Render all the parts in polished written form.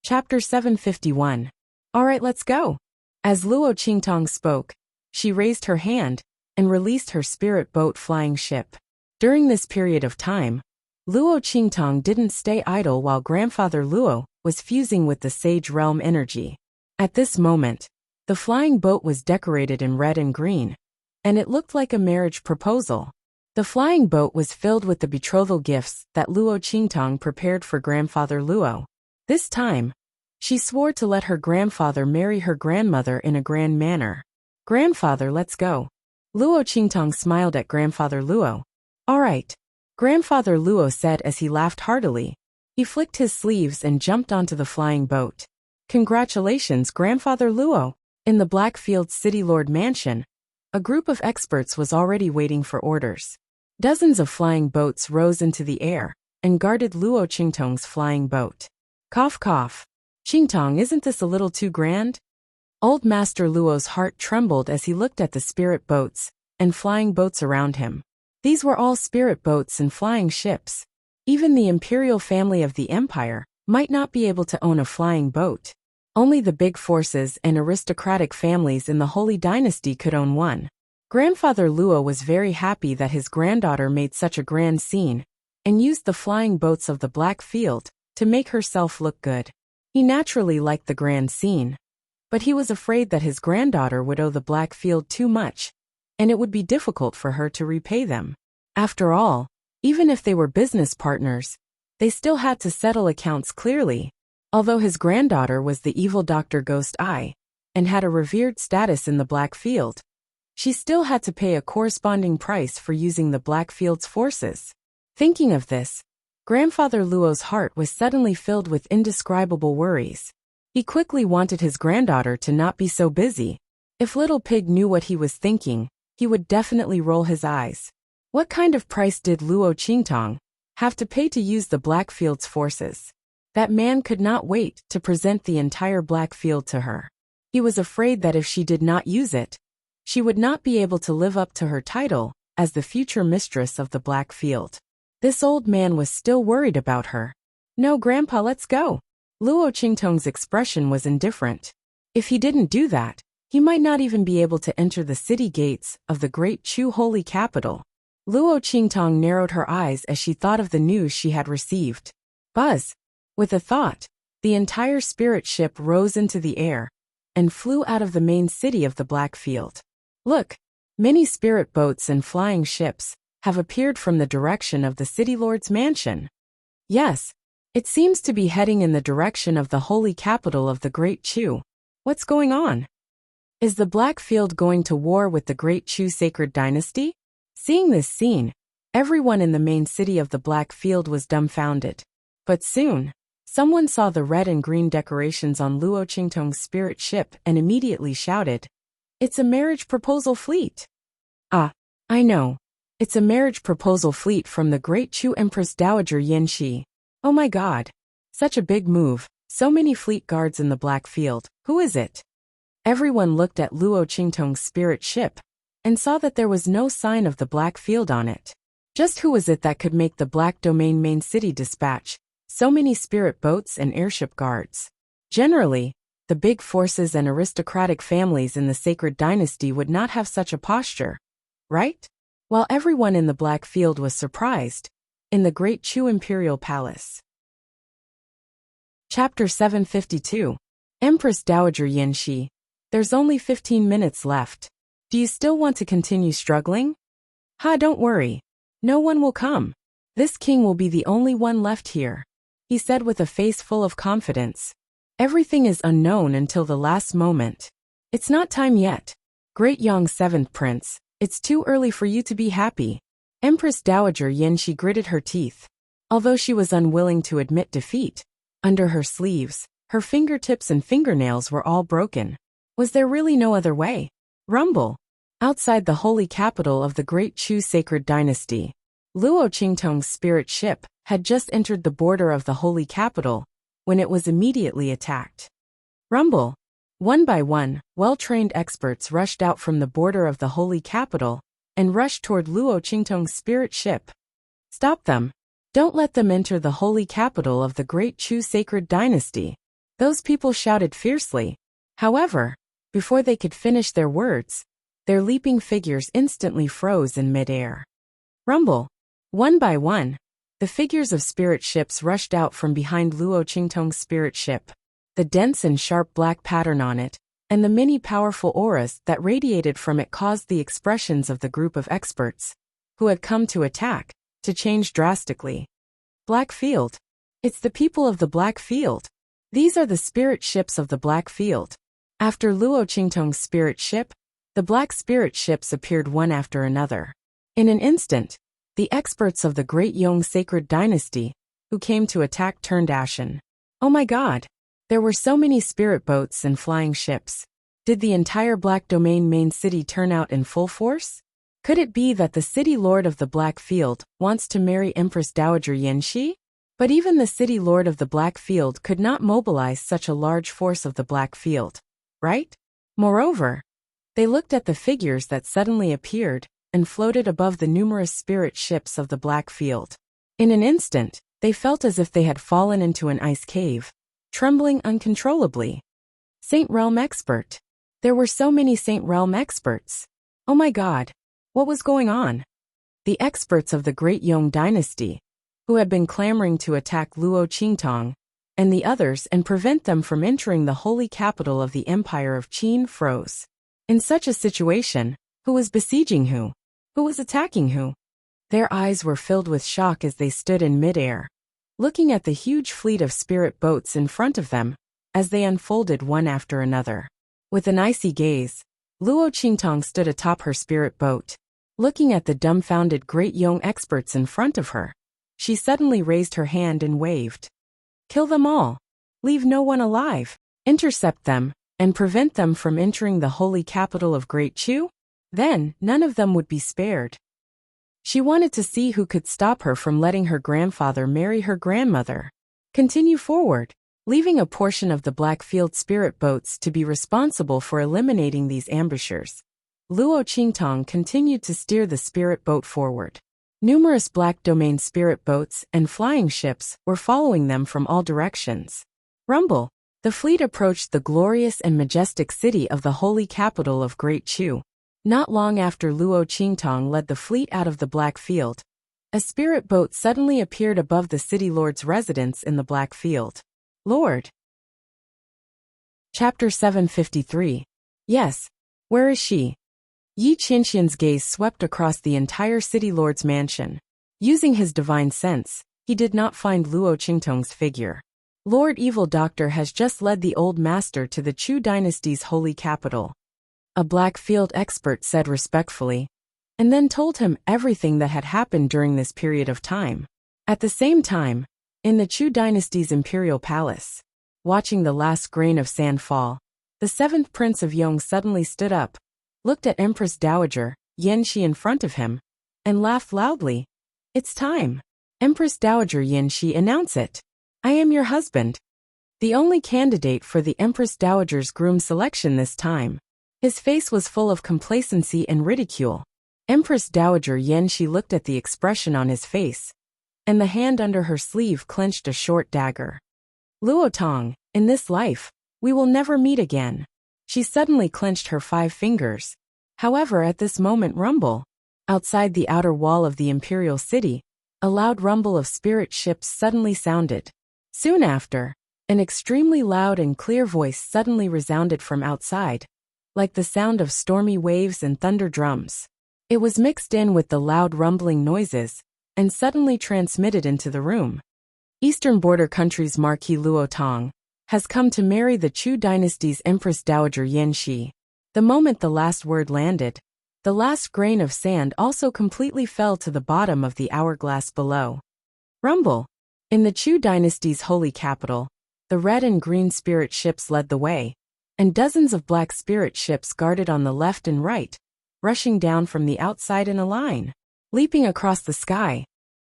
Chapter 751. Alright, let's go. As Luo Qingtong spoke, she raised her hand and released her spirit boat flying ship. During this period of time, Luo Qingtong didn't stay idle while grandfather Luo was fusing with the Sage Realm energy. At this moment, the flying boat was decorated in red and green, and it looked like a marriage proposal. The flying boat was filled with the betrothal gifts that Luo Qingtong prepared for grandfather Luo. This time, she swore to let her grandfather marry her grandmother in a grand manner. Grandfather, let's go. Luo Qingtong smiled at grandfather Luo. Alright. Grandfather Luo said as he laughed heartily. He flicked his sleeves and jumped onto the flying boat. Congratulations, grandfather Luo. In the Blackfield City Lord Mansion, a group of experts was already waiting for orders. Dozens of flying boats rose into the air and guarded Luo Qingtong's flying boat. Cough cough. Qingtong, isn't this a little too grand? Old Master Luo's heart trembled as he looked at the spirit boats and flying boats around him. These were all spirit boats and flying ships. Even the imperial family of the empire might not be able to own a flying boat. Only the big forces and aristocratic families in the Holy Dynasty could own one. Grandfather Luo was very happy that his granddaughter made such a grand scene and used the flying boats of the Black Field to make herself look good. He naturally liked the grand scene, but he was afraid that his granddaughter would owe the Black Field too much, and it would be difficult for her to repay them. After all, even if they were business partners, they still had to settle accounts clearly. Although his granddaughter was the evil Dr. Ghost Eye and had a revered status in the Black Field, she still had to pay a corresponding price for using the Black Field's forces. Thinking of this, grandfather Luo's heart was suddenly filled with indescribable worries. He quickly wanted his granddaughter to not be so busy. If Little Pig knew what he was thinking, he would definitely roll his eyes. What kind of price did Luo Qingtong have to pay to use the Blackfield's forces? That man could not wait to present the entire Blackfield to her. He was afraid that if she did not use it, she would not be able to live up to her title as the future mistress of the Blackfield. This old man was still worried about her. No, Grandpa, let's go. Luo Qingtong's expression was indifferent. If he didn't do that, he might not even be able to enter the city gates of the Great Chu holy capital. Luo Qingtong narrowed her eyes as she thought of the news she had received. Buzz! With a thought, the entire spirit ship rose into the air and flew out of the main city of the Blackfield. Look! Many spirit boats and flying ships have appeared from the direction of the City Lord's mansion. Yes, it seems to be heading in the direction of the holy capital of the Great Chu. What's going on? Is the Blackfield going to war with the Great Chu sacred dynasty? Seeing this scene, everyone in the main city of the Blackfield was dumbfounded. But soon, someone saw the red and green decorations on Luo Qingtong's spirit ship and immediately shouted, "It's a marriage proposal fleet!" Ah, I know. It's a marriage proposal fleet from the Great Chu Empress Dowager Yanxi. Oh my god. Such a big move, so many fleet guards in the Blackfield. Who is it? Everyone looked at Luo Qingtong's spirit ship and saw that there was no sign of the Blackfield on it. Just who was it that could make the Black Domain main city dispatch so many spirit boats and airship guards? Generally, the big forces and aristocratic families in the sacred dynasty would not have such a posture, right? While everyone in the Blackfield was surprised, in the Great Chu Imperial Palace. Chapter 752. Empress Dowager Yanxi. There's only 15 minutes left. Do you still want to continue struggling? Ha, don't worry. No one will come. This king will be the only one left here, he said with a face full of confidence. Everything is unknown until the last moment. It's not time yet. Great Yang 7th Prince, it's too early for you to be happy. Empress Dowager Yanxi gritted her teeth. Although she was unwilling to admit defeat, under her sleeves, her fingertips and fingernails were all broken. Was there really no other way? Rumble. Outside the holy capital of the Great Chu sacred dynasty, Luo Qingtong's spirit ship had just entered the border of the holy capital when it was immediately attacked. Rumble. One by one, well-trained experts rushed out from the border of the holy capital and rushed toward Luo Qingtong's spirit ship. Stop them. Don't let them enter the holy capital of the Great Chu sacred dynasty. Those people shouted fiercely. However, before they could finish their words, their leaping figures instantly froze in midair. Rumble. One by one, the figures of spirit ships rushed out from behind Luo Qingtong's spirit ship. The dense and sharp black pattern on it, and the many powerful auras that radiated from it caused the expressions of the group of experts, who had come to attack, to change drastically. Black Field. It's the people of the Black Field. These are the spirit ships of the Black Field. After Luo Qingtong's spirit ship, the black spirit ships appeared one after another. In an instant, the experts of the Great Yong Sacred Dynasty, who came to attack, turned ashen. Oh my God! There were so many spirit boats and flying ships. Did the entire Black Domain main city turn out in full force? Could it be that the city lord of the Black Field wants to marry Empress Dowager Yanxi? But even the city lord of the Black Field could not mobilize such a large force of the Black Field, right? Moreover, they looked at the figures that suddenly appeared and floated above the numerous spirit ships of the Black Field. In an instant, they felt as if they had fallen into an ice cave, trembling uncontrollably. Saint Realm Expert. There were so many Saint Realm experts. Oh my God, what was going on? The experts of the Great Yong Dynasty, who had been clamoring to attack Luo Qingtong, and the others and prevent them from entering the holy capital of the Empire of Qin, froze. In such a situation, who was besieging who? Who was attacking who? Their eyes were filled with shock as they stood in midair, looking at the huge fleet of spirit boats in front of them, as they unfolded one after another. With an icy gaze, Luo Qingtong stood atop her spirit boat, looking at the dumbfounded Great Yong experts in front of her. She suddenly raised her hand and waved. Kill them all. Leave no one alive. Intercept them, and prevent them from entering the holy capital of Great Chu? Then, none of them would be spared. She wanted to see who could stop her from letting her grandfather marry her grandmother. Continue forward, leaving a portion of the Blackfield spirit boats to be responsible for eliminating these ambushers. Luo Qingtong continued to steer the spirit boat forward. Numerous Black Domain spirit boats and flying ships were following them from all directions. Rumble. The fleet approached the glorious and majestic city of the holy capital of Great Chu. Not long after Luo Qingtong led the fleet out of the Black Field, a spirit boat suddenly appeared above the city lord's residence in the Black Field. Lord. Chapter 753. Yes. Where is she? Yi Qinxian's gaze swept across the entire city lord's mansion. Using his divine sense, he did not find Luo Qingtong's figure. Lord Evil Doctor has just led the old master to the Chu dynasty's holy capital. A Blackfield expert said respectfully, and then told him everything that had happened during this period of time. At the same time, in the Chu dynasty's imperial palace, watching the last grain of sand fall, the seventh prince of Yong suddenly stood up, looked at Empress Dowager Yanxi in front of him, and laughed loudly. It's time. Empress Dowager Yanxi, announce it. I am your husband. The only candidate for the Empress Dowager's groom selection this time. His face was full of complacency and ridicule. Empress Dowager Yanxi looked at the expression on his face, and the hand under her sleeve clenched a short dagger. Luo Tong, in this life, we will never meet again. She suddenly clenched her 5 fingers. However, at this moment, rumble. Outside the outer wall of the imperial city, a loud rumble of spirit ships suddenly sounded. Soon after, an extremely loud and clear voice suddenly resounded from outside, like the sound of stormy waves and thunder drums. It was mixed in with the loud rumbling noises, and suddenly transmitted into the room. Eastern border country's Marquis Luo Tong has come to marry the Chu dynasty's Empress Dowager Yanxi. The moment the last word landed, the last grain of sand also completely fell to the bottom of the hourglass below. Rumble. In the Chu dynasty's holy capital, the red and green spirit ships led the way, and dozens of black spirit ships guarded on the left and right, rushing down from the outside in a line, leaping across the sky.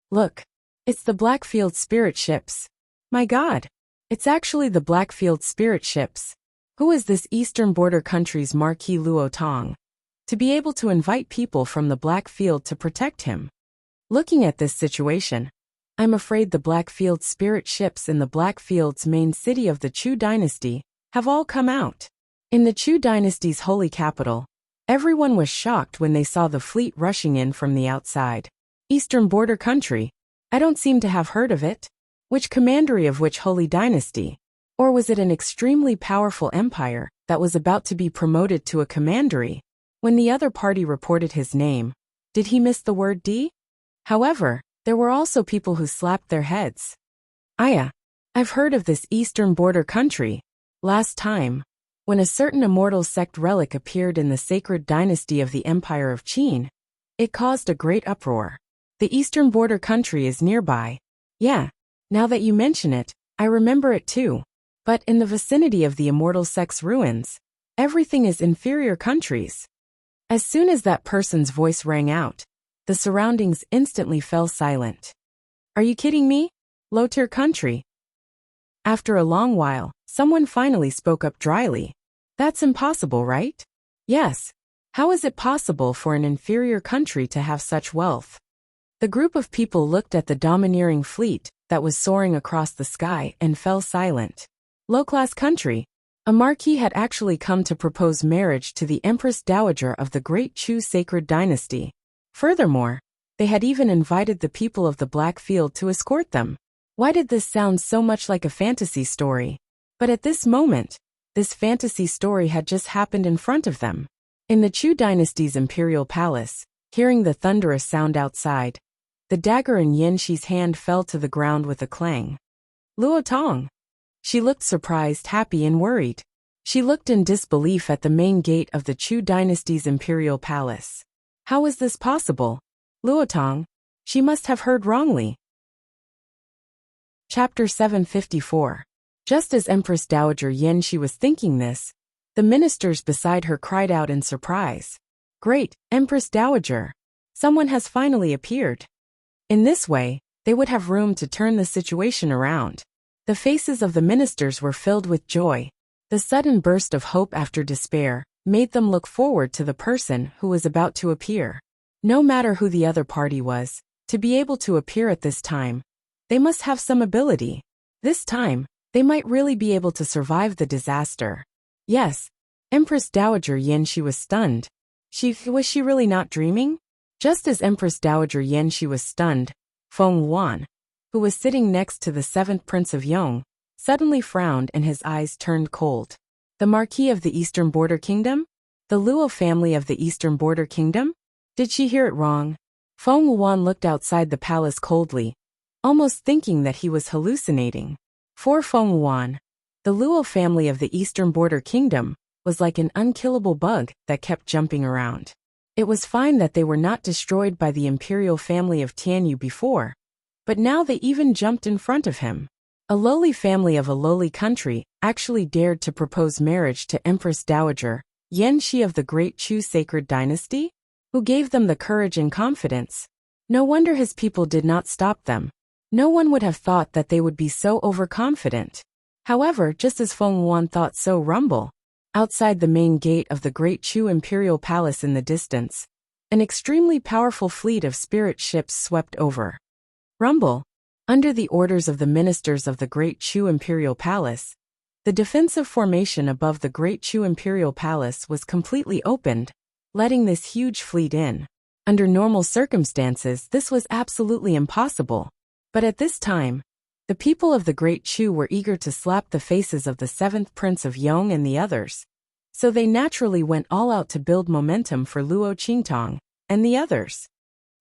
Look, it's the Blackfield spirit ships. My God, it's actually the Blackfield spirit ships. Who is this eastern border country's Marquis Luo Tong? To be able to invite people from the Blackfield to protect him. Looking at this situation, I'm afraid the Blackfield spirit ships in the Blackfield's main city of the Chu dynasty have all come out. In the Chu dynasty's holy capital, everyone was shocked when they saw the fleet rushing in from the outside. Eastern border country? I don't seem to have heard of it. Which commandery of which holy dynasty? Or was it an extremely powerful empire that was about to be promoted to a commandery? When the other party reported his name, did he miss the word D? However, there were also people who slapped their heads. I've heard of this eastern border country. Last time, when a certain immortal sect relic appeared in the sacred dynasty of the Empire of Qin, it caused a great uproar. The eastern border country is nearby. Yeah, now that you mention it, I remember it too. But in the vicinity of the immortal sect's ruins, everything is inferior countries. As soon as that person's voice rang out, the surroundings instantly fell silent. Are you kidding me? Low-tier country? After a long while, someone finally spoke up dryly. That's impossible, right? Yes. How is it possible for an inferior country to have such wealth? The group of people looked at the domineering fleet that was soaring across the sky and fell silent. Low-class country. A marquis had actually come to propose marriage to the Empress Dowager of the Great Chu Sacred Dynasty. Furthermore, they had even invited the people of the Blackfield to escort them. Why did this sound so much like a fantasy story? But at this moment, this fantasy story had just happened in front of them. In the Chu dynasty's imperial palace, hearing the thunderous sound outside, the dagger in Yin Shi's hand fell to the ground with a clang. Luo Tong. She looked surprised, happy, and worried. She looked in disbelief at the main gate of the Chu dynasty's imperial palace. How is this possible? Luo Tong. She must have heard wrongly. Chapter 754. Just as Empress Dowager Yin Shi was thinking this, the ministers beside her cried out in surprise. Great, Empress Dowager! Someone has finally appeared. In this way, they would have room to turn the situation around. The faces of the ministers were filled with joy. The sudden burst of hope after despair made them look forward to the person who was about to appear. No matter who the other party was, to be able to appear at this time, they must have some ability. This time, they might really be able to survive the disaster. Yes, Empress Dowager Yin Shi was stunned. Was she really not dreaming? Just as Empress Dowager Yin Shi was stunned, Feng Wan, who was sitting next to the 7th Prince of Yong, suddenly frowned and his eyes turned cold. The Marquis of the Eastern Border Kingdom? The Luo family of the Eastern Border Kingdom? Did she hear it wrong? Feng Wan looked outside the palace coldly, almost thinking that he was hallucinating. For Feng Wan, the Luo family of the Eastern Border Kingdom was like an unkillable bug that kept jumping around. It was fine that they were not destroyed by the imperial family of Tianyu before, but now they even jumped in front of him. A lowly family of a lowly country actually dared to propose marriage to Empress Dowager Yin Shi of the Great Chu Sacred Dynasty? Who gave them the courage and confidence? No wonder his people did not stop them. No one would have thought that they would be so overconfident. However, just as Feng Wan thought so, rumble. Outside the main gate of the Great Chu Imperial Palace in the distance, an extremely powerful fleet of spirit ships swept over. Rumble. Under the orders of the ministers of the Great Chu Imperial Palace, the defensive formation above the Great Chu Imperial Palace was completely opened, letting this huge fleet in. Under normal circumstances, this was absolutely impossible. But at this time, the people of the Great Chu were eager to slap the faces of the 7th Prince of Yong and the others. So they naturally went all out to build momentum for Luo Qingtong and the others.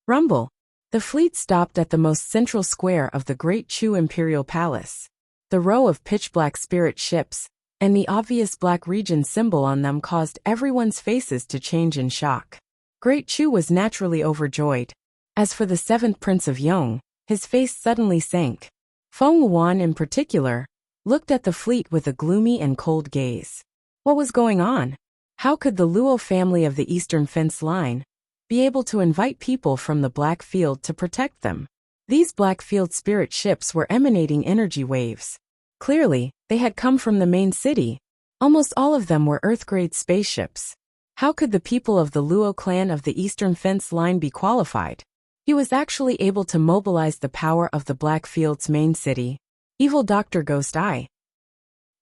Rumble. The fleet stopped at the most central square of the Great Chu Imperial Palace. The row of pitch-black spirit ships and the obvious black region symbol on them caused everyone's faces to change in shock. Great Chu was naturally overjoyed. As for the 7th Prince of Yong, his face suddenly sank. Feng Wan in particular looked at the fleet with a gloomy and cold gaze. What was going on? How could the Luo family of the Eastern Fence Line be able to invite people from the Blackfield to protect them? These Blackfield spirit ships were emanating energy waves. Clearly, they had come from the main city. Almost all of them were Earth-grade spaceships. How could the people of the Luo clan of the Eastern Fence Line be qualified? He was actually able to mobilize the power of the Blackfield's main city, evil Dr. Ghost Eye.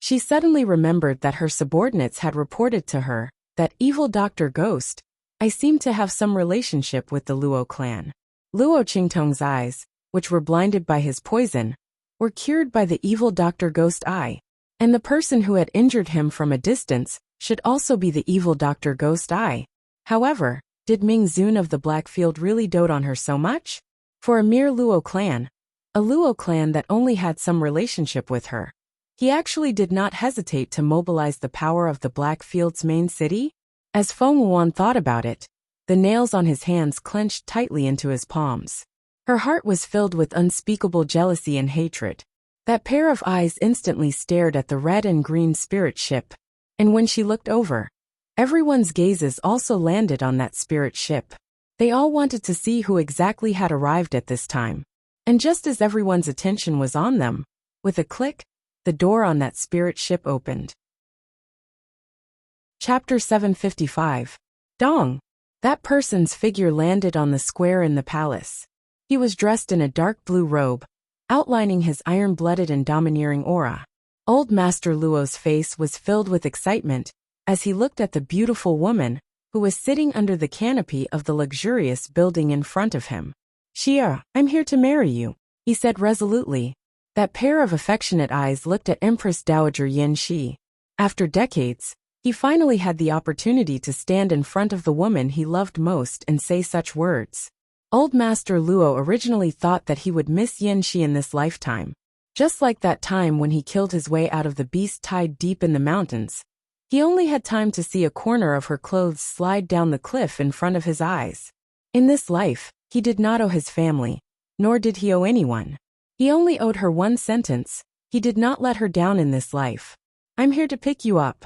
She suddenly remembered that her subordinates had reported to her that evil Dr. Ghost Eye seemed to have some relationship with the Luo clan. Luo Qingtong's eyes, which were blinded by his poison, were cured by the evil Dr. Ghost Eye, and the person who had injured him from a distance should also be the evil Dr. Ghost Eye. However, did Ming Zun of the Blackfield really dote on her so much? For a mere Luo clan, a Luo clan that only had some relationship with her, he actually did not hesitate to mobilize the power of the Blackfield's main city? As Feng Wuan thought about it, the nails on his hands clenched tightly into his palms. Her heart was filled with unspeakable jealousy and hatred. That pair of eyes instantly stared at the red and green spirit ship, and when she looked over, everyone's gazes also landed on that spirit ship. They all wanted to see who exactly had arrived at this time. And just as everyone's attention was on them, with a click, the door on that spirit ship opened. Chapter 755. Dong. That person's figure landed on the square in the palace. He was dressed in a dark blue robe, outlining his iron-blooded and domineering aura. Old Master Luo's face was filled with excitement as he looked at the beautiful woman who was sitting under the canopy of the luxurious building in front of him. Xia, I'm here to marry you, he said resolutely. That pair of affectionate eyes looked at Empress Dowager Yin Shi. After decades, he finally had the opportunity to stand in front of the woman he loved most and say such words. Old Master Luo originally thought that he would miss Yin Shi in this lifetime. Just like that time when he killed his way out of the beast tied deep in the mountains. He only had time to see a corner of her clothes slide down the cliff in front of his eyes. In this life, he did not owe his family, nor did he owe anyone. He only owed her one sentence. He did not let her down in this life. I'm here to pick you up.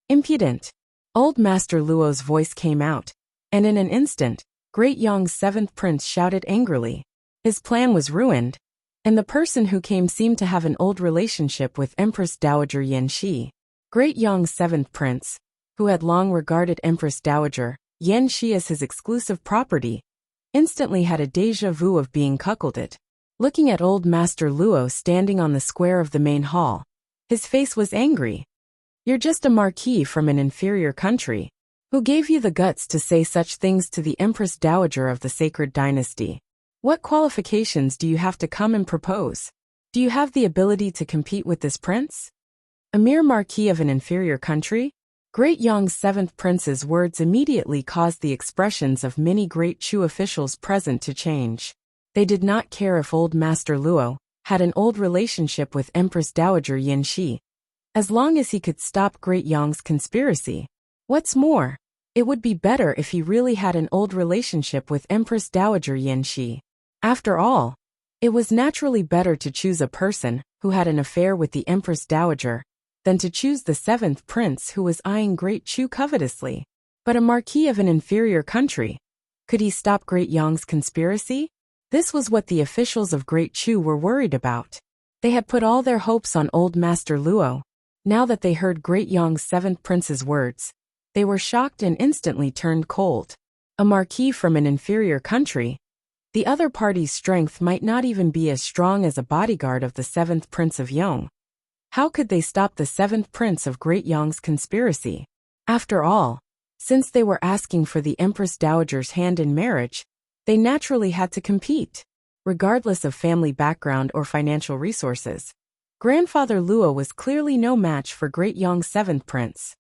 Impudent. Old Master Luo's voice came out, and in an instant, Great Yong's seventh prince shouted angrily. His plan was ruined, and the person who came seemed to have an old relationship with Empress Dowager Yin Shi. Great Yong's seventh prince, who had long regarded Empress Dowager Yin Shi as his exclusive property, instantly had a déjà vu of being cuckolded. Looking at old Master Luo standing on the square of the main hall, his face was angry. You're just a marquis from an inferior country. Who gave you the guts to say such things to the Empress Dowager of the Sacred Dynasty? What qualifications do you have to come and propose? Do you have the ability to compete with this prince? A mere marquis of an inferior country? Great Yong's seventh prince's words immediately caused the expressions of many Great Chu officials present to change. They did not care if old Master Luo had an old relationship with Empress Dowager Yin Shi, as long as he could stop Great Yong's conspiracy. What's more, it would be better if he really had an old relationship with Empress Dowager Yin Shi. After all, it was naturally better to choose a person who had an affair with the Empress Dowager than to choose the seventh prince who was eyeing Great Chu covetously. But a marquis of an inferior country, could he stop Great Yong's conspiracy? This was what the officials of Great Chu were worried about. They had put all their hopes on old Master Luo. Now that they heard Great Yong's seventh prince's words, they were shocked and instantly turned cold. A marquis from an inferior country? The other party's strength might not even be as strong as a bodyguard of the seventh prince of Yong. How could they stop the seventh prince of Great Yong's conspiracy? After all, since they were asking for the Empress Dowager's hand in marriage, they naturally had to compete. Regardless of family background or financial resources, Grandfather Luo was clearly no match for Great Yong's seventh prince.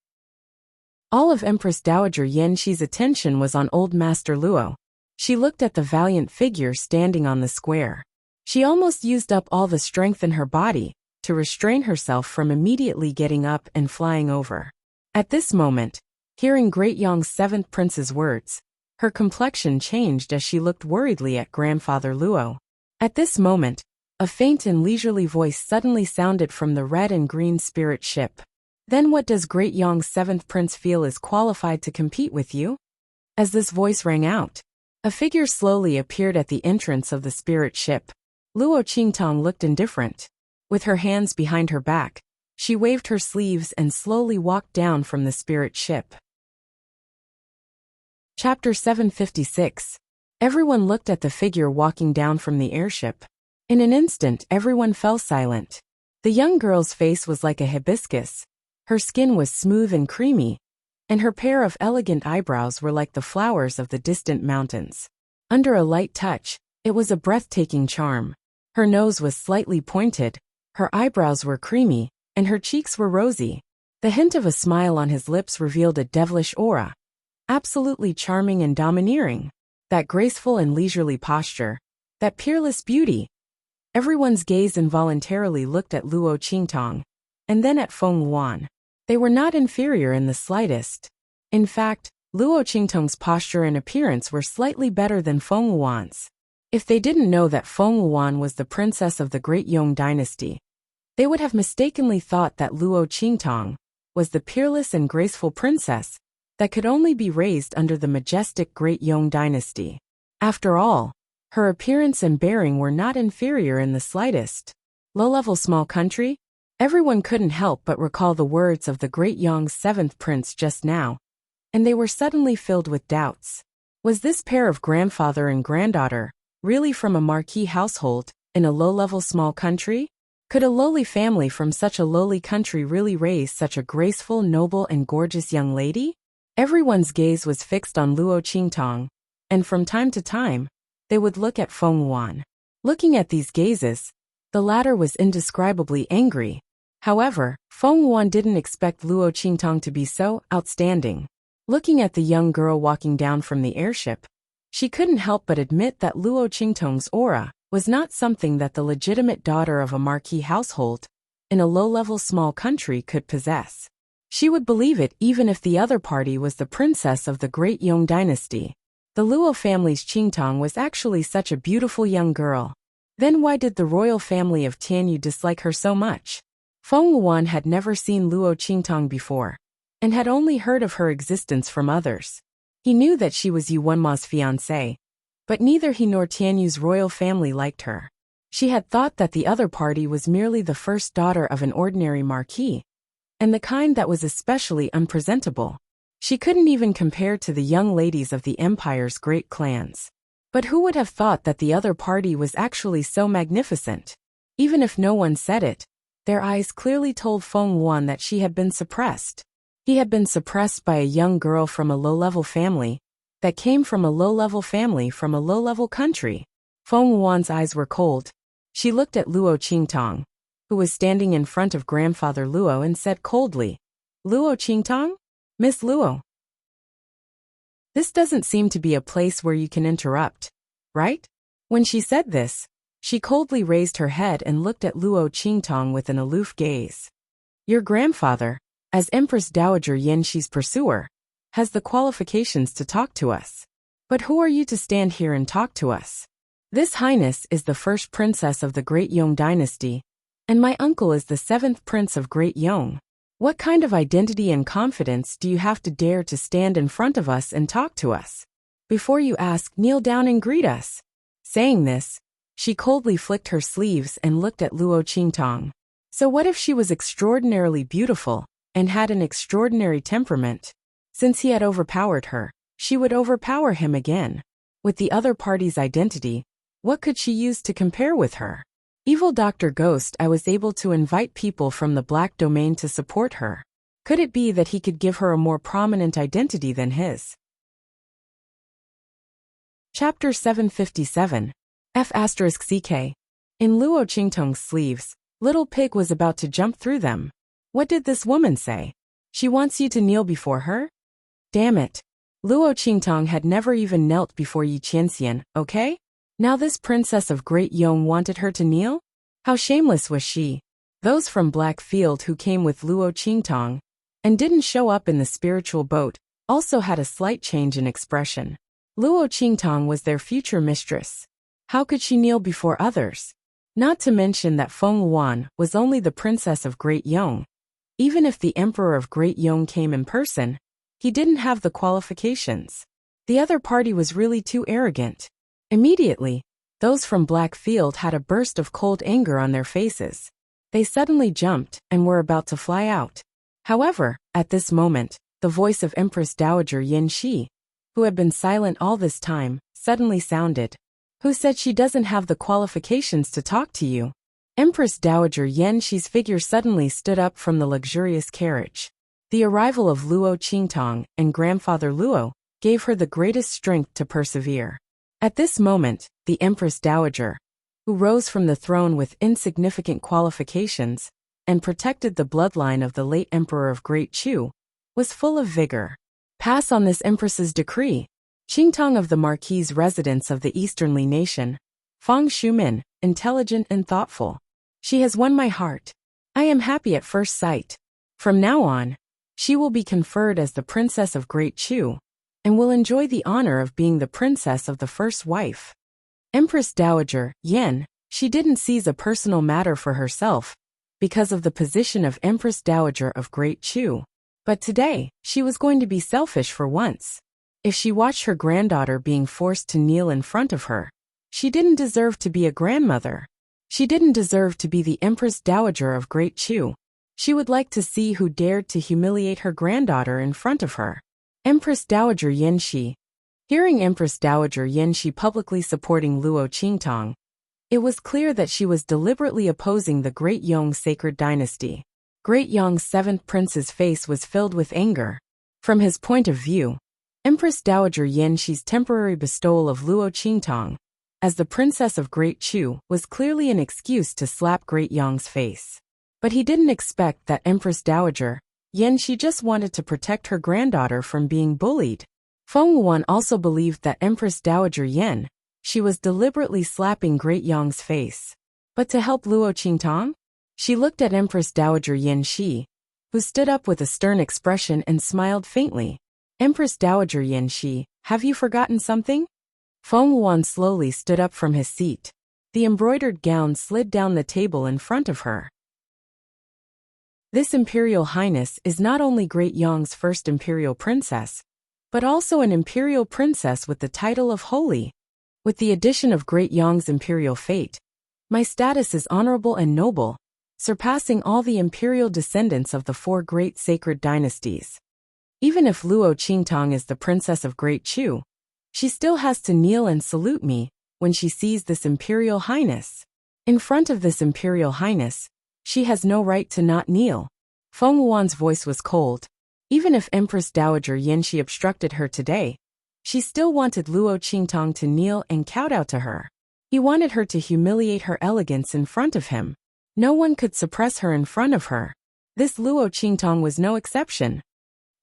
All of Empress Dowager Yin Shi's attention was on old Master Luo. She looked at the valiant figure standing on the square. She almost used up all the strength in her body to restrain herself from immediately getting up and flying over. At this moment, hearing Great Yong's seventh prince's words, her complexion changed as she looked worriedly at Grandfather Luo. At this moment, a faint and leisurely voice suddenly sounded from the red and green spirit ship. Then what does Great Yong's seventh prince feel is qualified to compete with you? As this voice rang out, a figure slowly appeared at the entrance of the spirit ship. Luo Qingtong looked indifferent. With her hands behind her back, she waved her sleeves and slowly walked down from the spirit ship. Chapter 756. Everyone looked at the figure walking down from the airship. In an instant, everyone fell silent. The young girl's face was like a hibiscus. Her skin was smooth and creamy, and her pair of elegant eyebrows were like the flowers of the distant mountains. Under a light touch, it was a breathtaking charm. Her nose was slightly pointed, her eyebrows were creamy, and her cheeks were rosy. The hint of a smile on his lips revealed a devilish aura. Absolutely charming and domineering. That graceful and leisurely posture. That peerless beauty. Everyone's gaze involuntarily looked at Luo Qingtong, and then at Feng Wuan. They were not inferior in the slightest. In fact, Luo Qingtong's posture and appearance were slightly better than Feng Wuan's. If they didn't know that Feng Wuan was the princess of the Great Yong dynasty, they would have mistakenly thought that Luo Qingtong was the peerless and graceful princess that could only be raised under the majestic Great Yong dynasty. After all, her appearance and bearing were not inferior in the slightest. Low-level small country? Everyone couldn't help but recall the words of the Great Yong's seventh prince just now, and they were suddenly filled with doubts. Was this pair of grandfather and granddaughter really from a marquis household in a low-level small country? Could a lowly family from such a lowly country really raise such a graceful, noble, and gorgeous young lady? Everyone's gaze was fixed on Luo Qingtong, and from time to time, they would look at Feng Wuan. Looking at these gazes, the latter was indescribably angry. However, Feng Wuan didn't expect Luo Qingtong to be so outstanding. Looking at the young girl walking down from the airship, she couldn't help but admit that Luo Qingtong's aura was not something that the legitimate daughter of a marquis household in a low-level small country could possess. She would believe it even if the other party was the princess of the Great Yong dynasty. The Luo family's Qingtong was actually such a beautiful young girl. Then why did the royal family of Tianyu dislike her so much? Feng Wuan had never seen Luo Qingtong before, and had only heard of her existence from others. He knew that she was Yuanma's fiancée, but neither he nor Tianyu's royal family liked her. She had thought that the other party was merely the first daughter of an ordinary marquis, and the kind that was especially unpresentable. She couldn't even compare to the young ladies of the empire's great clans. But who would have thought that the other party was actually so magnificent? Even if no one said it, their eyes clearly told Feng Wuan that she had been suppressed. He had been suppressed by a young girl from a low-level family, that came from a low-level family from a low-level country. Feng Wuan's eyes were cold. She looked at Luo Qingtong, who was standing in front of grandfather Luo, and said coldly, "Luo Qingtong? Miss Luo. This doesn't seem to be a place where you can interrupt, right?" When she said this, she coldly raised her head and looked at Luo Qingtong with an aloof gaze. "Your grandfather, as Empress Dowager Yanxi's pursuer, has the qualifications to talk to us. But who are you to stand here and talk to us? This highness is the first princess of the Great Yong dynasty, and my uncle is the seventh prince of Great Yong. What kind of identity and confidence do you have to dare to stand in front of us and talk to us? Before you ask, kneel down and greet us." Saying this, she coldly flicked her sleeves and looked at Luo Qingtong. So what if she was extraordinarily beautiful and had an extraordinary temperament? Since he had overpowered her, she would overpower him again. With the other party's identity, what could she use to compare with her? Evil Dr. Ghost, I was able to invite people from the Black Domain to support her. Could it be that he could give her a more prominent identity than his? Chapter 757. F***CK. In Luo Qingtong's sleeves, Little Pig was about to jump through them. What did this woman say? She wants you to kneel before her? Damn it. Luo Qingtong had never even knelt before Yi Qianxian, okay? Now this princess of Great Yong wanted her to kneel? How shameless was she? Those from Blackfield who came with Luo Qingtong and didn't show up in the spiritual boat also had a slight change in expression. Luo Qingtong was their future mistress. How could she kneel before others? Not to mention that Feng Wuan was only the princess of Great Yong. Even if the emperor of Great Yong came in person, he didn't have the qualifications. The other party was really too arrogant. Immediately, those from Blackfield had a burst of cold anger on their faces. They suddenly jumped and were about to fly out. However, at this moment, the voice of Empress Dowager Yanxi, who had been silent all this time, suddenly sounded. Who said she doesn't have the qualifications to talk to you? Empress Dowager Yan Shi's figure suddenly stood up from the luxurious carriage. The arrival of Luo Qingtong and grandfather Luo gave her the greatest strength to persevere. At this moment, the Empress Dowager, who rose from the throne with insignificant qualifications and protected the bloodline of the late Emperor of Great Chu, was full of vigor. Pass on this Empress's decree. Qingtong of the Marquis' residence of the Easternly nation, Fang Shumin, intelligent and thoughtful. She has won my heart. I am happy at first sight. From now on, she will be conferred as the Princess of Great Chu, and will enjoy the honor of being the princess of the first wife. Empress Dowager Yan, she didn't seize a personal matter for herself, because of the position of Empress Dowager of Great Chu. But today, she was going to be selfish for once. If she watched her granddaughter being forced to kneel in front of her, she didn't deserve to be a grandmother. She didn't deserve to be the Empress Dowager of Great Chu. She would like to see who dared to humiliate her granddaughter in front of her. Empress Dowager Yan Shi. Hearing Empress Dowager Yan Shi publicly supporting Luo Qingtong, it was clear that she was deliberately opposing the Great Yong sacred dynasty. Great Yong's seventh prince's face was filled with anger. From his point of view, Empress Dowager Yan Shi's temporary bestowal of Luo Qingtong as the Princess of Great Chu was clearly an excuse to slap Great Yong's face. But he didn't expect that Empress Dowager Yan Shi just wanted to protect her granddaughter from being bullied. Feng Wuan also believed that Empress Dowager Yan Shi was deliberately slapping Great Yong's face. But to help Luo Qingtong, she looked at Empress Dowager Yan Shi, who stood up with a stern expression and smiled faintly. Empress Dowager Yan Shi, have you forgotten something? Feng Wuan slowly stood up from his seat. The embroidered gown slid down the table in front of her. This Imperial Highness is not only Great Yong's first imperial princess, but also an imperial princess with the title of Holy. With the addition of Great Yong's imperial fate, my status is honorable and noble, surpassing all the imperial descendants of the four great sacred dynasties. Even if Luo Qingtong is the Princess of Great Chu, she still has to kneel and salute me when she sees this Imperial Highness. In front of this Imperial Highness, she has no right to not kneel. Feng Wuan's voice was cold. Even if Empress Dowager Yan Shi obstructed her today, she still wanted Luo Qingtong to kneel and kowtow to her. He wanted her to humiliate her elegance in front of him. No one could suppress her in front of her. This Luo Qingtong was no exception.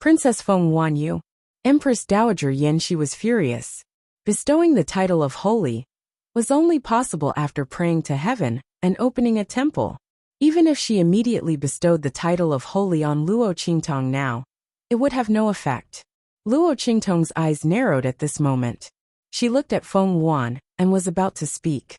Princess Feng Wuan Yu. Empress Dowager Yan Shi was furious. Bestowing the title of Holy was only possible after praying to heaven and opening a temple. Even if she immediately bestowed the title of Holy on Luo Qingtong now, it would have no effect. Luo Qingtong's eyes narrowed at this moment. She looked at Feng Wuan and was about to speak.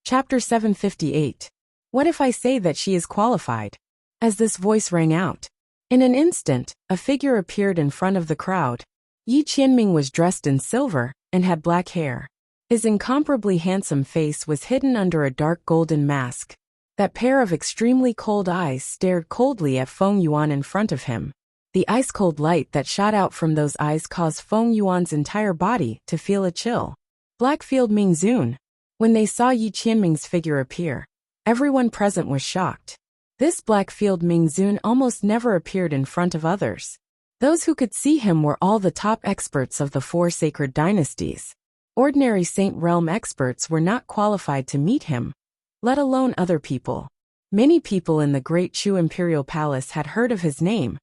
Chapter 758. What if I say that she is qualified? As this voice rang out, in an instant, a figure appeared in front of the crowd. Yi Qianming was dressed in silver and had black hair. His incomparably handsome face was hidden under a dark golden mask. That pair of extremely cold eyes stared coldly at Feng Yuan in front of him. The ice-cold light that shot out from those eyes caused Feng Yuan's entire body to feel a chill. Blackfield Mingzun. When they saw Yi Qianming's figure appear, everyone present was shocked. This Blackfield Mingzun almost never appeared in front of others. Those who could see him were all the top experts of the four sacred dynasties. Ordinary Saint Realm experts were not qualified to meet him, let alone other people. Many people in the Great Chu Imperial Palace had heard of his name,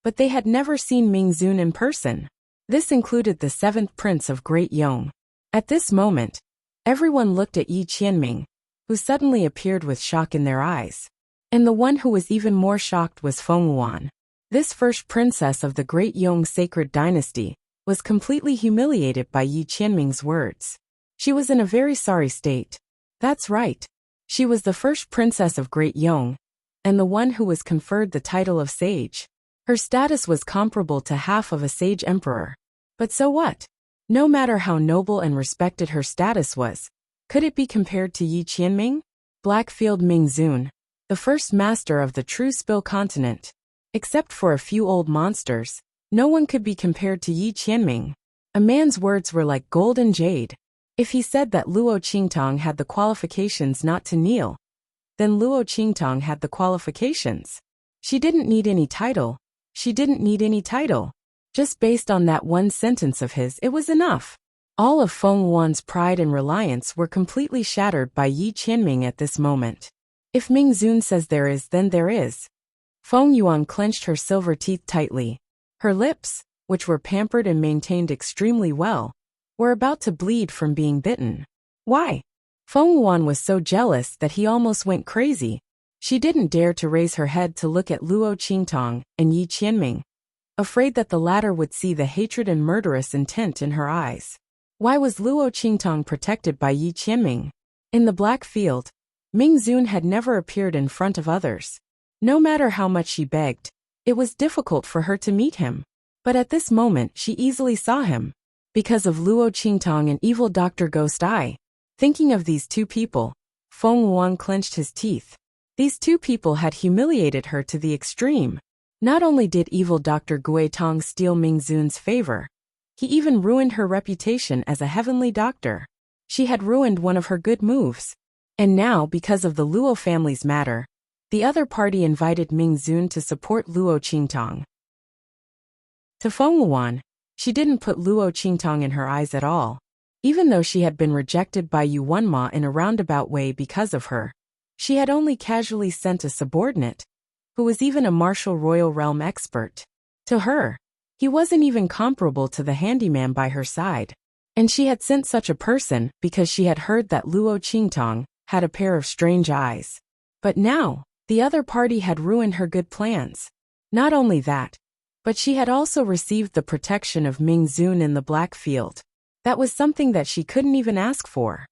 but they had never seen Mingzun in person. This included the seventh prince of Great Yong. At this moment, everyone looked at Yi Qianming, who suddenly appeared with shock in their eyes. And the one who was even more shocked was Feng Wuan. This first princess of the Great Yong sacred dynasty was completely humiliated by Yi Qianming's words. She was in a very sorry state. That's right. She was the first princess of Great Yong, and the one who was conferred the title of sage. Her status was comparable to half of a sage emperor. But so what? No matter how noble and respected her status was, could it be compared to Yi Qianming? Blackfield Mingzun, the first master of the true Spill continent. Except for a few old monsters, no one could be compared to Yi Qianming. A man's words were like gold and jade. If he said that Luo Qingtong had the qualifications not to kneel, then Luo Qingtong had the qualifications. She didn't need any title. She didn't need any title. Just based on that one sentence of his, it was enough. All of Feng Yuan's pride and reliance were completely shattered by Yi Qianming at this moment. If Ming Zun says there is, then there is. Feng Yuan clenched her silver teeth tightly. Her lips, which were pampered and maintained extremely well, were about to bleed from being bitten. Why? Feng Yuan was so jealous that he almost went crazy. She didn't dare to raise her head to look at Luo Qingtong and Yi Qianming, afraid that the latter would see the hatred and murderous intent in her eyes. Why was Luo Qingtong protected by Yi Qianming? In the Black Field, Ming Zun had never appeared in front of others. No matter how much she begged, it was difficult for her to meet him. But at this moment she easily saw him. Because of Luo Qingtong and evil Dr. Ghost Eye. Thinking of these two people, Feng Yuan clenched his teeth. These two people had humiliated her to the extreme. Not only did evil Dr. Gui Tong steal Ming Zun's favor, he even ruined her reputation as a heavenly doctor. She had ruined one of her good moves. And now, because of the Luo family's matter, the other party invited Ming Zun to support Luo Qingtong. To Feng Yuan, she didn't put Luo Qingtong in her eyes at all. Even though she had been rejected by Yu Wenma in a roundabout way because of her, she had only casually sent a subordinate, who was even a martial royal realm expert. To her, he wasn't even comparable to the handyman by her side. And she had sent such a person because she had heard that Luo Qingtong had a pair of strange eyes. But now, the other party had ruined her good plans. Not only that, but she had also received the protection of Ming Zun in the Black Field. That was something that she couldn't even ask for.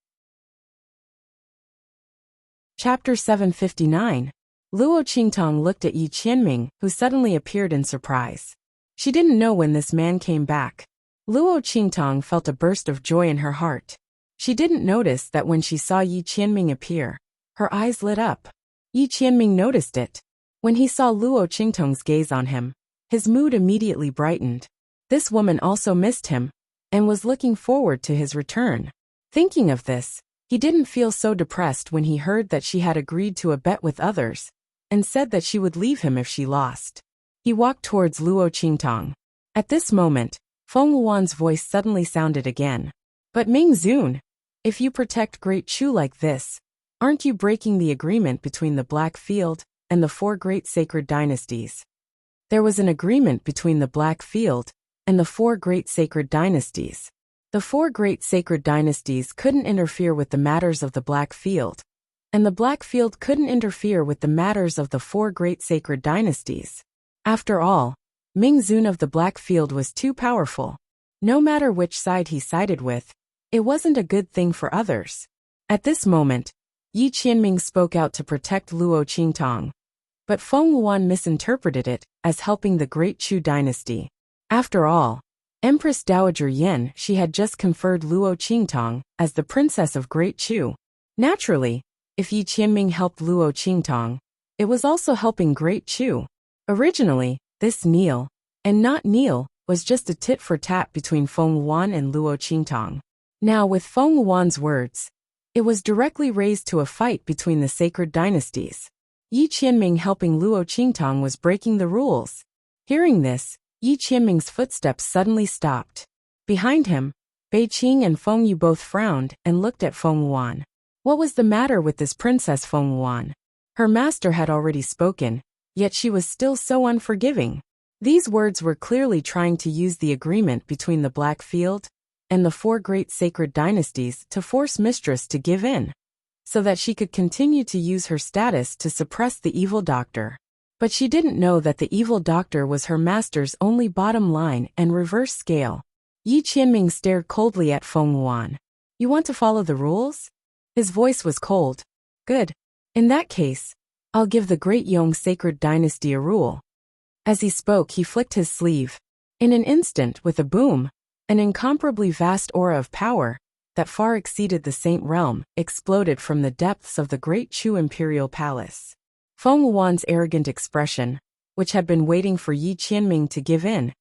Chapter 759. Luo Qingtong looked at Yi Qianming, who suddenly appeared in surprise. She didn't know when this man came back. Luo Qingtong felt a burst of joy in her heart. She didn't notice that when she saw Yi Qianming appear, her eyes lit up. Yi Qianming noticed it. When he saw Luo Qingtong's gaze on him, his mood immediately brightened. This woman also missed him, and was looking forward to his return. Thinking of this, he didn't feel so depressed when he heard that she had agreed to a bet with others, and said that she would leave him if she lost. He walked towards Luo Qingtong. At this moment, Feng Yuan's voice suddenly sounded again. But Ming Zun, if you protect Great Chu like this, aren't you breaking the agreement between the Black Field and the four great sacred dynasties? There was an agreement between the Black Field and the four great sacred dynasties. The four great sacred dynasties couldn't interfere with the matters of the Black Field, and the Black Field couldn't interfere with the matters of the four great sacred dynasties. After all, Ming Zun of the Black Field was too powerful. No matter which side he sided with, it wasn't a good thing for others. At this moment, Yi Qianming spoke out to protect Luo Qingtong, but Feng Yuan misinterpreted it as helping the Great Chu dynasty. After all, Empress Dowager Yen she had just conferred Luo Qingtong as the Princess of Great Chu. Naturally, if Yi Qianming helped Luo Qingtong, it was also helping Great Chu. Originally, this kneel, and not kneel, was just a tit-for-tat between Feng Yuan and Luo Qingtong. Now with Feng Yuan's words, it was directly raised to a fight between the sacred dynasties. Yi Qianming helping Luo Qingtong was breaking the rules. Hearing this, Yi Qianming's footsteps suddenly stopped. Behind him, Bei Qing and Feng Yu both frowned and looked at Feng Yuan. What was the matter with this Princess Feng Yuan? Her master had already spoken, yet she was still so unforgiving. These words were clearly trying to use the agreement between the Black Field and the four great sacred dynasties to force Mistress to give in, so that she could continue to use her status to suppress the evil doctor. But she didn't know that the evil doctor was her master's only bottom line and reverse scale. Yi Qianming stared coldly at Feng Yuan. You want to follow the rules? His voice was cold. Good. In that case, I'll give the Great Yong sacred dynasty a rule. As he spoke, he flicked his sleeve. In an instant, with a boom, an incomparably vast aura of power that far exceeded the Saint Realm exploded from the depths of the Great Chu Imperial Palace. Feng Yuan's arrogant expression, which had been waiting for Yi Qianming to give in,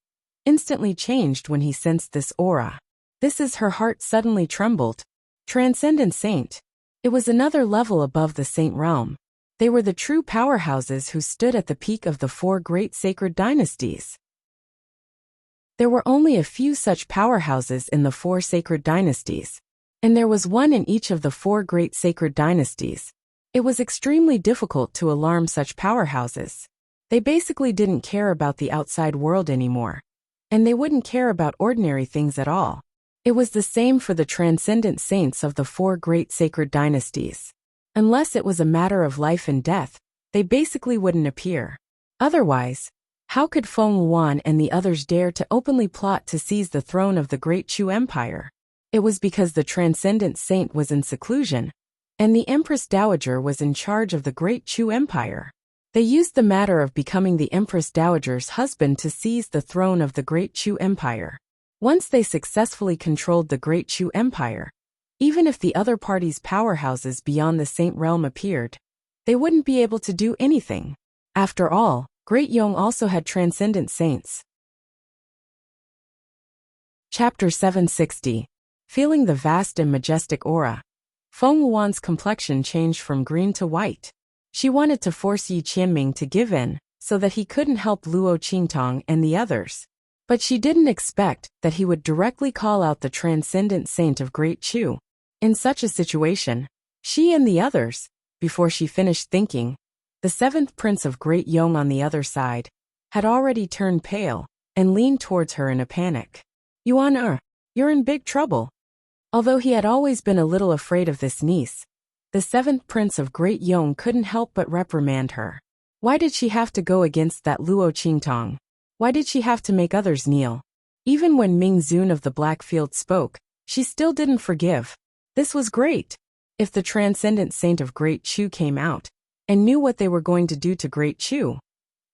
instantly changed when he sensed this aura. This is her heart suddenly trembled. Transcendent Saint. It was another level above the saint realm. They were the true powerhouses who stood at the peak of the 4 great sacred dynasties. There were only a few such powerhouses in the 4 sacred dynasties, and there was one in each of the 4 great sacred dynasties. It was extremely difficult to alarm such powerhouses. They basically didn't care about the outside world anymore, and they wouldn't care about ordinary things at all. It was the same for the transcendent saints of the 4 great sacred dynasties. Unless it was a matter of life and death, they basically wouldn't appear. Otherwise, how could Feng Wuan and the others dare to openly plot to seize the throne of the Great Chu Empire? It was because the transcendent saint was in seclusion, and the Empress Dowager was in charge of the Great Chu Empire. They used the matter of becoming the Empress Dowager's husband to seize the throne of the Great Chu Empire. Once they successfully controlled the Great Chu Empire, even if the other party's powerhouses beyond the Saint Realm appeared, they wouldn't be able to do anything. After all, Great Yong also had transcendent saints. Chapter 760. Feeling the vast and majestic aura, Feng Wuan's complexion changed from green to white. She wanted to force Yi Qianming to give in, so that he couldn't help Luo Qingtong and the others. But she didn't expect that he would directly call out the transcendent saint of Great Chu. In such a situation, she and the others, before she finished thinking, the 7th prince of Great Yong on the other side, had already turned pale and leaned towards her in a panic. Yuan, you're in big trouble. Although he had always been a little afraid of this niece, the 7th prince of Great Yong couldn't help but reprimand her. Why did she have to go against that Luo Qingtong? Why did she have to make others kneel? Even when Ming Zun of the Black Field spoke, she still didn't forgive. This was great. If the transcendent saint of Great Chu came out and knew what they were going to do to Great Chu.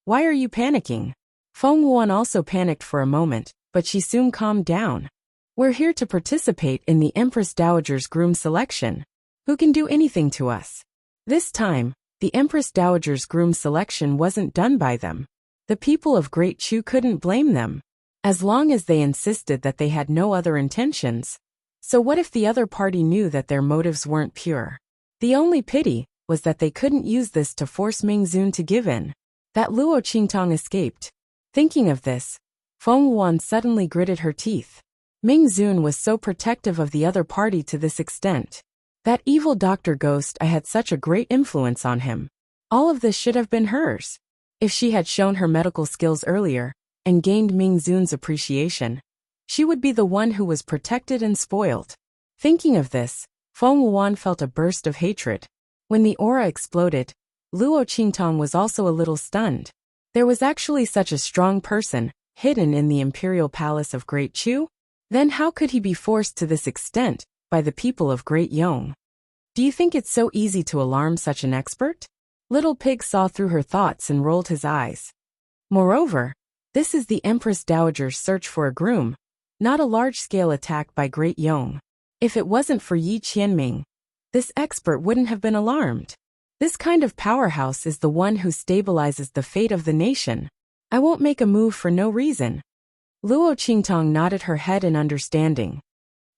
Why are you panicking? Feng Wuan also panicked for a moment, but she soon calmed down. We're here to participate in the Empress Dowager's groom selection. Who can do anything to us? This time, the Empress Dowager's groom selection wasn't done by them. The people of Great Chu couldn't blame them, as long as they insisted that they had no other intentions. So what if the other party knew that their motives weren't pure? The only pity was that they couldn't use this to force Ming Zun to give in. That Luo Qingtong escaped. Thinking of this, Feng Wuan suddenly gritted her teeth. Ming Zun was so protective of the other party to this extent. That evil Dr. Ghost had such a great influence on him. All of this should have been hers. If she had shown her medical skills earlier and gained Ming Zun's appreciation, she would be the one who was protected and spoiled. Thinking of this, Feng Wuan felt a burst of hatred. When the aura exploded, Luo Qingtong was also a little stunned. There was actually such a strong person hidden in the imperial palace of Great Chu? Then how could he be forced to this extent by the people of Great Yong? Do you think it's so easy to alarm such an expert? Little Pig saw through her thoughts and rolled his eyes. Moreover, this is the Empress Dowager's search for a groom, not a large-scale attack by Great Yong. If it wasn't for Yi Qianming, this expert wouldn't have been alarmed. This kind of powerhouse is the one who stabilizes the fate of the nation. I won't make a move for no reason. Luo Qingtong nodded her head in understanding.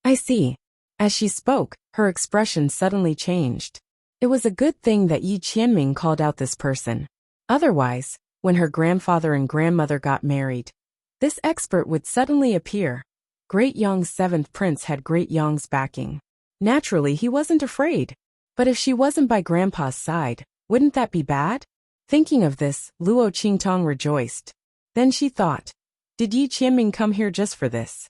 I see. As she spoke, her expression suddenly changed. It was a good thing that Yi Qianming called out this person. Otherwise, when her grandfather and grandmother got married, this expert would suddenly appear. Great Yong's 7th prince had Great Yong's backing. Naturally, he wasn't afraid. But if she wasn't by Grandpa's side, wouldn't that be bad? Thinking of this, Luo Qingtong rejoiced. Then she thought, did Yi Qianming come here just for this?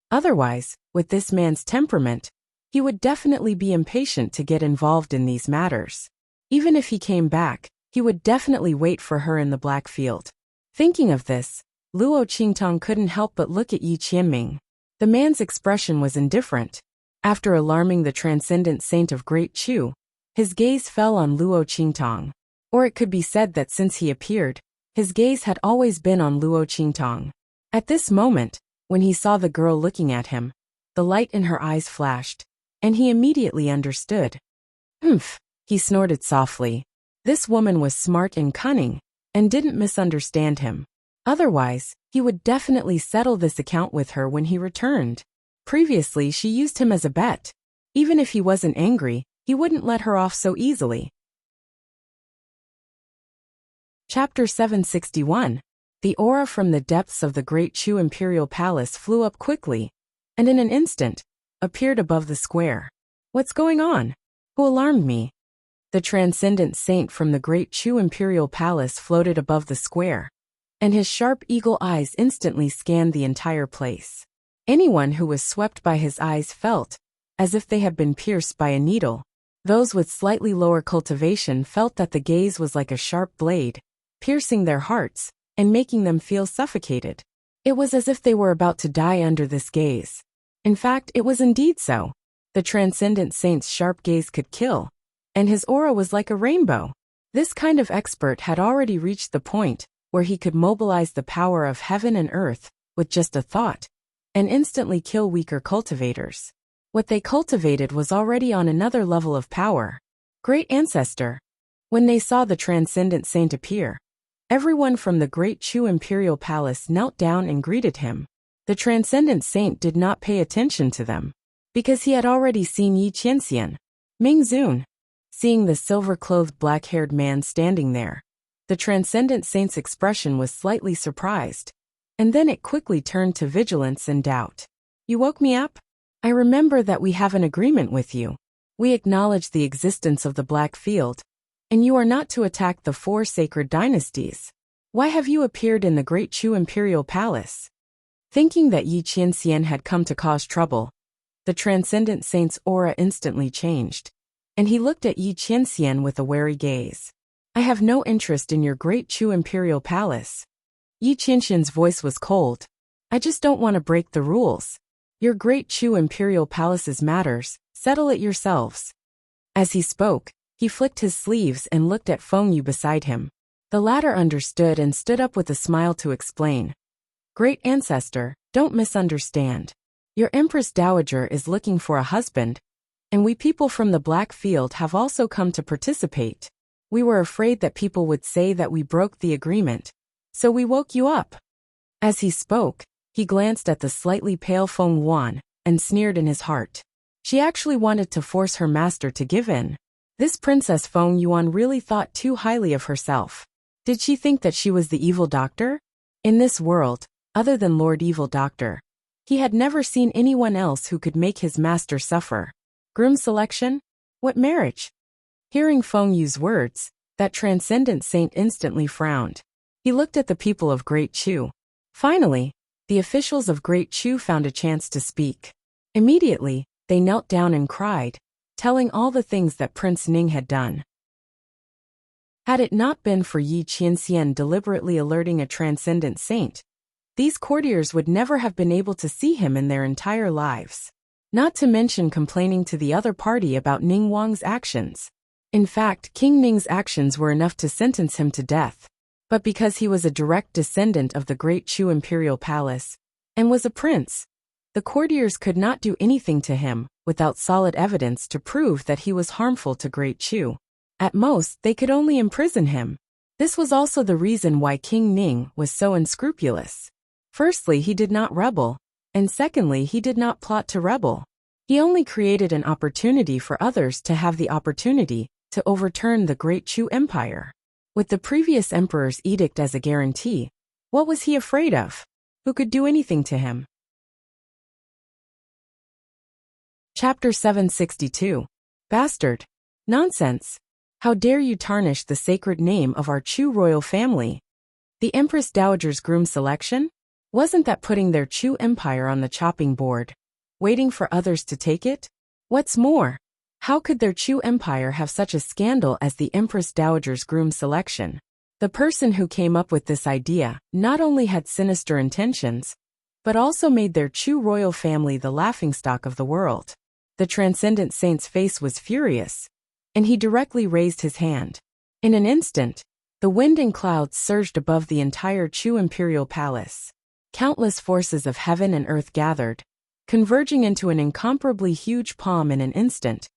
Otherwise, with this man's temperament, he would definitely be impatient to get involved in these matters. Even if he came back, he would definitely wait for her in the Black Field. Thinking of this, Luo Qingtong couldn't help but look at Yi Qianming. The man's expression was indifferent. After alarming the transcendent saint of Great Chu, his gaze fell on Luo Qingtong. Or it could be said that since he appeared, his gaze had always been on Luo Qingtong. At this moment, when he saw the girl looking at him, the light in her eyes flashed, and he immediately understood. Humph, he snorted softly. This woman was smart and cunning, and didn't misunderstand him. Otherwise, He would definitely settle this account with her when he returned. Previously, she used him as a bet. Even if he wasn't angry, he wouldn't let her off so easily. Chapter 761. The aura from the depths of the Great Chu Imperial Palace flew up quickly, and in an instant, appeared above the square. What's going on? Who alarmed me? The transcendent saint from the Great Chu Imperial Palace floated above the square, and his sharp eagle eyes instantly scanned the entire place. Anyone who was swept by his eyes felt as if they had been pierced by a needle. Those with slightly lower cultivation felt that the gaze was like a sharp blade, piercing their hearts and making them feel suffocated. It was as if they were about to die under this gaze. In fact, it was indeed so. The transcendent saint's sharp gaze could kill, and his aura was like a rainbow. This kind of expert had already reached the point where he could mobilize the power of heaven and earth with just a thought, and instantly kill weaker cultivators. What they cultivated was already on another level of power. Great Ancestor. When they saw the transcendent saint appear, everyone from the Great Chu Imperial Palace knelt down and greeted him. The transcendent saint did not pay attention to them, because he had already seen Yi Qianxian. Ming Zun. Seeing the silver-clothed black-haired man standing there, the transcendent saint's expression was slightly surprised, and then it quickly turned to vigilance and doubt. You woke me up? I remember that we have an agreement with you. We acknowledge the existence of the Black Field, and you are not to attack the 4 sacred dynasties. Why have you appeared in the Great Chu Imperial Palace? Thinking that Yi Qianxian had come to cause trouble, the transcendent saint's aura instantly changed, and he looked at Yi Qianxian with a wary gaze. I have no interest in your Great Chu Imperial Palace. Yi Qianxian's voice was cold. I just don't want to break the rules. Your Great Chu Imperial Palace's matters, settle it yourselves. As he spoke, he flicked his sleeves and looked at Feng Yu beside him. The latter understood and stood up with a smile to explain. Great Ancestor, don't misunderstand. Your Empress Dowager is looking for a husband, and we people from the Black Field have also come to participate. We were afraid that people would say that we broke the agreement, so we woke you up. As he spoke, he glanced at the slightly pale Feng Yuan and sneered in his heart. She actually wanted to force her master to give in. This Princess Feng Yuan really thought too highly of herself. Did she think that she was the evil doctor? In this world, other than Lord Evil Doctor, he had never seen anyone else who could make his master suffer. Groom selection? What marriage? Hearing Feng Yu's words, that transcendent saint instantly frowned. He looked at the people of Great Chu. Finally, the officials of Great Chu found a chance to speak. Immediately, they knelt down and cried, telling all the things that Prince Ning had done. Had it not been for Yi Qianxian deliberately alerting a transcendent saint, these courtiers would never have been able to see him in their entire lives. Not to mention complaining to the other party about Ning Wang's actions. In fact, King Ning's actions were enough to sentence him to death. But because he was a direct descendant of the Great Chu Imperial Palace, and was a prince, the courtiers could not do anything to him without solid evidence to prove that he was harmful to Great Chu. At most, they could only imprison him. This was also the reason why King Ning was so unscrupulous. Firstly, he did not rebel, and secondly, he did not plot to rebel. He only created an opportunity for others to have the opportunity to overturn the Great Chu Empire. With the previous emperor's edict as a guarantee, what was he afraid of? Who could do anything to him? Chapter 762. Bastard. Nonsense. How dare you tarnish the sacred name of our Chu royal family? The Empress Dowager's groom selection? Wasn't that putting their Chu empire on the chopping board, waiting for others to take it? What's more, how could their Chu empire have such a scandal as the Empress Dowager's groom selection? The person who came up with this idea not only had sinister intentions, but also made their Chu royal family the laughingstock of the world. The transcendent saint's face was furious, and he directly raised his hand. In an instant, the wind and clouds surged above the entire Chu imperial palace. Countless forces of heaven and earth gathered, converging into an incomparably huge palm in an instant,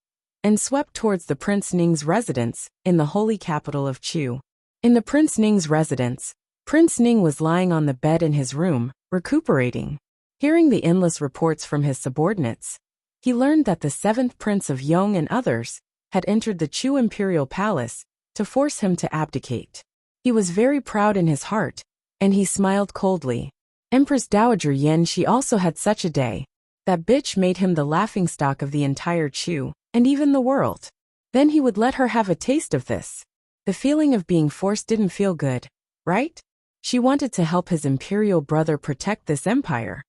and swept towards the Prince Ning's residence in the holy capital of Chu. In the Prince Ning's residence, Prince Ning was lying on the bed in his room, recuperating. Hearing the endless reports from his subordinates, he learned that the 7th Prince of Yong and others had entered the Chu imperial palace to force him to abdicate. He was very proud in his heart, and he smiled coldly. Empress Dowager Yen Shi also had such a day. That bitch made him the laughingstock of the entire Chu, and even the world. Then he would let her have a taste of this. The feeling of being forced didn't feel good, right? She wanted to help his imperial brother protect this empire.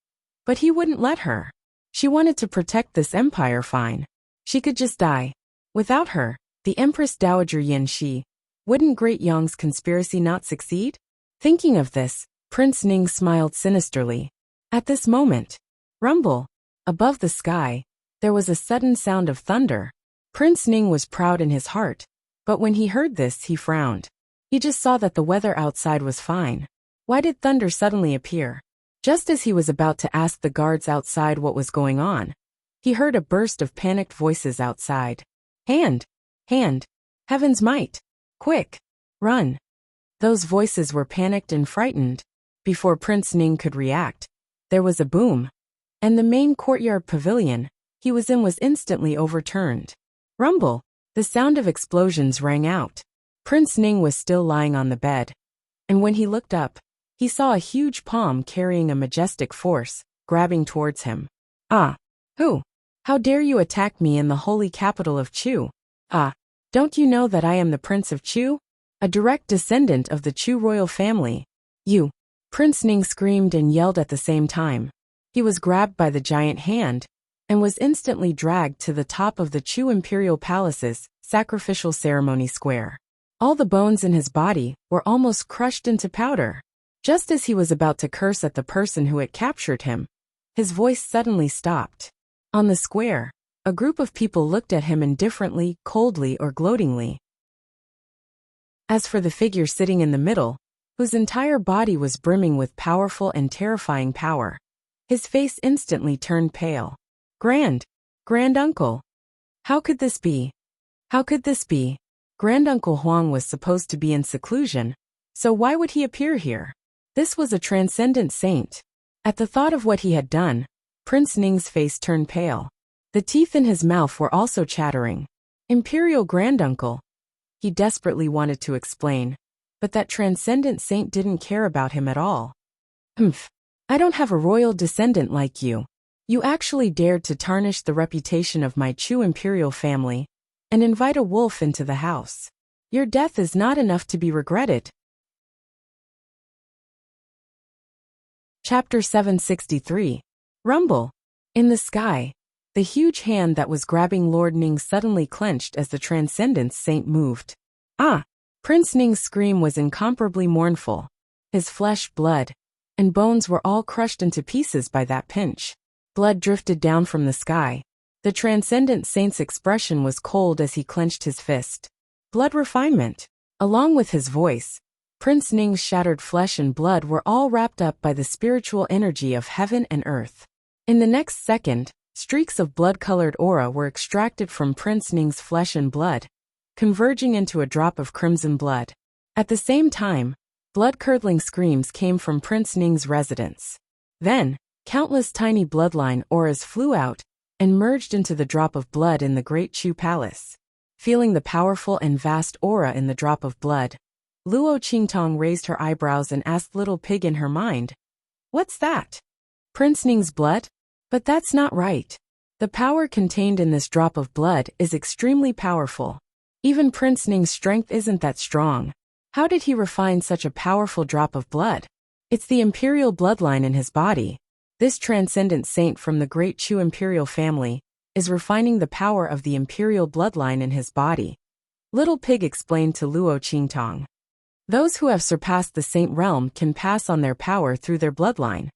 But he wouldn't let her. She wanted to protect this empire fine. She could just die. Without her, the Empress Dowager Yen Shi, wouldn't Great Yong's conspiracy not succeed? Thinking of this, Prince Ning smiled sinisterly. At this moment, rumble, above the sky, there was a sudden sound of thunder. Prince Ning was proud in his heart, but when he heard this he frowned. He just saw that the weather outside was fine. Why did thunder suddenly appear? Just as he was about to ask the guards outside what was going on, he heard a burst of panicked voices outside. Hand! Hand! Heaven's might! Quick! Run! Those voices were panicked and frightened. Before Prince Ning could react, there was a boom, and the main courtyard pavilion he was in was instantly overturned. Rumble! The sound of explosions rang out. Prince Ning was still lying on the bed, and when he looked up, he saw a huge palm carrying a majestic force, grabbing towards him. Ah! Who? How dare you attack me in the holy capital of Chu? Ah! Don't you know that I am the Prince of Chu? A direct descendant of the Chu royal family. You! Prince Ning screamed and yelled at the same time. He was grabbed by the giant hand, and was instantly dragged to the top of the Chu imperial palace's sacrificial ceremony square. All the bones in his body were almost crushed into powder. Just as he was about to curse at the person who had captured him, his voice suddenly stopped. On the square, a group of people looked at him indifferently, coldly, or gloatingly. As for the figure sitting in the middle, whose entire body was brimming with powerful and terrifying power, his face instantly turned pale. Granduncle! How could this be? How could this be? Granduncle Huang was supposed to be in seclusion, so why would he appear here? This was a transcendent saint. At the thought of what he had done, Prince Ning's face turned pale. The teeth in his mouth were also chattering. Imperial Granduncle. He desperately wanted to explain, but that transcendent saint didn't care about him at all. I don't have a royal descendant like you. You actually dared to tarnish the reputation of my Chu imperial family and invite a wolf into the house. Your death is not enough to be regretted. Chapter 763. Rumble. In the sky, the huge hand that was grabbing Lord Ning suddenly clenched as the Transcendence Saint moved. Ah! Prince Ning's scream was incomparably mournful. His flesh, blood, and bones were all crushed into pieces by that pinch. Blood drifted down from the sky. The Transcendent Saint's expression was cold as he clenched his fist. Blood refinement. Along with his voice, Prince Ning's shattered flesh and blood were all wrapped up by the spiritual energy of heaven and earth. In the next second, streaks of blood-colored aura were extracted from Prince Ning's flesh and blood, converging into a drop of crimson blood. At the same time, blood-curdling screams came from Prince Ning's residence. Then, countless tiny bloodline auras flew out and merged into the drop of blood in the Great Chu Palace. Feeling the powerful and vast aura in the drop of blood, Luo Qingtong raised her eyebrows and asked Little Pig in her mind, "What's that? Prince Ning's blood? But that's not right. The power contained in this drop of blood is extremely powerful. Even Prince Ning's strength isn't that strong. How did he refine such a powerful drop of blood? It's the imperial bloodline in his body. This transcendent saint from the Great Chu imperial family is refining the power of the imperial bloodline in his body," Little Pig explained to Luo Qingtong. Those who have surpassed the saint realm can pass on their power through their bloodline.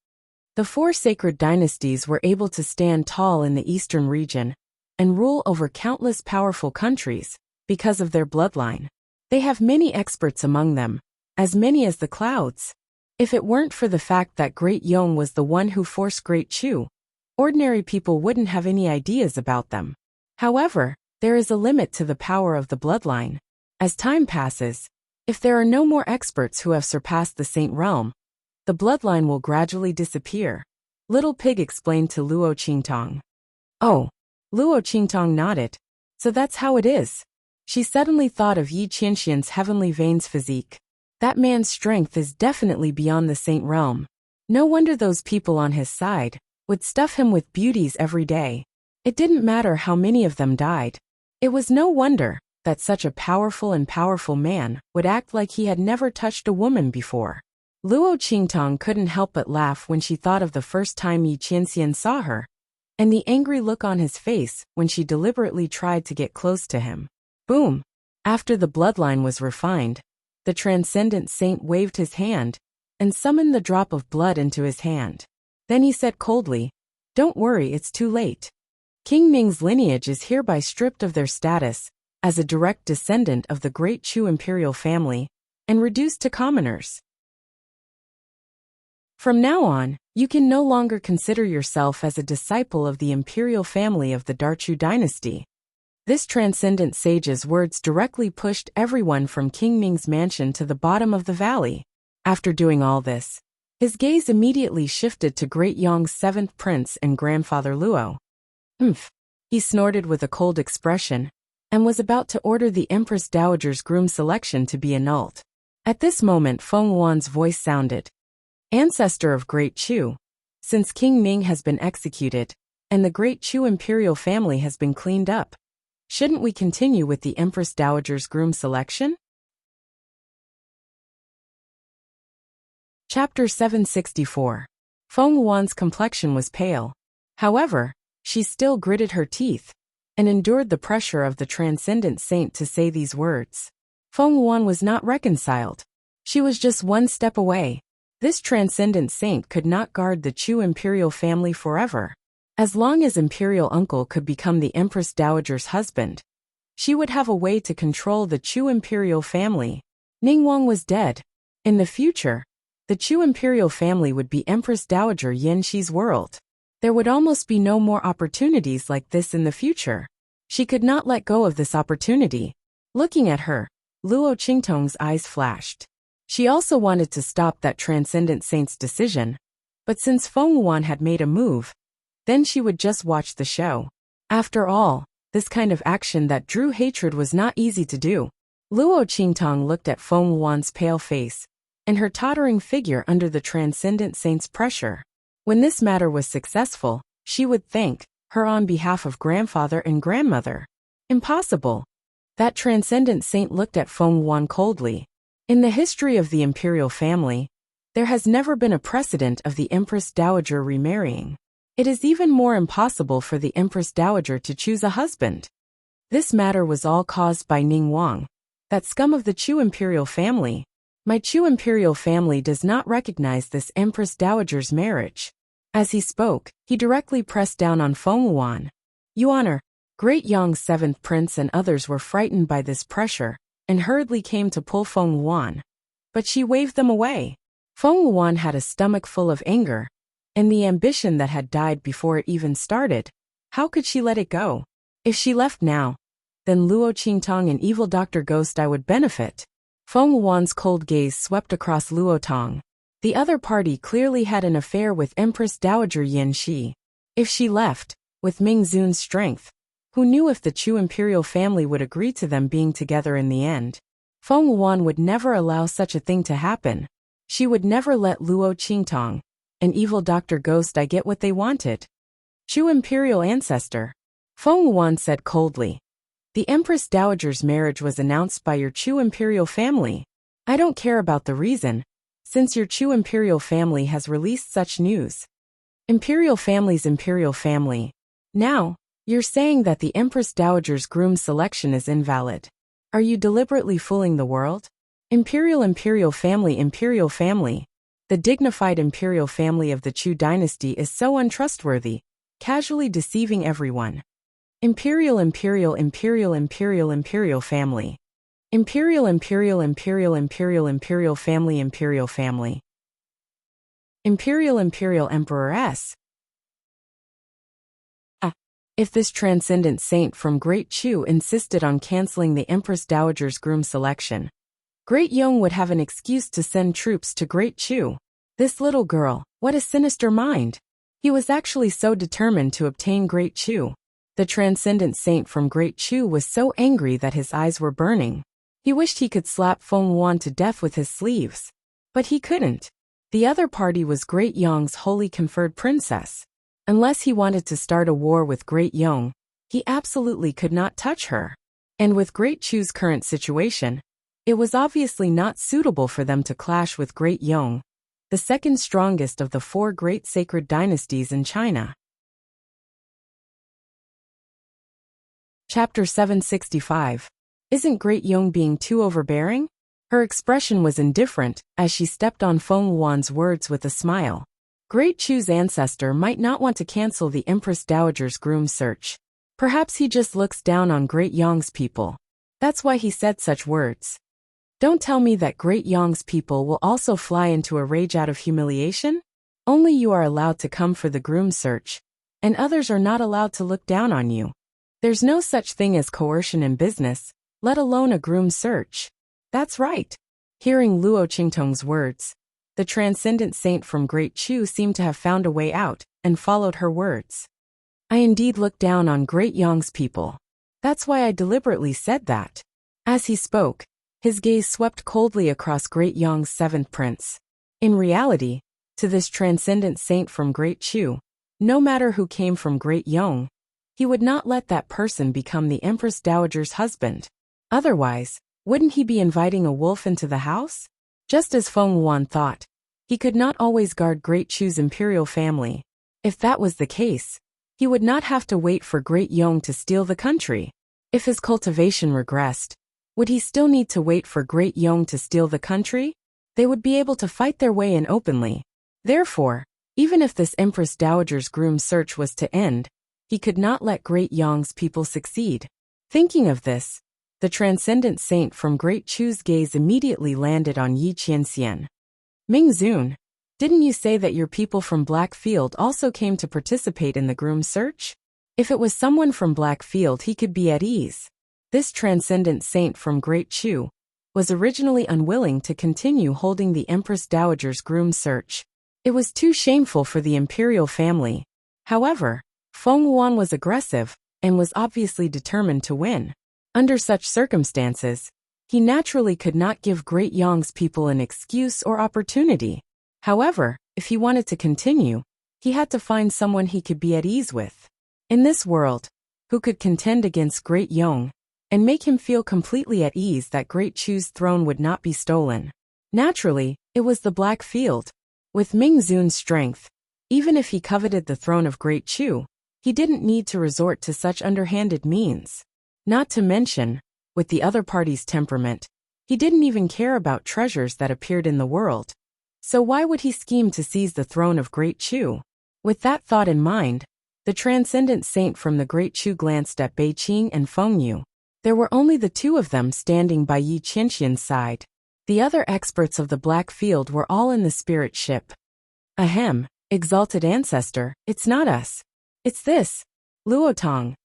The 4 sacred dynasties were able to stand tall in the eastern region and rule over countless powerful countries because of their bloodline. They have many experts among them, as many as the clouds. If it weren't for the fact that Great Yong was the one who forced Great Chu, ordinary people wouldn't have any ideas about them. However, there is a limit to the power of the bloodline. As time passes, If there are no more experts who have surpassed the saint realm, the bloodline will gradually disappear, Little Pig explained to Luo Qingtong. Oh, Luo Qingtong nodded. So that's how it is. She suddenly thought of Yi Qianxian's heavenly veins physique. That man's strength is definitely beyond the saint realm. No wonder those people on his side would stuff him with beauties every day. It didn't matter how many of them died. It was no wonder that such a powerful man would act like he had never touched a woman before. Luo Qingtong couldn't help but laugh when she thought of the first time Yi Qianxian saw her, and the angry look on his face when she deliberately tried to get close to him. Boom! After the bloodline was refined, the transcendent saint waved his hand and summoned the drop of blood into his hand. Then he said coldly, "Don't worry, it's too late. King Ming's lineage is hereby stripped of their status as a direct descendant of the great Chu imperial family and reduced to commoners. From now on, you can no longer consider yourself as a disciple of the imperial family of the Darchu dynasty." This transcendent sage's words directly pushed everyone from King Ming's mansion to the bottom of the valley. After doing all this, his gaze immediately shifted to Great Yong's seventh prince and grandfather Luo. "Humph," he snorted with a cold expression, and was about to order the Empress Dowager's groom selection to be annulled. At this moment Feng Wuan's voice sounded. "Ancestor of Great Chu, since King Ming has been executed, and the Great Chu imperial family has been cleaned up, shouldn't we continue with the Empress Dowager's groom selection?" Chapter 764. Feng Wuan's complexion was pale. However, she still gritted her teeth and endured the pressure of the transcendent saint to say these words. Feng Wuan was not reconciled. She was just one step away. This transcendent saint could not guard the Chu imperial family forever. As long as imperial uncle could become the Empress Dowager's husband, she would have a way to control the Chu imperial family. Ningguang was dead. In the future, the Chu imperial family would be Empress Dowager Yin Shi's world. There would almost be no more opportunities like this in the future. She could not let go of this opportunity. Looking at her, Luo Qingtong's eyes flashed. She also wanted to stop that transcendent saint's decision, but since Feng Wuan had made a move, then she would just watch the show. After all, this kind of action that drew hatred was not easy to do. Luo Qingtong looked at Feng Wuan's pale face and her tottering figure under the transcendent saint's pressure. When this matter was successful, she would thank her on behalf of grandfather and grandmother. Impossible. That transcendent saint looked at Feng Wuan coldly. In the history of the imperial family, there has never been a precedent of the Empress Dowager remarrying. It is even more impossible for the Empress Dowager to choose a husband. This matter was all caused by Ningguang, that scum of the Chu imperial family. My Chu imperial family does not recognize this Empress Dowager's marriage. As he spoke, he directly pressed down on Feng Wuan. Your Honor, Great Yong's seventh prince and others were frightened by this pressure and hurriedly came to pull Feng Wuan, but she waved them away. Feng Wuan had a stomach full of anger, and the ambition that had died before it even started. How could she let it go? If she left now, then Luo Qingtong and evil Dr. Ghost I would benefit. Feng Wuan's cold gaze swept across Luo Tong. The other party clearly had an affair with Empress Dowager Yin Shi. If she left, with Ming Zun's strength, who knew if the Chu imperial family would agree to them being together in the end? Feng Wuan would never allow such a thing to happen. She would never let Luo Qingtong and evil Dr. Ghost I get what they wanted. Chu imperial ancestor, Feng Wuan said coldly. The Empress Dowager's marriage was announced by your Chu imperial family. I don't care about the reason, since your Chu imperial family has released such news. Imperial family's imperial family. Now, you're saying that the Empress Dowager's groom selection is invalid. Are you deliberately fooling the world? Imperial family. The dignified imperial family of the Chu dynasty is so untrustworthy, casually deceiving everyone. Imperial family. Imperial family. Imperial emperoress. If this transcendent saint from Great Chu insisted on canceling the Empress Dowager's groom selection, Great Yong would have an excuse to send troops to Great Chu. This little girl, what a sinister mind! He was actually so determined to obtain Great Chu. The transcendent saint from Great Chu was so angry that his eyes were burning. He wished he could slap Feng Yuan to death with his sleeves. But he couldn't. The other party was Great Yong's holy conferred princess. Unless he wanted to start a war with Great Yong, he absolutely could not touch her. And with Great Chu's current situation, it was obviously not suitable for them to clash with Great Yong, the second strongest of the 4 great sacred dynasties in China. Chapter 765. Isn't Great Yong being too overbearing? Her expression was indifferent as she stepped on Feng Yuan's words with a smile. Great Chu's ancestor might not want to cancel the Empress Dowager's groom search. Perhaps he just looks down on Great Yong's people. That's why he said such words. Don't tell me that Great Yong's people will also fly into a rage out of humiliation? Only you are allowed to come for the groom search, and others are not allowed to look down on you. There's no such thing as coercion in business, let alone a groom search. That's right. Hearing Luo Qingtong's words, the transcendent saint from Great Chu seemed to have found a way out and followed her words. I indeed look down on Great Yong's people. That's why I deliberately said that. As he spoke, his gaze swept coldly across Great Yong's 7th prince. In reality, to this transcendent saint from Great Chu, no matter who came from Great Yong, he would not let that person become the Empress Dowager's husband. Otherwise, wouldn't he be inviting a wolf into the house? Just as Feng Yuan thought, he could not always guard Great Chu's imperial family. If that was the case, he would not have to wait for Great Yong to steal the country. If his cultivation regressed, would he still need to wait for Great Yong to steal the country? They would be able to fight their way in openly. Therefore, even if this Empress Dowager's groom search was to end, he could not let Great Yong's people succeed. Thinking of this, the transcendent saint from Great Chu's gaze immediately landed on Yi Qianxian. Ming Zun, didn't you say that your people from Blackfield also came to participate in the groom search? If it was someone from Blackfield, he could be at ease. This transcendent saint from Great Chu was originally unwilling to continue holding the Empress Dowager's groom search. It was too shameful for the imperial family. However, Feng Yuan was aggressive and was obviously determined to win. Under such circumstances, he naturally could not give Great Yong's people an excuse or opportunity. However, if he wanted to continue, he had to find someone he could be at ease with. In this world, who could contend against Great Yong and make him feel completely at ease that Great Chu's throne would not be stolen? Naturally, it was the Blackfield. With Ming Zun's strength, even if he coveted the throne of Great Chu, he didn't need to resort to such underhanded means. Not to mention, with the other party's temperament, he didn't even care about treasures that appeared in the world. So why would he scheme to seize the throne of Great Chu? With that thought in mind, the transcendent saint from the Great Chu glanced at Beiqing and Feng Yu. There were only the 2 of them standing by Yi Qianxian's side. The other experts of the Blackfield were all in the spirit ship. Ahem, exalted ancestor, it's not us. It's this, Luo Tong.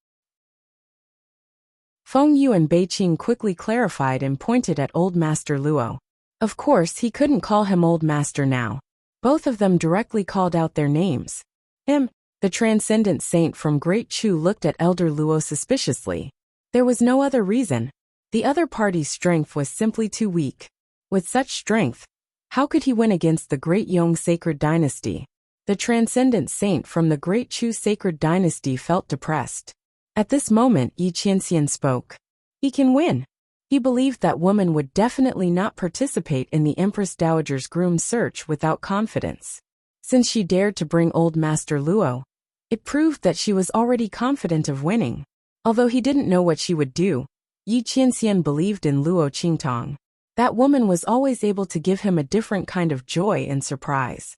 Feng Yu and Beiqing quickly clarified and pointed at Old Master Luo. Of course, he couldn't call him Old Master now. Both of them directly called out their names. The transcendent saint from Great Chu looked at Elder Luo suspiciously. There was no other reason. The other party's strength was simply too weak. With such strength, how could he win against the Great Yong sacred dynasty? The transcendent saint from the Great Chu sacred dynasty felt depressed. At this moment, Yi Qianxian spoke. He can win. He believed that woman would definitely not participate in the Empress Dowager's groom search without confidence. Since she dared to bring Old Master Luo, it proved that she was already confident of winning. Although he didn't know what she would do, Yi Qianxian believed in Luo Qingtong. That woman was always able to give him a different kind of joy and surprise.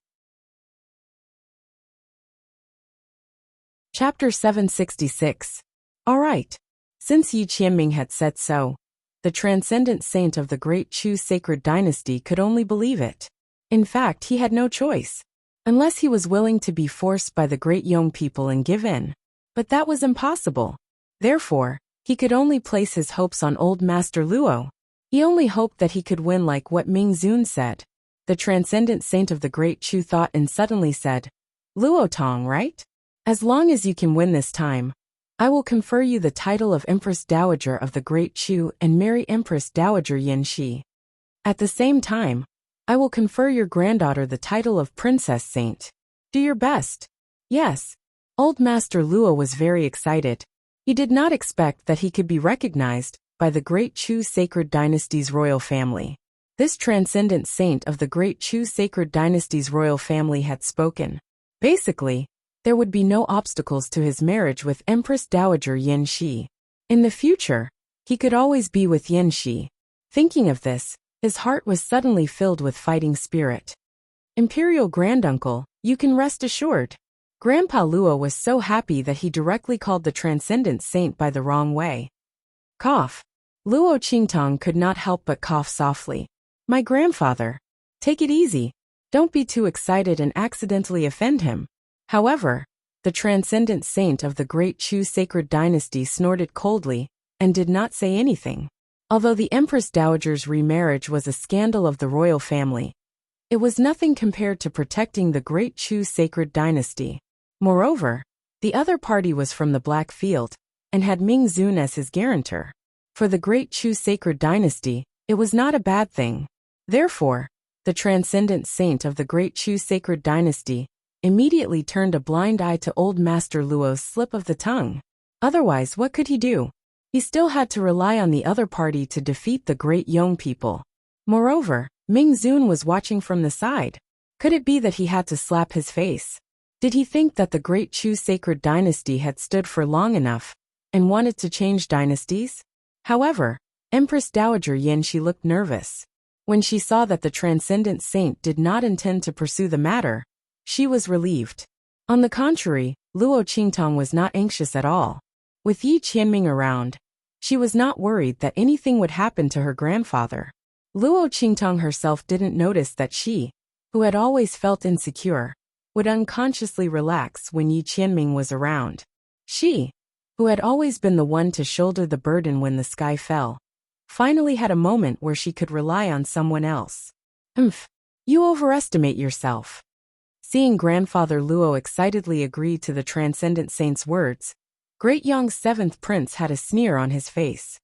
Chapter 766. All right. Since Yi Qianming had said so, the transcendent saint of the Great Chu sacred dynasty could only believe it. In fact, he had no choice, unless he was willing to be forced by the Great Yong people and give in. But that was impossible. Therefore, he could only place his hopes on Old Master Luo. He only hoped that he could win like what Ming Zun said. The transcendent saint of the Great Chu thought and suddenly said, Luo Tong, right? As long as you can win this time, I will confer you the title of Empress Dowager of the Great Chu and marry Empress Dowager Yin Shi. At the same time, I will confer your granddaughter the title of Princess Saint. Do your best. Yes. Old Master Luo was very excited. He did not expect that he could be recognized by the Great Chu Sacred Dynasty's royal family. This transcendent saint of the Great Chu Sacred Dynasty's royal family had spoken. Basically, there would be no obstacles to his marriage with Empress Dowager Yin Shi. In the future, he could always be with Yin Shi. Thinking of this, his heart was suddenly filled with fighting spirit. Imperial Granduncle, you can rest assured. Grandpa Luo was so happy that he directly called the transcendent saint by the wrong way. Cough. Luo Qingtong could not help but cough softly. My grandfather. Take it easy. Don't be too excited and accidentally offend him. However, the transcendent saint of the Great Chu Sacred Dynasty snorted coldly and did not say anything. Although the Empress Dowager's remarriage was a scandal of the royal family, it was nothing compared to protecting the Great Chu Sacred Dynasty. Moreover, the other party was from the Black Field and had Ming Zun as his guarantor. For the Great Chu Sacred Dynasty, it was not a bad thing. Therefore, the transcendent saint of the Great Chu Sacred Dynasty immediately turned a blind eye to old Master Luo's slip of the tongue. Otherwise, what could he do? He still had to rely on the other party to defeat the Great Yong people. Moreover, Ming Zun was watching from the side. Could it be that he had to slap his face? Did he think that the Great Chu Sacred Dynasty had stood for long enough and wanted to change dynasties? However, Empress Dowager Yin Shi looked nervous. When she saw that the transcendent saint did not intend to pursue the matter, she was relieved. On the contrary, Luo Qingtong was not anxious at all. With Yi Qianming around, she was not worried that anything would happen to her grandfather. Luo Qingtong herself didn't notice that she, who had always felt insecure, would unconsciously relax when Yi Qianming was around. She, who had always been the one to shoulder the burden when the sky fell, finally had a moment where she could rely on someone else. You overestimate yourself. Seeing Grandfather Luo excitedly agree to the transcendent saint's words, Great Yong's seventh prince had a sneer on his face.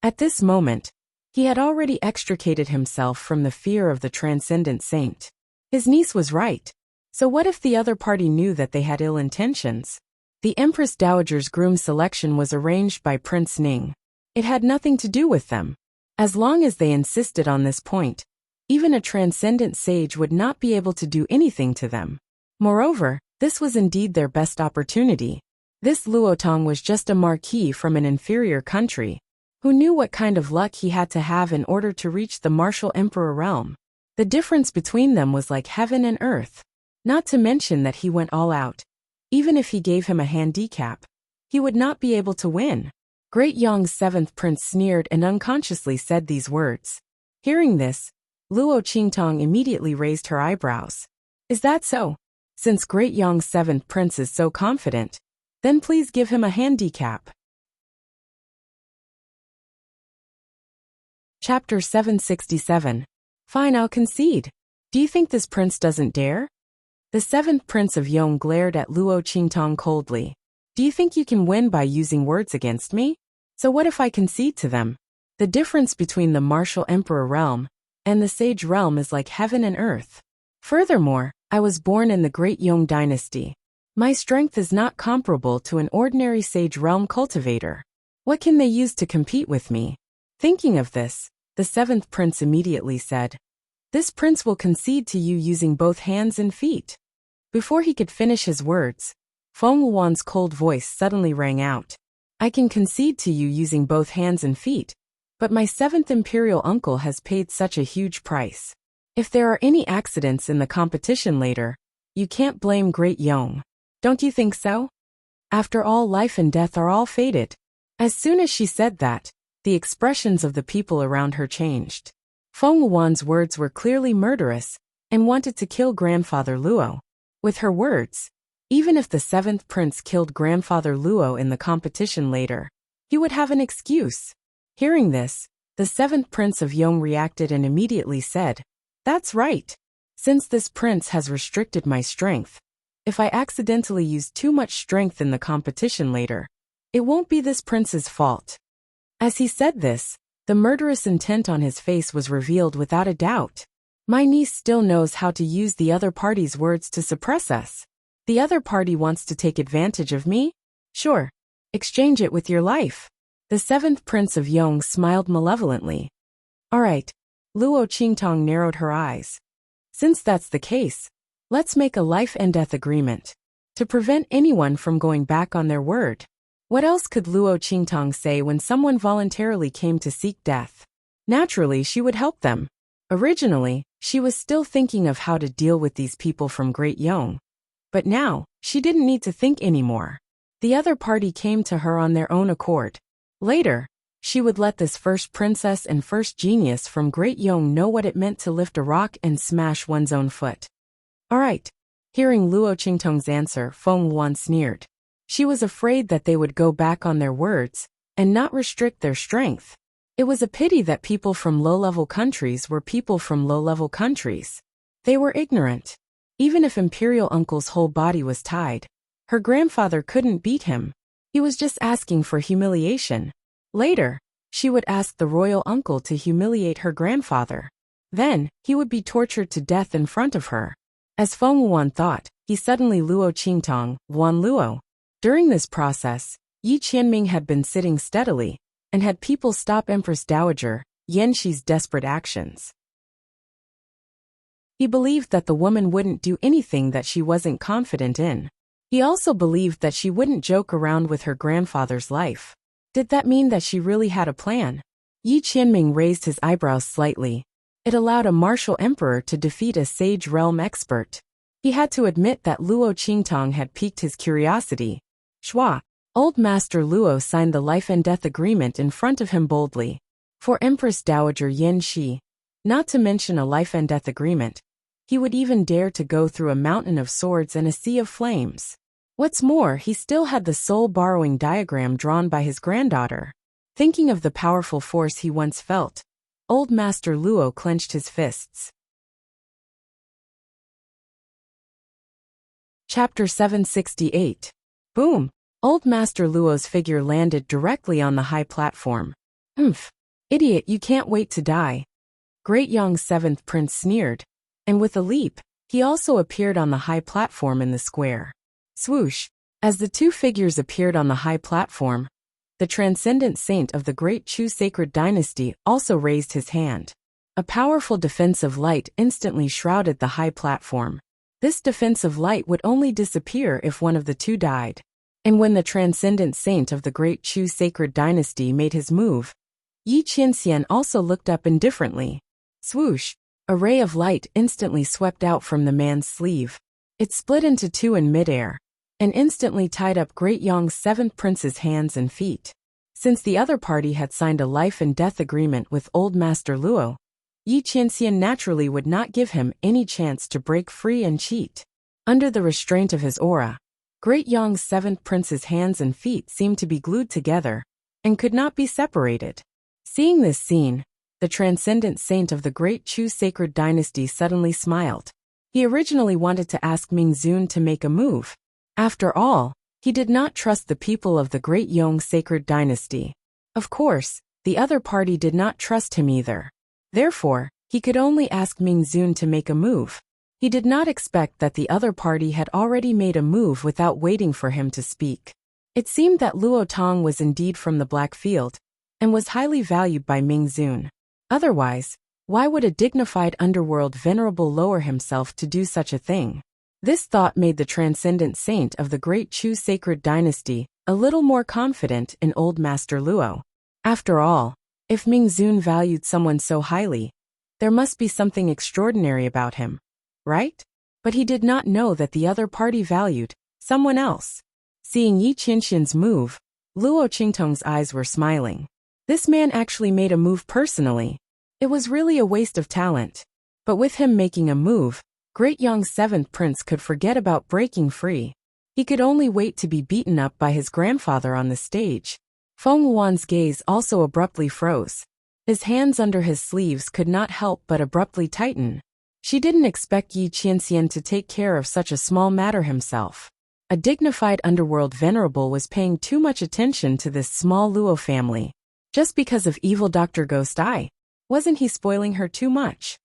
At this moment, he had already extricated himself from the fear of the transcendent saint. His niece was right. So what if the other party knew that they had ill intentions? The Empress Dowager's groom selection was arranged by Prince Ning. It had nothing to do with them. As long as they insisted on this point, even a transcendent sage would not be able to do anything to them. Moreover, this was indeed their best opportunity. This Luo Tong was just a marquis from an inferior country, who knew what kind of luck he had to have in order to reach the martial emperor realm. The difference between them was like heaven and earth. Not to mention that he went all out. Even if he gave him a handicap, he would not be able to win. Great Yong's seventh prince sneered and unconsciously said these words. Hearing this, Luo Qingtong immediately raised her eyebrows. Is that so? Since Great Yong's seventh prince is so confident, then please give him a handicap. Chapter 767. Fine, I'll concede. Do you think this prince doesn't dare? The seventh prince of Yong glared at Luo Qingtong coldly. Do you think you can win by using words against me? So what if I concede to them? The difference between the martial emperor realm and the sage realm is like heaven and earth. Furthermore, I was born in the Great Yong dynasty. My strength is not comparable to an ordinary sage realm cultivator. What can they use to compete with me? Thinking of this, the seventh prince immediately said, This prince will concede to you using both hands and feet. Before he could finish his words, Feng Wuan's cold voice suddenly rang out. I can concede to you using both hands and feet, but my seventh imperial uncle has paid such a huge price. If there are any accidents in the competition later, you can't blame Great Yong. Don't you think so? After all, life and death are all fated. As soon as she said that, the expressions of the people around her changed. Feng Wuan's words were clearly murderous and wanted to kill Grandfather Luo. With her words, even if the seventh prince killed Grandfather Luo in the competition later, he would have an excuse. Hearing this, the seventh prince of Yong reacted and immediately said, "That's right. Since this prince has restricted my strength, if I accidentally use too much strength in the competition later, it won't be this prince's fault." As he said this, the murderous intent on his face was revealed without a doubt. My niece still knows how to use the other party's words to suppress us. The other party wants to take advantage of me? Sure. Exchange it with your life. The seventh prince of Yong smiled malevolently. All right. Luo Qingtong narrowed her eyes. Since that's the case, let's make a life and death agreement to prevent anyone from going back on their word. What else could Luo Qingtong say when someone voluntarily came to seek death? Naturally, she would help them. Originally, she was still thinking of how to deal with these people from Great Yong. But now, she didn't need to think anymore. The other party came to her on their own accord. Later, she would let this first princess and first genius from Great Yong know what it meant to lift a rock and smash one's own foot. All right. Hearing Luo Qingtong's answer, Feng Wuan sneered. She was afraid that they would go back on their words and not restrict their strength. It was a pity that people from low-level countries were people from low-level countries. They were ignorant. Even if Imperial Uncle's whole body was tied, her grandfather couldn't beat him. He was just asking for humiliation. Later, she would ask the royal uncle to humiliate her grandfather. Then, he would be tortured to death in front of her. As Feng Wuan thought, he suddenly Luo Qingtong, Wuan Luo. During this process, Yi Qianming had been sitting steadily and had people stop Empress Dowager Yan Shi's desperate actions. He believed that the woman wouldn't do anything that she wasn't confident in. He also believed that she wouldn't joke around with her grandfather's life. Did that mean that she really had a plan? Yi Qianming raised his eyebrows slightly. It allowed a martial emperor to defeat a sage realm expert. He had to admit that Luo Qingtong had piqued his curiosity. Shua, old Master Luo signed the life and death agreement in front of him boldly. For Empress Dowager Yan Shi, not to mention a life and death agreement, he would even dare to go through a mountain of swords and a sea of flames. What's more, he still had the soul-borrowing diagram drawn by his granddaughter. Thinking of the powerful force he once felt, old Master Luo clenched his fists. Chapter 768. Boom! Old Master Luo's figure landed directly on the high platform. Idiot, you can't wait to die. Great Yong's seventh prince sneered, and with a leap, he also appeared on the high platform in the square. Swoosh! As the two figures appeared on the high platform, the transcendent saint of the Great Chu sacred dynasty also raised his hand. A powerful defensive light instantly shrouded the high platform. This defensive light would only disappear if one of the two died. And when the transcendent saint of the Great Chu sacred dynasty made his move, Yi Qianxian also looked up indifferently. Swoosh! A ray of light instantly swept out from the man's sleeve. It split into two in midair, and instantly tied up Great Yong's seventh prince's hands and feet. Since the other party had signed a life and death agreement with old Master Luo, Yi Qianxian naturally would not give him any chance to break free and cheat. Under the restraint of his aura, Great Yong's seventh prince's hands and feet seemed to be glued together, and could not be separated. Seeing this scene, the transcendent saint of the Great Chu sacred dynasty suddenly smiled. He originally wanted to ask Ming Zun to make a move. After all, he did not trust the people of the Great Yong sacred dynasty. Of course, the other party did not trust him either. Therefore, he could only ask Ming Zun to make a move. He did not expect that the other party had already made a move without waiting for him to speak. It seemed that Luo Tong was indeed from the Black Field, and was highly valued by Ming Zun. Otherwise, why would a dignified underworld venerable lower himself to do such a thing? This thought made the transcendent saint of the Great Chu sacred dynasty a little more confident in old Master Luo. After all, if Ming Zun valued someone so highly, there must be something extraordinary about him, right? But he did not know that the other party valued someone else. Seeing Yi Qianxian's move, Luo Qingtong's eyes were smiling. This man actually made a move personally. It was really a waste of talent. But with him making a move, Great Yong's seventh prince could forget about breaking free. He could only wait to be beaten up by his grandfather on the stage. Feng Wuan's gaze also abruptly froze. His hands under his sleeves could not help but abruptly tighten. She didn't expect Yi Qianxian to take care of such a small matter himself. A dignified underworld venerable was paying too much attention to this small Luo family. Just because of evil Dr. Ghost Eye. Wasn't he spoiling her too much?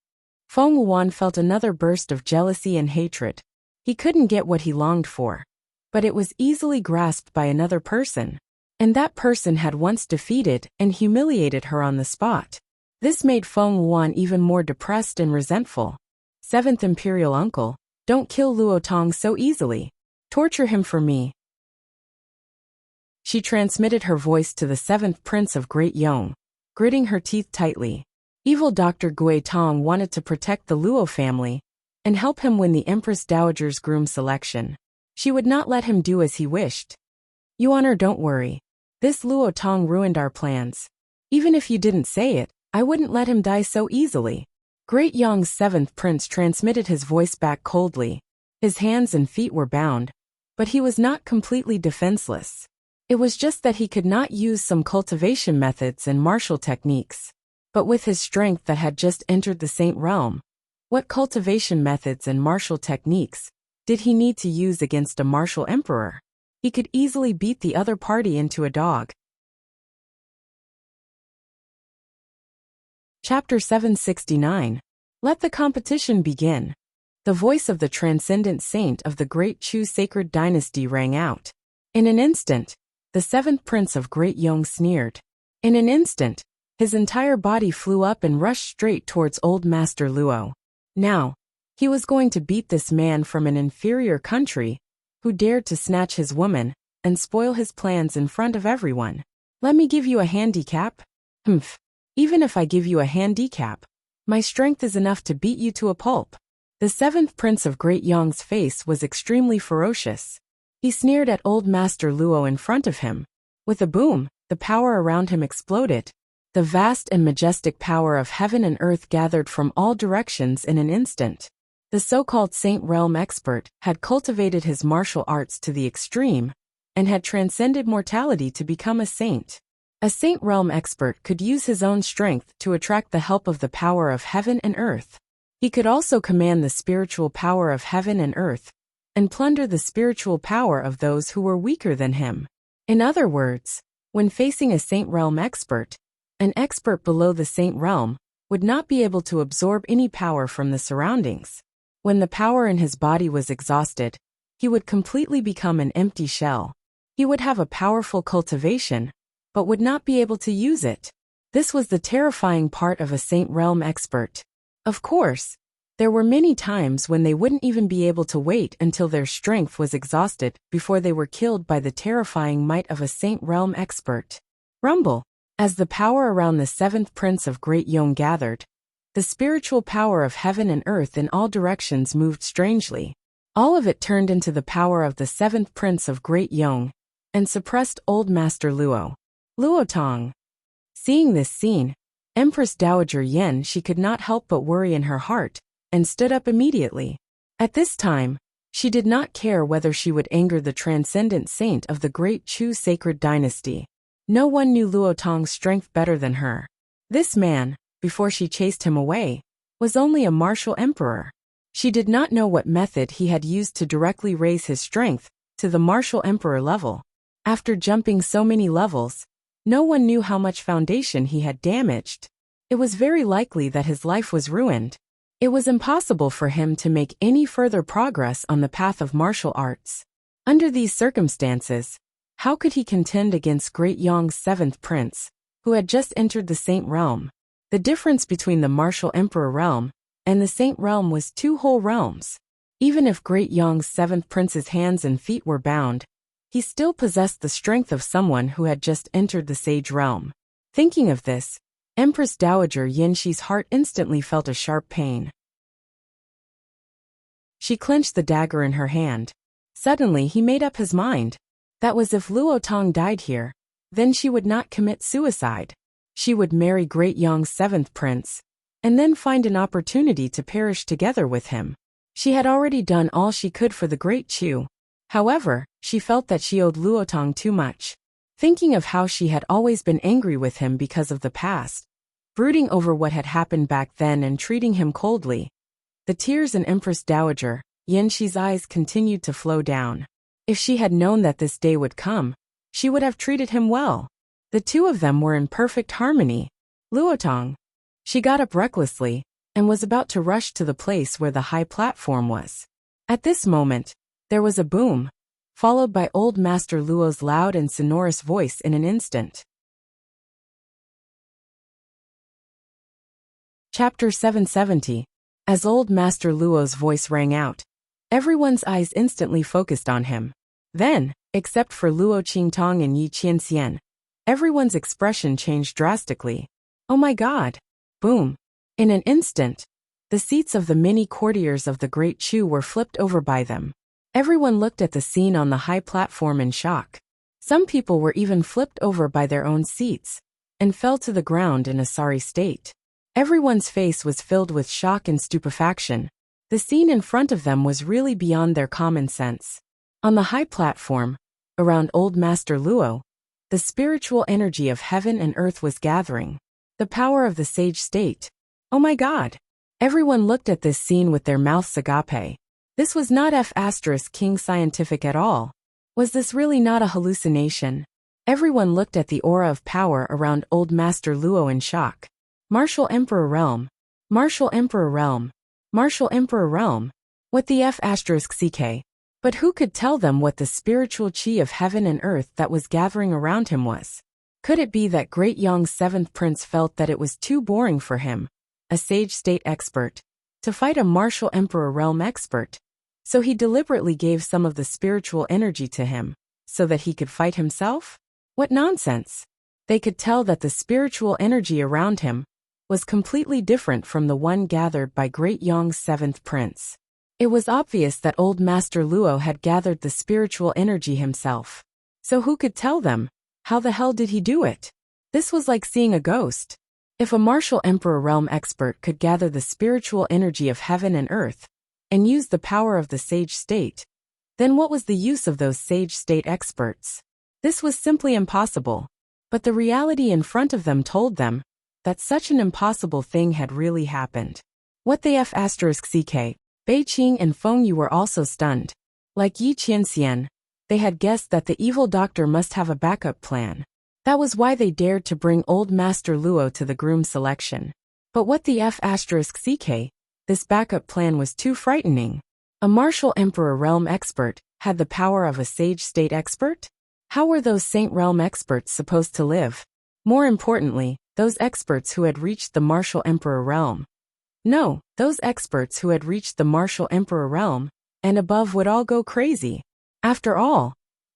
Feng Wuan felt another burst of jealousy and hatred. He couldn't get what he longed for. But it was easily grasped by another person. And that person had once defeated and humiliated her on the spot. This made Feng Wuan even more depressed and resentful. Seventh Imperial Uncle, don't kill Luo Tong so easily. Torture him for me. She transmitted her voice to the seventh prince of Great Yong, gritting her teeth tightly. Evil Dr. Gui Tong wanted to protect the Luo family and help him win the Empress Dowager's groom selection. She would not let him do as he wished. Your Honor, don't worry. This Luo Tong ruined our plans. Even if you didn't say it, I wouldn't let him die so easily. Great Yong's seventh prince transmitted his voice back coldly. His hands and feet were bound, but he was not completely defenseless. It was just that he could not use some cultivation methods and martial techniques. But with his strength that had just entered the Saint Realm, what cultivation methods and martial techniques did he need to use against a martial emperor? He could easily beat the other party into a dog. Chapter 769. Let the competition begin. The voice of the transcendent saint of the Great Chu sacred dynasty rang out. In an instant, the seventh prince of Great Yong sneered. In an instant, his entire body flew up and rushed straight towards Old Master Luo. Now, he was going to beat this man from an inferior country who dared to snatch his woman and spoil his plans in front of everyone. Let me give you a handicap? Humph. Even if I give you a handicap, my strength is enough to beat you to a pulp. The seventh prince of Great Yong's face was extremely ferocious. He sneered at Old Master Luo in front of him. With a boom, the power around him exploded. The vast and majestic power of heaven and earth gathered from all directions in an instant. The so-called Saint Realm expert had cultivated his martial arts to the extreme and had transcended mortality to become a saint. A Saint Realm expert could use his own strength to attract the help of the power of heaven and earth. He could also command the spiritual power of heaven and earth and plunder the spiritual power of those who were weaker than him. In other words, when facing a Saint Realm expert, an expert below the Saint Realm would not be able to absorb any power from the surroundings. When the power in his body was exhausted, he would completely become an empty shell. He would have a powerful cultivation, but would not be able to use it. This was the terrifying part of a Saint Realm expert. Of course, there were many times when they wouldn't even be able to wait until their strength was exhausted before they were killed by the terrifying might of a Saint Realm expert. Rumble. As the power around the seventh prince of Great Yong gathered, the spiritual power of heaven and earth in all directions moved strangely. All of it turned into the power of the seventh prince of Great Yong and suppressed Old Master Luo. Luo Tong. Seeing this scene, Empress Dowager Yen she could not help but worry in her heart and stood up immediately. At this time, she did not care whether she would anger the transcendent saint of the Great Chu sacred dynasty. No one knew Luo Tong's strength better than her. This man, before she chased him away, was only a martial emperor. She did not know what method he had used to directly raise his strength to the martial emperor level. After jumping so many levels, no one knew how much foundation he had damaged. It was very likely that his life was ruined. It was impossible for him to make any further progress on the path of martial arts. Under these circumstances, how could he contend against Great Yong's seventh prince, who had just entered the Saint Realm? The difference between the martial emperor realm and the Saint Realm was 2 whole realms. Even if Great Yong's seventh prince's hands and feet were bound, he still possessed the strength of someone who had just entered the Sage Realm. Thinking of this, Empress Dowager Yinshi's heart instantly felt a sharp pain. She clenched the dagger in her hand. Suddenly he made up his mind. That was if Luo Tong died here, then she would not commit suicide. She would marry Great Yong's seventh prince, and then find an opportunity to perish together with him. She had already done all she could for the Great Chu. However, she felt that she owed Luo Tong too much. thinking of how she had always been angry with him because of the past, brooding over what had happened back then and treating him coldly. The tears in Empress Dowager Yanxi's eyes continued to flow down. If she had known that this day would come, she would have treated him well. The two of them were in perfect harmony. Luotong. She got up recklessly and was about to rush to the place where the high platform was. At this moment, there was a boom, followed by Old Master Luo's loud and sonorous voice in an instant. Chapter 770. As Old Master Luo's voice rang out, everyone's eyes instantly focused on him. Then, except for Luo Qingtong and Yi Qianxian, everyone's expression changed drastically. Oh my God! Boom! In an instant, the seats of the many courtiers of the Great Chu were flipped over by them. Everyone looked at the scene on the high platform in shock. Some people were even flipped over by their own seats and fell to the ground in a sorry state. Everyone's face was filled with shock and stupefaction. The scene in front of them was really beyond their common sense. On the high platform, around Old Master Luo, the spiritual energy of heaven and earth was gathering. The power of the sage state. Oh my God! Everyone looked at this scene with their mouths agape. This was not King scientific at all. Was this really not a hallucination? Everyone looked at the aura of power around Old Master Luo in shock. Martial Emperor Realm. Martial Emperor Realm. Martial Emperor Realm. What the CK? But who could tell them what the spiritual chi of heaven and earth that was gathering around him was? Could it be that Great Yong's seventh prince felt that it was too boring for him, a sage state expert, to fight a martial Emperor Realm expert? So he deliberately gave some of the spiritual energy to him, so that he could fight himself? What nonsense! They could tell that the spiritual energy around him was completely different from the one gathered by Great Yong's seventh prince. It was obvious that Old Master Luo had gathered the spiritual energy himself. So who could tell them? How the hell did he do it? This was like seeing a ghost. If a martial Emperor Realm expert could gather the spiritual energy of heaven and earth, and use the power of the sage state, then what was the use of those sage state experts? This was simply impossible. But the reality in front of them told them that such an impossible thing had really happened. What the CK? Beiqing and Feng Yu were also stunned. Like Yi Qianxian, they had guessed that the evil doctor must have a backup plan. That was why they dared to bring Old Master Luo to the groom selection. But what the CK? This backup plan was too frightening. A martial Emperor Realm expert had the power of a sage state expert? How were those Saint Realm experts supposed to live? More importantly, those experts who had reached the martial Emperor Realm. No, those experts who had reached the martial Emperor Realm and above would all go crazy. After all,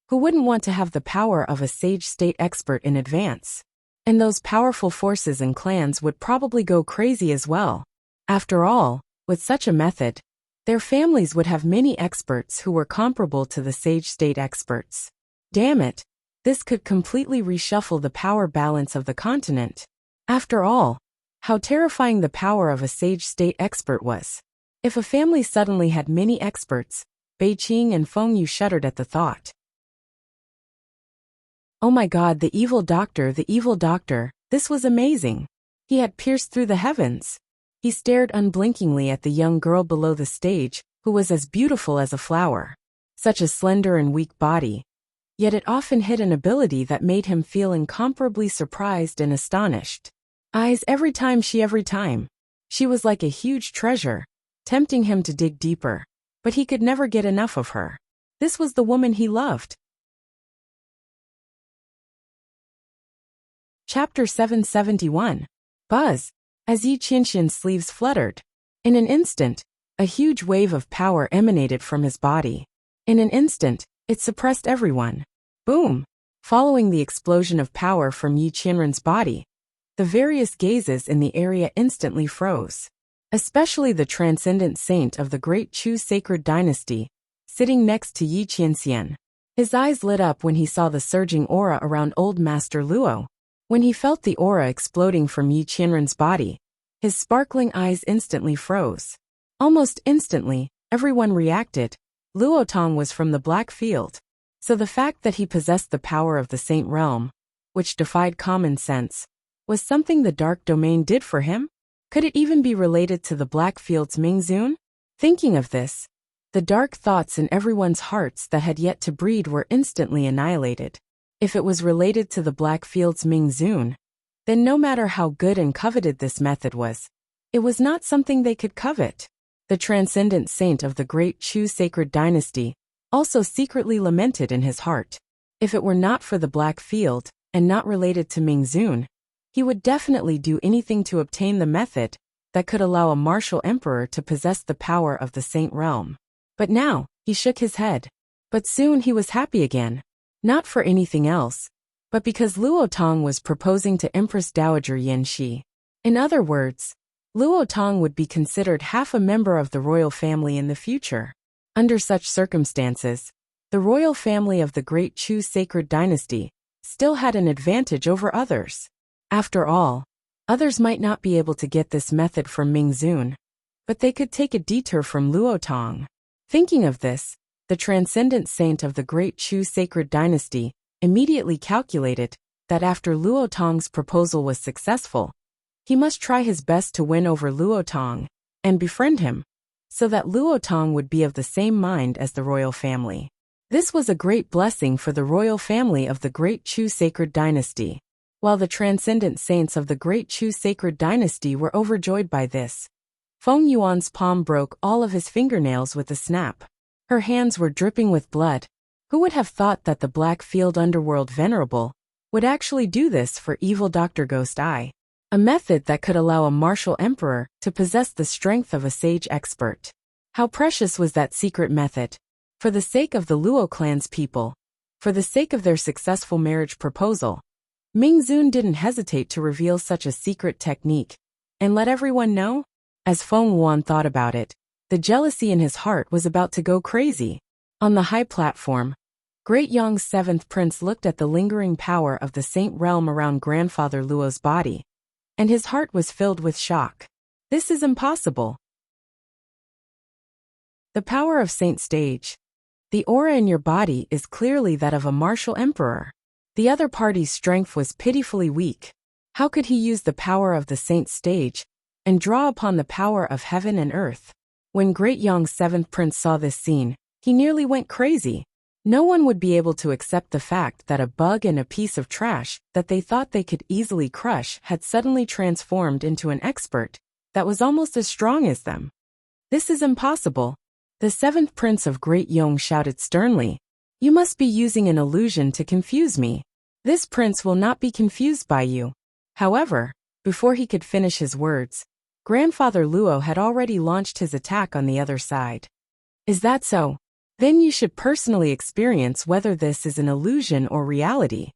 who wouldn't want to have the power of a sage state expert in advance? And those powerful forces and clans would probably go crazy as well. After all, with such a method, their families would have many experts who were comparable to the sage state experts. Damn it, this could completely reshuffle the power balance of the continent. After all, how terrifying the power of a sage state expert was. If a family suddenly had many experts, Beiqing and Feng Yu shuddered at the thought. Oh my God, the evil doctor, this was amazing. He had pierced through the heavens. He stared unblinkingly at the young girl below the stage, who was as beautiful as a flower. Such a slender and weak body. Yet it often hid an ability that made him feel incomparably surprised and astonished. Eyes every time. She was like a huge treasure, tempting him to dig deeper. But he could never get enough of her. This was the woman he loved. Chapter 771. Buzz. As Yi Qianxian's sleeves fluttered. In an instant, a huge wave of power emanated from his body. In an instant, it suppressed everyone. Boom! Following the explosion of power from Yi Qianren's body, the various gazes in the area instantly froze. Especially the transcendent saint of the Great Chu sacred dynasty, sitting next to Yi Qianxian. His eyes lit up when he saw the surging aura around Old Master Luo. When he felt the aura exploding from Yi Qianren's body, his sparkling eyes instantly froze. Almost instantly, everyone reacted. Luo Tong was from the Black Field. So the fact that he possessed the power of the Saint Realm, which defied common sense, was something the dark domain did for him? Could it even be related to the Blackfield's Mingzun? Thinking of this, the dark thoughts in everyone's hearts that had yet to breed were instantly annihilated. If it was related to the Blackfield's Mingzun, then no matter how good and coveted this method was, it was not something they could covet. The transcendent saint of the great Chu sacred dynasty also secretly lamented in his heart. If it were not for the Blackfield, and not related to Mingzun, he would definitely do anything to obtain the method that could allow a martial emperor to possess the power of the Saint Realm. But now, he shook his head. But soon he was happy again. Not for anything else, but because Luo Tong was proposing to Empress Dowager Yin Shi. In other words, Luo Tong would be considered half a member of the royal family in the future. Under such circumstances, the royal family of the great Chu sacred dynasty still had an advantage over others. After all, others might not be able to get this method from Mingzun, but they could take a detour from Luo Tong. Thinking of this, the transcendent saint of the great Chu sacred dynasty immediately calculated that after Luo Tong's proposal was successful, he must try his best to win over Luo Tong and befriend him, so that Luo Tong would be of the same mind as the royal family. This was a great blessing for the royal family of the great Chu sacred dynasty. While the transcendent saints of the great Chu sacred dynasty were overjoyed by this, Feng Yuan's palm broke all of his fingernails with a snap. Her hands were dripping with blood. Who would have thought that the Blackfield Underworld Venerable would actually do this for evil Dr. Ghost Eye? A method that could allow a martial emperor to possess the strength of a sage expert. How precious was that secret method? For the sake of the Luo clan's people, for the sake of their successful marriage proposal, Mingzun didn't hesitate to reveal such a secret technique and let everyone know. As Feng Yuan thought about it, the jealousy in his heart was about to go crazy. On the high platform, Great Yong's seventh prince looked at the lingering power of the Saint Realm around Grandfather Luo's body, and his heart was filled with shock. This is impossible. The power of Saint Stage. The aura in your body is clearly that of a martial emperor. The other party's strength was pitifully weak. How could he use the power of the Saint Stage and draw upon the power of heaven and earth? When Great Yong's seventh prince saw this scene, he nearly went crazy. No one would be able to accept the fact that a bug and a piece of trash that they thought they could easily crush had suddenly transformed into an expert that was almost as strong as them. This is impossible. The seventh prince of Great Yong shouted sternly, "You must be using an illusion to confuse me. This prince will not be confused by you." However, before he could finish his words, Grandfather Luo had already launched his attack on the other side. Is that so? Then you should personally experience whether this is an illusion or reality.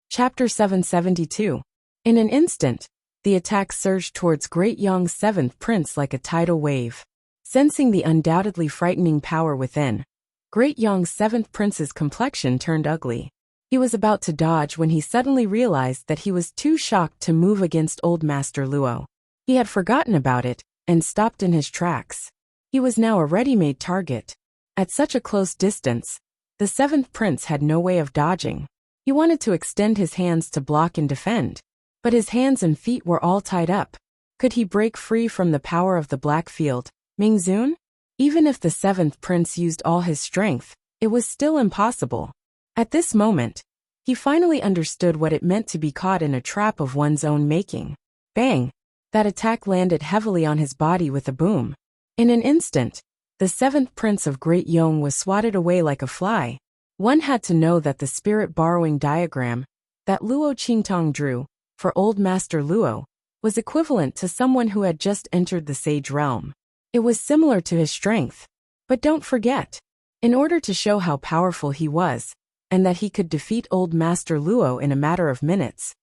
Chapter 772. In an instant, the attack surged towards Great Yong's seventh prince like a tidal wave. Sensing the undoubtedly frightening power within, Great Yong's seventh prince's complexion turned ugly. He was about to dodge when he suddenly realized that he was too shocked to move against Old Master Luo. He had forgotten about it and stopped in his tracks. He was now a ready-made target. At such a close distance, the seventh prince had no way of dodging. He wanted to extend his hands to block and defend, but his hands and feet were all tied up. Could he break free from the power of the Blackfield, Mingzun? Even if the seventh prince used all his strength, it was still impossible. At this moment, he finally understood what it meant to be caught in a trap of one's own making. Bang! That attack landed heavily on his body with a boom. In an instant, the seventh prince of Great Yong was swatted away like a fly. One had to know that the spirit borrowing diagram that Luo Qingtong drew for Old Master Luo was equivalent to someone who had just entered the Sage Realm. It was similar to his strength. But don't forget, in order to show how powerful he was, and that he could defeat Old Master Luo in a matter of minutes,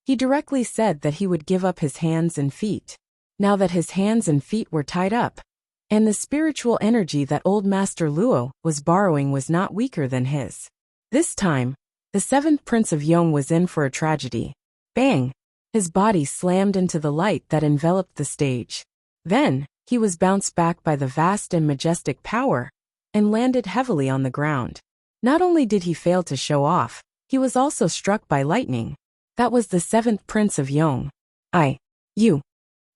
he directly said that he would give up his hands and feet. Now that his hands and feet were tied up, and the spiritual energy that Old Master Luo was borrowing was not weaker than his. This time, the seventh prince of Yong was in for a tragedy. Bang! His body slammed into the light that enveloped the stage. Then, he was bounced back by the vast and majestic power and landed heavily on the ground. Not only did he fail to show off, he was also struck by lightning. That was the seventh Prince of Yong. You.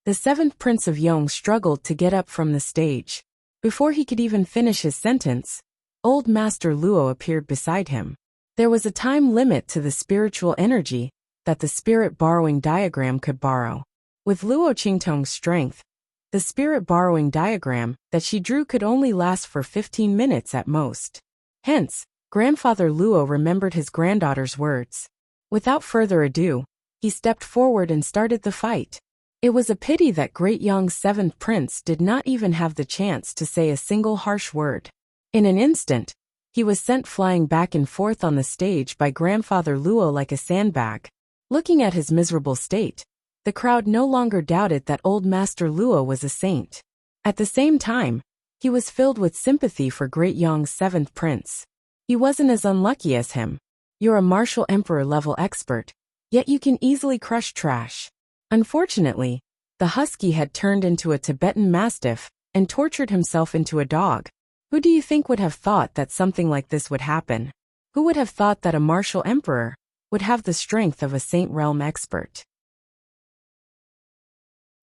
The seventh Prince of Yong struggled to get up from the stage. Before he could even finish his sentence, Old Master Luo appeared beside him. There was a time limit to the spiritual energy that the spirit borrowing diagram could borrow. With Luo Qingtong's strength, the spirit borrowing diagram that she drew could only last for 15 minutes at most. Hence, Grandfather Luo remembered his granddaughter's words. Without further ado, he stepped forward and started the fight. It was a pity that Great Yong's seventh prince did not even have the chance to say a single harsh word. In an instant, he was sent flying back and forth on the stage by Grandfather Luo like a sandbag. Looking at his miserable state, the crowd no longer doubted that Old Master Luo was a saint. At the same time, he was filled with sympathy for Great Yong's seventh prince. He wasn't as unlucky as him. You're a martial emperor level expert, yet you can easily crush trash. Unfortunately, the husky had turned into a Tibetan mastiff and tortured himself into a dog. Who do you think would have thought that something like this would happen? Who would have thought that a martial emperor would have the strength of a saint realm expert?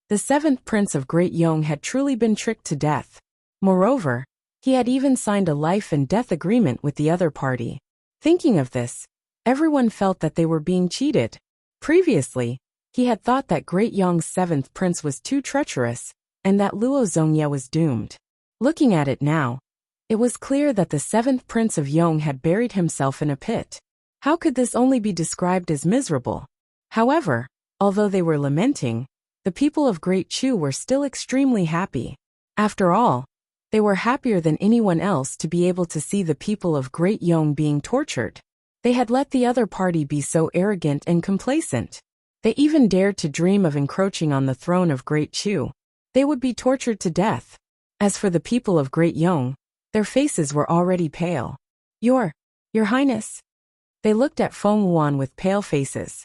The seventh prince of Great Yong had truly been tricked to death. Moreover, he had even signed a life and death agreement with the other party. Thinking of this, everyone felt that they were being cheated. Previously, he had thought that Great Yong's seventh prince was too treacherous, and that Luo Zongye was doomed. Looking at it now, it was clear that the seventh prince of Yong had buried himself in a pit. How could this only be described as miserable? However, although they were lamenting, the people of Great Chu were still extremely happy. After all, they were happier than anyone else to be able to see the people of Great Yong being tortured. They had let the other party be so arrogant and complacent. They even dared to dream of encroaching on the throne of Great Chu. They would be tortured to death. As for the people of Great Yong, their faces were already pale. Your Highness. They looked at Feng Wuan with pale faces.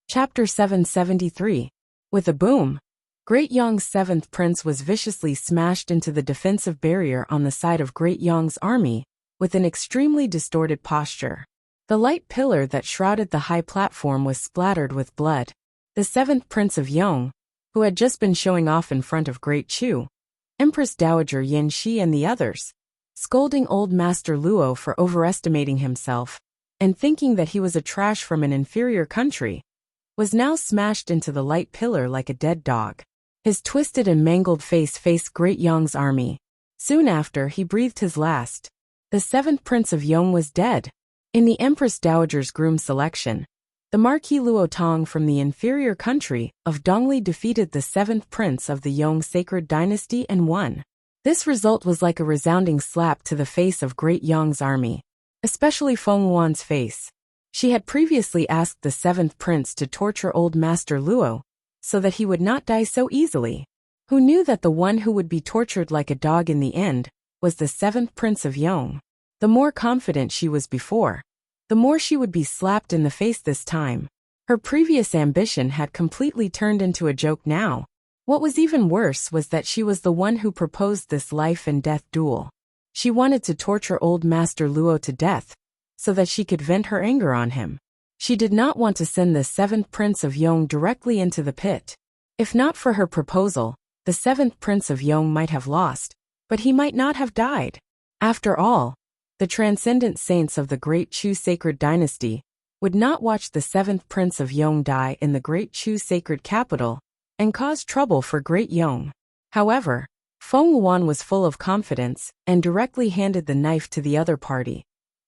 Chapter 773. With a boom, Great Yong's seventh prince was viciously smashed into the defensive barrier on the side of Great Yong's army, with an extremely distorted posture. The light pillar that shrouded the high platform was splattered with blood. The seventh prince of Yong, who had just been showing off in front of Great Chu, Empress Dowager Yin Shi and the others, scolding Old Master Luo for overestimating himself, and thinking that he was a trash from an inferior country, was now smashed into the light pillar like a dead dog. His twisted and mangled face faced Great Yong's army. Soon after, he breathed his last. The seventh prince of Yong was dead. In the Empress Dowager's groom selection, the Marquis Luo Tong from the inferior country of Dongli defeated the seventh prince of the Yong sacred dynasty and won. This result was like a resounding slap to the face of Great Yong's army, especially Feng Wuan's face. She had previously asked the seventh prince to torture Old Master Luo, so that he would not die so easily. Who knew that the one who would be tortured like a dog in the end was the seventh prince of Yong? The more confident she was before, the more she would be slapped in the face this time. Her previous ambition had completely turned into a joke now. What was even worse was that she was the one who proposed this life and death duel. She wanted to torture Old Master Luo to death, so that she could vent her anger on him. She did not want to send the seventh prince of Yong directly into the pit. If not for her proposal, the seventh prince of Yong might have lost, but he might not have died. After all, the transcendent saints of the Great Chu sacred dynasty would not watch the seventh prince of Yong die in the Great Chu sacred capital and cause trouble for Great Yong. However, Feng Wuan was full of confidence and directly handed the knife to the other party,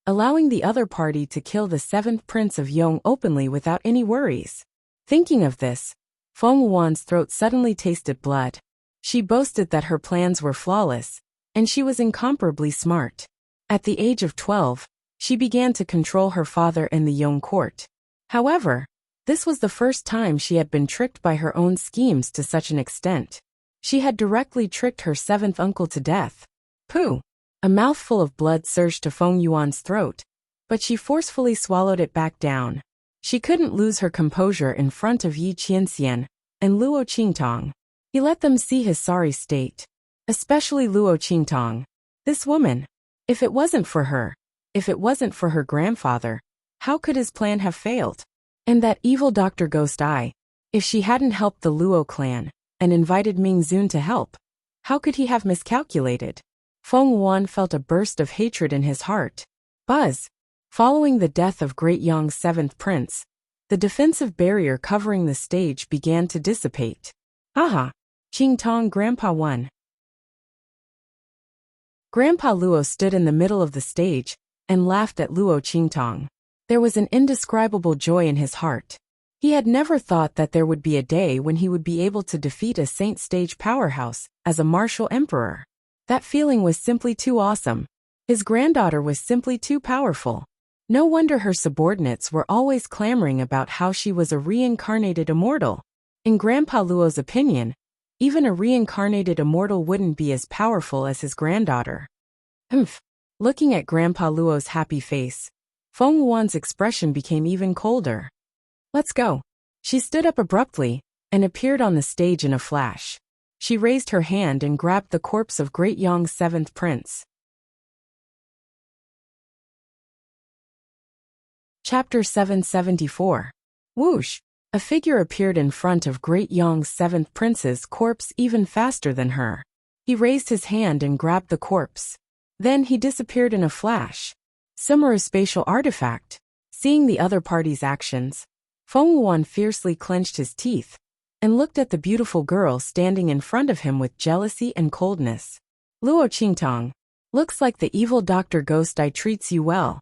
allowing the other party to kill the seventh prince of Yong openly without any worries. Thinking of this, Feng Wuan's throat suddenly tasted blood. She boasted that her plans were flawless, and she was incomparably smart. At the age of 12, she began to control her father in the Yong court. However, this was the first time she had been tricked by her own schemes to such an extent. She had directly tricked her seventh uncle to death. Pooh! A mouthful of blood surged to Feng Yuan's throat, but she forcefully swallowed it back down. She couldn't lose her composure in front of Yi Qianxian and Luo Qingtong. He let them see his sorry state. Especially Luo Qingtong. This woman. If it wasn't for her, if it wasn't for her grandfather, how could his plan have failed? And that evil Dr. Ghost Eye. If she hadn't helped the Luo clan and invited Ming Zun to help, how could he have miscalculated? Feng Yuan felt a burst of hatred in his heart. Buzz. Following the death of Great Yong's seventh prince, the defensive barrier covering the stage began to dissipate. Aha! Qingtong Grandpa won. Grandpa Luo stood in the middle of the stage and laughed at Luo Qingtong. There was an indescribable joy in his heart. He had never thought that there would be a day when he would be able to defeat a Saint Stage powerhouse as a martial emperor. That feeling was simply too awesome. His granddaughter was simply too powerful. No wonder her subordinates were always clamoring about how she was a reincarnated immortal. In Grandpa Luo's opinion, even a reincarnated immortal wouldn't be as powerful as his granddaughter. Humph. Looking at Grandpa Luo's happy face, Feng Yuan's expression became even colder. Let's go. She stood up abruptly and appeared on the stage in a flash. She raised her hand and grabbed the corpse of Great Yong's seventh prince. Chapter 774. Whoosh! A figure appeared in front of Great Yong's seventh prince's corpse even faster than her. He raised his hand and grabbed the corpse. Then he disappeared in a flash. Sumeru spatial artifact. Seeing the other party's actions, Feng Yuan fiercely clenched his teeth and looked at the beautiful girl standing in front of him with jealousy and coldness. Luo Qingtong, looks like the evil Dr. Ghost Eye treats you well.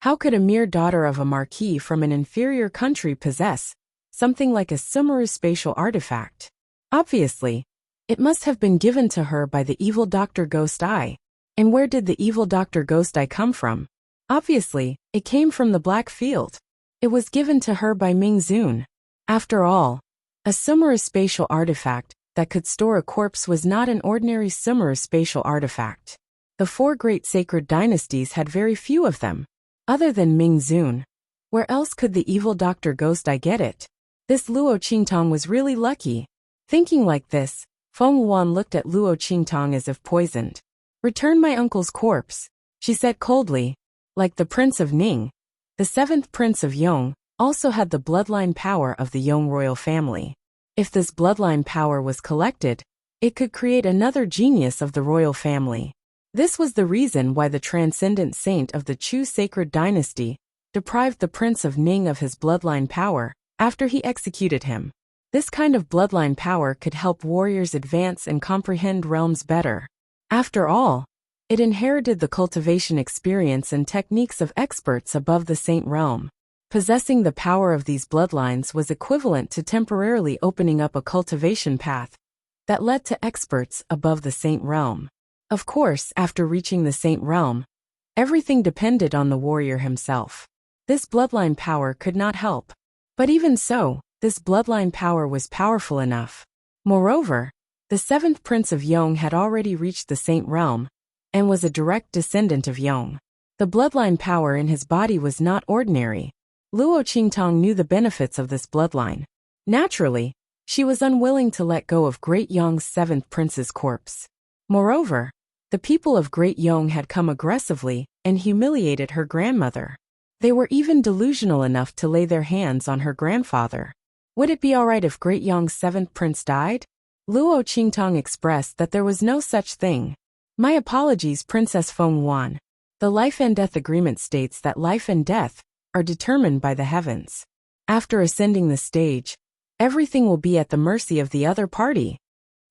How could a mere daughter of a marquis from an inferior country possess something like a Sumeru spatial artifact? Obviously, it must have been given to her by the evil Dr. Ghost Eye. And where did the evil Dr. Ghost Eye come from? Obviously, it came from the Black Field. It was given to her by Ming Zun. After all, a Sumeru spatial artifact that could store a corpse was not an ordinary Sumeru spatial artifact. The four great sacred dynasties had very few of them. Other than Ming Zun, where else could the evil Dr. Ghost Eye get it? This Luo Qingtong was really lucky. Thinking like this, Feng Yuan looked at Luo Qingtong as if poisoned. Return my uncle's corpse, she said coldly. Like the Prince of Ning, the seventh Prince of Yong also had the bloodline power of the Yong royal family. If this bloodline power was collected, it could create another genius of the royal family. This was the reason why the transcendent saint of the Chu sacred dynasty deprived the Prince of Ning of his bloodline power after he executed him. This kind of bloodline power could help warriors advance and comprehend realms better. After all, it inherited the cultivation experience and techniques of experts above the saint realm. Possessing the power of these bloodlines was equivalent to temporarily opening up a cultivation path that led to experts above the saint realm. Of course, after reaching the saint realm, everything depended on the warrior himself. This bloodline power could not help. But even so, this bloodline power was powerful enough. Moreover, the seventh Prince of Yong had already reached the saint realm and was a direct descendant of Yong. The bloodline power in his body was not ordinary. Luo Qingtong knew the benefits of this bloodline. Naturally, she was unwilling to let go of Great Yong's seventh prince's corpse. Moreover, the people of Great Yong had come aggressively and humiliated her grandmother. They were even delusional enough to lay their hands on her grandfather. Would it be alright if Great Yong's seventh prince died? Luo Qingtong expressed that there was no such thing. My apologies, Princess Feng Yuan. The life and death agreement states that life and death are determined by the heavens. After ascending the stage, everything will be at the mercy of the other party.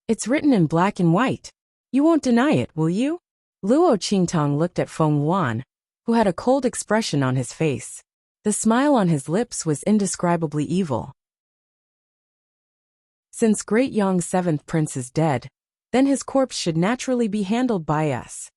It's written in black and white. You won't deny it, will you? Luo Qingtong looked at Feng Yuan, who had a cold expression on his face. The smile on his lips was indescribably evil. Since Great Yong's seventh prince is dead, then his corpse should naturally be handled by us.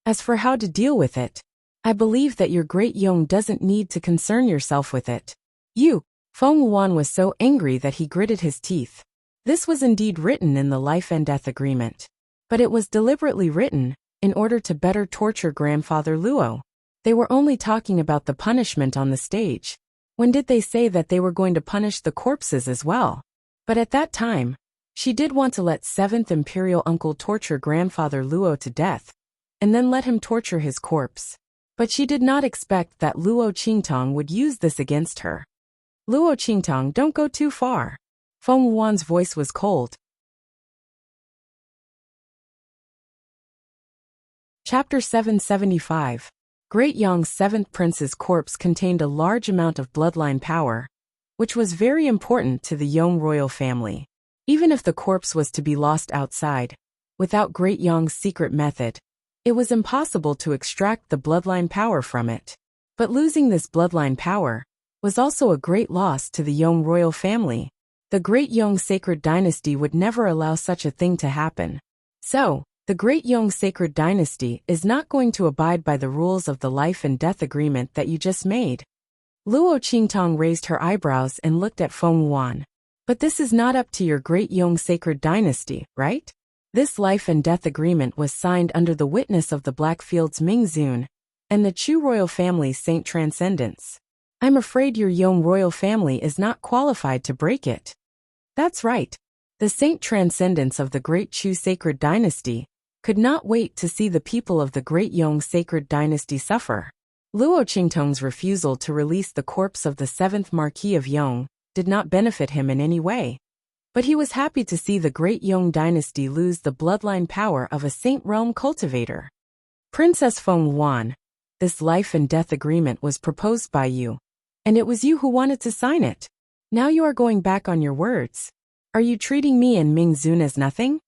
As for how to deal with it, I believe that your Great Yong doesn't need to concern yourself with it. You, Feng Yuan was so angry that he gritted his teeth. This was indeed written in the life and death agreement. But it was deliberately written in order to better torture grandfather Luo. They were only talking about the punishment on the stage. When did they say that they were going to punish the corpses as well? But at that time, she did want to let 7th Imperial Uncle torture Grandfather Luo to death, and then let him torture his corpse. But she did not expect that Luo Qingtong would use this against her. Luo Qingtong, don't go too far. Feng Wuan's voice was cold. Chapter 775. Great Yong's 7th prince's corpse contained a large amount of bloodline power, which was very important to the Yong royal family. Even if the corpse was to be lost outside, without Great Yong's secret method, it was impossible to extract the bloodline power from it. But losing this bloodline power was also a great loss to the Yong royal family. The Great Yong Sacred Dynasty would never allow such a thing to happen. So, the Great Yong Sacred Dynasty is not going to abide by the rules of the life and death agreement that you just made. Luo Qingtong raised her eyebrows and looked at Feng Wuan. But this is not up to your Great Yong Sacred Dynasty, right? This life and death agreement was signed under the witness of the Blackfield's Ming Zun and the Chu royal family's Saint Transcendence. I'm afraid your Yong royal family is not qualified to break it. That's right. The Saint Transcendence of the Great Chu Sacred Dynasty could not wait to see the people of the Great Yong Sacred Dynasty suffer. Luo Qingtong's refusal to release the corpse of the 7th Marquis of Yong did not benefit him in any way. But he was happy to see the Great Yong Dynasty lose the bloodline power of a Saint Realm cultivator. Princess Feng Wuan, this life and death agreement was proposed by you, and it was you who wanted to sign it. Now you are going back on your words. Are you treating me and Ming Zun as nothing?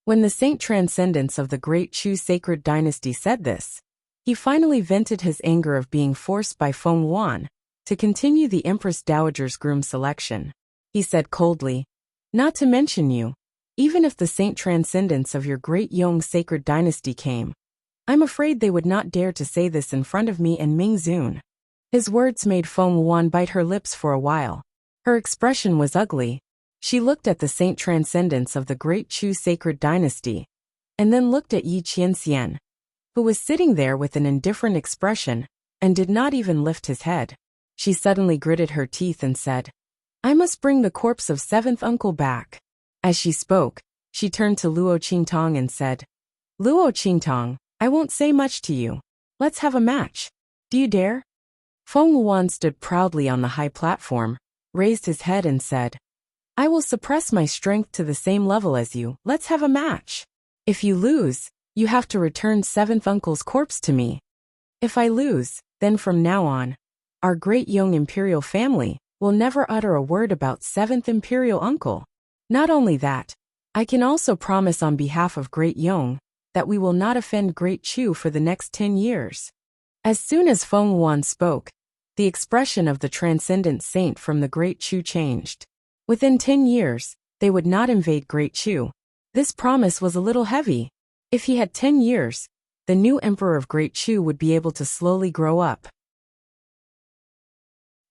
When the Saint Transcendence of the Great Chu Sacred Dynasty said this, he finally vented his anger of being forced by Feng Wuan to continue the Empress Dowager's groom selection. He said coldly, not to mention you, even if the Saint Transcendence of your Great Yong Sacred Dynasty came, I'm afraid they would not dare to say this in front of me and Ming Zun. His words made Feng Wuan bite her lips for a while. Her expression was ugly. She looked at the Saint Transcendence of the Great Chu Sacred Dynasty, and then looked at Yi Qianxian, who was sitting there with an indifferent expression and did not even lift his head. She suddenly gritted her teeth and said, I must bring the corpse of 7th uncle back. As she spoke, she turned to Luo Qingtong and said, Luo Qingtong, I won't say much to you. Let's have a match. Do you dare? Feng Wuan stood proudly on the high platform, raised his head and said, I will suppress my strength to the same level as you. Let's have a match. If you lose, you have to return 7th uncle's corpse to me. If I lose, then from now on, our Great Yong Imperial family will never utter a word about 7th Imperial uncle. Not only that, I can also promise on behalf of Great Yong that we will not offend Great Chu for the next 10 years. As soon as Feng Wuan spoke, the expression of the transcendent saint from the Great Chu changed. Within 10 years, they would not invade Great Chu. This promise was a little heavy. If he had 10 years, the new emperor of Great Chu would be able to slowly grow up.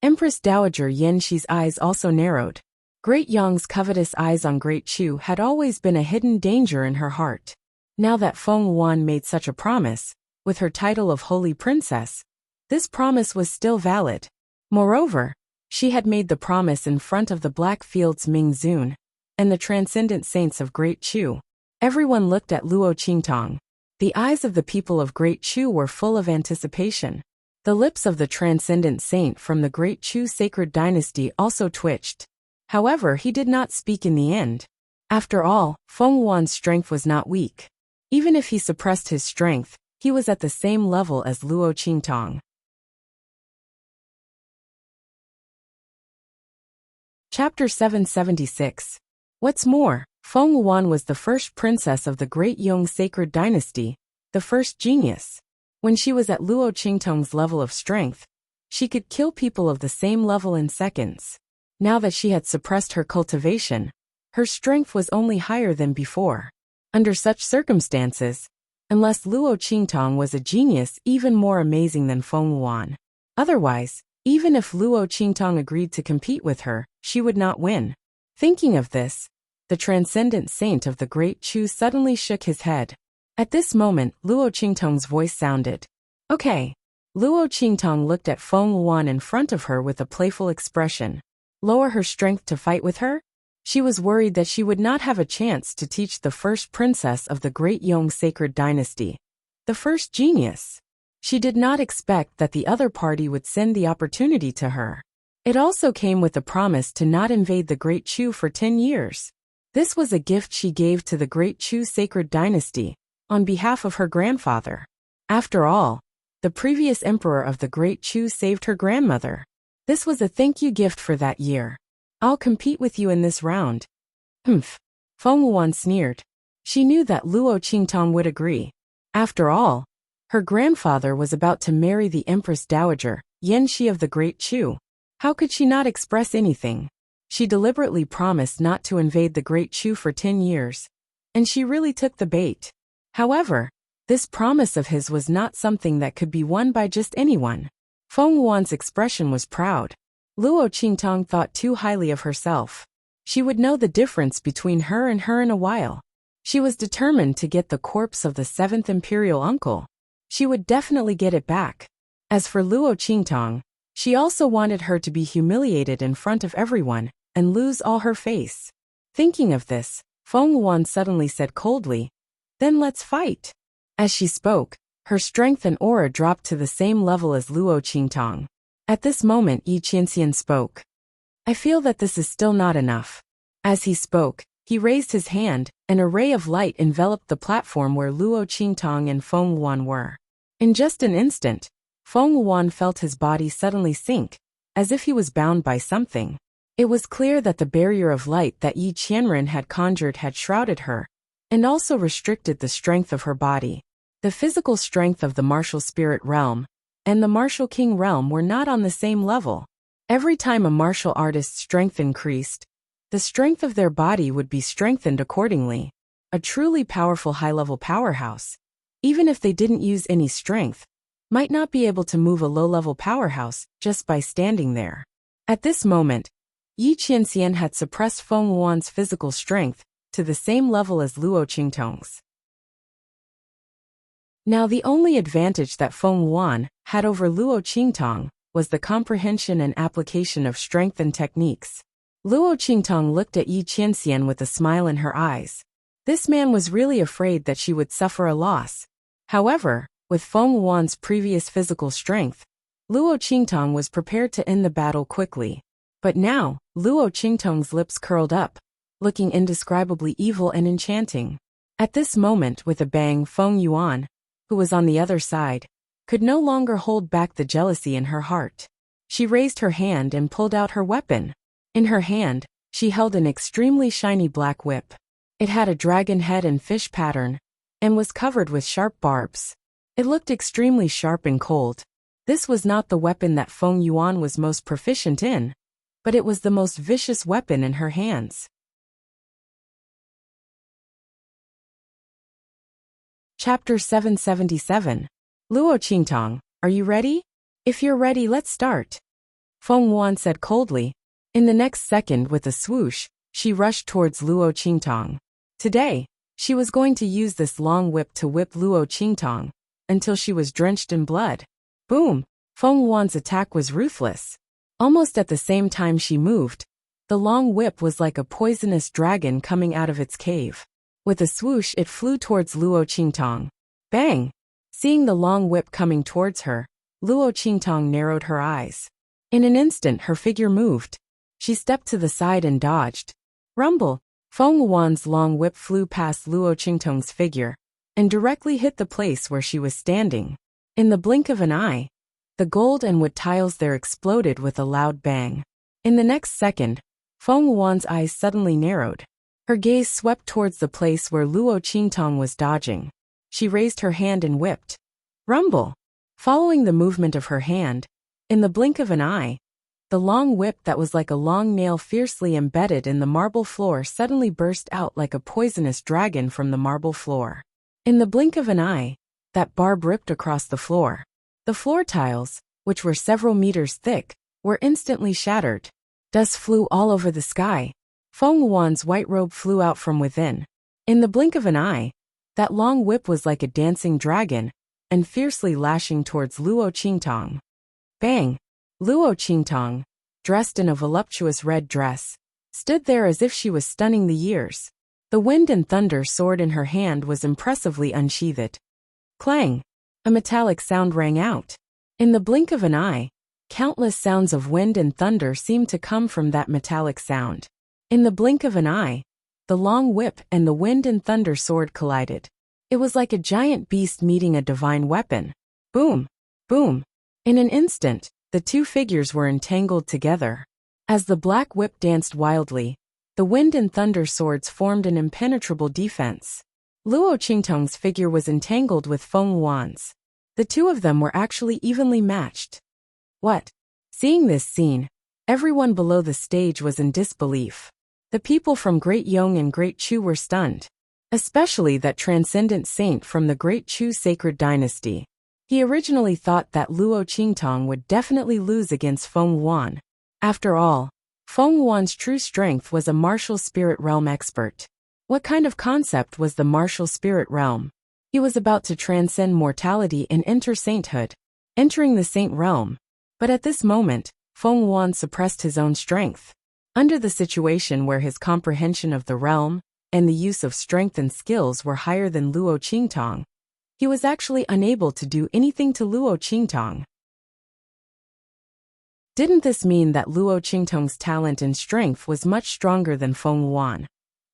Empress Dowager Yanxi's eyes also narrowed. Great Yong's covetous eyes on Great Chu had always been a hidden danger in her heart. Now that Feng Wuan made such a promise, with her title of Holy Princess, this promise was still valid. Moreover, she had made the promise in front of the Blackfield's Ming Zun and the transcendent saints of Great Chu. Everyone looked at Luo Qingtong. The eyes of the people of Great Chu were full of anticipation. The lips of the transcendent saint from the Great Chu Sacred Dynasty also twitched. However, he did not speak in the end. After all, Feng Wuan's strength was not weak. Even if he suppressed his strength, he was at the same level as Luo Qingtong. Chapter 776. What's more, Feng Wuan was the first princess of the Great Yong Sacred Dynasty, the first genius. When she was at Luo Qingtong's level of strength, she could kill people of the same level in seconds. Now that she had suppressed her cultivation, her strength was only higher than before. Under such circumstances, unless Luo Qingtong was a genius even more amazing than Feng Wuan. Otherwise, even if Luo Qingtong agreed to compete with her, she would not win. Thinking of this, the transcendent saint of the Great Chu suddenly shook his head. At this moment, Luo Qingtong's voice sounded. Okay. Luo Qingtong looked at Feng Wuan in front of her with a playful expression. Lower her strength to fight with her? She was worried that she would not have a chance to teach the first princess of the Great Yong sacred dynasty, the first genius. She did not expect that the other party would send the opportunity to her. It also came with a promise to not invade the Great Chu for 10 years. This was a gift she gave to the Great Chu sacred dynasty, on behalf of her grandfather. After all, the previous emperor of the Great Chu saved her grandmother. This was a thank you gift for that year. I'll compete with you in this round. Humph. Feng Wuan sneered. She knew that Luo Qingtong would agree. After all, her grandfather was about to marry the Empress Dowager, Yan Shi of the Great Chu. How could she not express anything? She deliberately promised not to invade the Great Chu for 10 years. And she really took the bait. However, this promise of his was not something that could be won by just anyone. Feng Wuan's expression was proud. Luo Qingtong thought too highly of herself. She would know the difference between her and her in a while. She was determined to get the corpse of the 7th imperial uncle. She would definitely get it back. As for Luo Qingtong, she also wanted her to be humiliated in front of everyone and lose all her face. Thinking of this, Feng Wuan suddenly said coldly, "Then let's fight." As she spoke, her strength and aura dropped to the same level as Luo Qingtong. At this moment Yi Qianxian spoke. "I feel that this is still not enough." As he spoke, he raised his hand, and a ray of light enveloped the platform where Luo Qingtong and Feng Wuan were. In just an instant, Feng Wuan felt his body suddenly sink, as if he was bound by something. It was clear that the barrier of light that Yi Qianren had conjured had shrouded her, and also restricted the strength of her body. The physical strength of the martial spirit realm and the martial king realm were not on the same level. Every time a martial artist's strength increased, the strength of their body would be strengthened accordingly. A truly powerful high-level powerhouse, even if they didn't use any strength, might not be able to move a low-level powerhouse just by standing there. At this moment, Yi Qianxian had suppressed Feng Wuan's physical strength to the same level as Luo Qingtong's. Now the only advantage that Feng Wuan had over Luo Qingtong was the comprehension and application of strength and techniques. Luo Qingtong looked at Yi Qianxian with a smile in her eyes. This man was really afraid that she would suffer a loss. However, with Feng Wuan's previous physical strength, Luo Qingtong was prepared to end the battle quickly. But now, Luo Qingtong's lips curled up, looking indescribably evil and enchanting. At this moment, with a bang, Feng Yuan, who was on the other side, could no longer hold back the jealousy in her heart. She raised her hand and pulled out her weapon. In her hand, she held an extremely shiny black whip. It had a dragon head and fish pattern, and was covered with sharp barbs. It looked extremely sharp and cold. This was not the weapon that Feng Yuan was most proficient in, but it was the most vicious weapon in her hands. Chapter 777. Luo Qingtong, are you ready? If you're ready, let's start. Feng Wuan said coldly. In the next second, with a swoosh, she rushed towards Luo Qingtong. Today, she was going to use this long whip to whip Luo Qingtong until she was drenched in blood. Boom! Feng Wuan's attack was ruthless. Almost at the same time she moved, the long whip was like a poisonous dragon coming out of its cave. With a swoosh, it flew towards Luo Qingtong. Bang! Seeing the long whip coming towards her, Luo Qingtong narrowed her eyes. In an instant, her figure moved. She stepped to the side and dodged. Rumble! Feng Wuan's long whip flew past Luo Qingtong's figure and directly hit the place where she was standing. In the blink of an eye, the gold and wood tiles there exploded with a loud bang. In the next second, Feng Wuan's eyes suddenly narrowed. Her gaze swept towards the place where Luo Qingtong was dodging. She raised her hand and whipped. Rumble! Following the movement of her hand, in the blink of an eye, the long whip that was like a long nail fiercely embedded in the marble floor suddenly burst out like a poisonous dragon from the marble floor. In the blink of an eye, that barb ripped across the floor. The floor tiles, which were several meters thick, were instantly shattered. Dust flew all over the sky. Feng Wuan's white robe flew out from within. In the blink of an eye, that long whip was like a dancing dragon, and fiercely lashing towards Luo Qingtong. Bang! Luo Qingtong, dressed in a voluptuous red dress, stood there as if she was stunning the years. The wind and thunder sword in her hand was impressively unsheathed. Clang! A metallic sound rang out. In the blink of an eye, countless sounds of wind and thunder seemed to come from that metallic sound. In the blink of an eye, the long whip and the wind and thunder sword collided. It was like a giant beast meeting a divine weapon. Boom! Boom! In an instant, the two figures were entangled together. As the black whip danced wildly, the wind and thunder swords formed an impenetrable defense. Luo Qingtong's figure was entangled with Feng Yuan's. The two of them were actually evenly matched. What? Seeing this scene, everyone below the stage was in disbelief. The people from Great Yong and Great Chu were stunned. Especially that transcendent saint from the Great Chu sacred dynasty. He originally thought that Luo Qingtong would definitely lose against Feng Yuan. After all, Feng Yuan's true strength was a martial spirit realm expert. What kind of concept was the martial spirit realm? He was about to transcend mortality and enter sainthood, entering the saint realm. But at this moment, Feng Yuan suppressed his own strength. Under the situation where his comprehension of the realm and the use of strength and skills were higher than Luo Qingtong, he was actually unable to do anything to Luo Qingtong. Didn't this mean that Luo Qingtong's talent and strength was much stronger than Feng Yuan,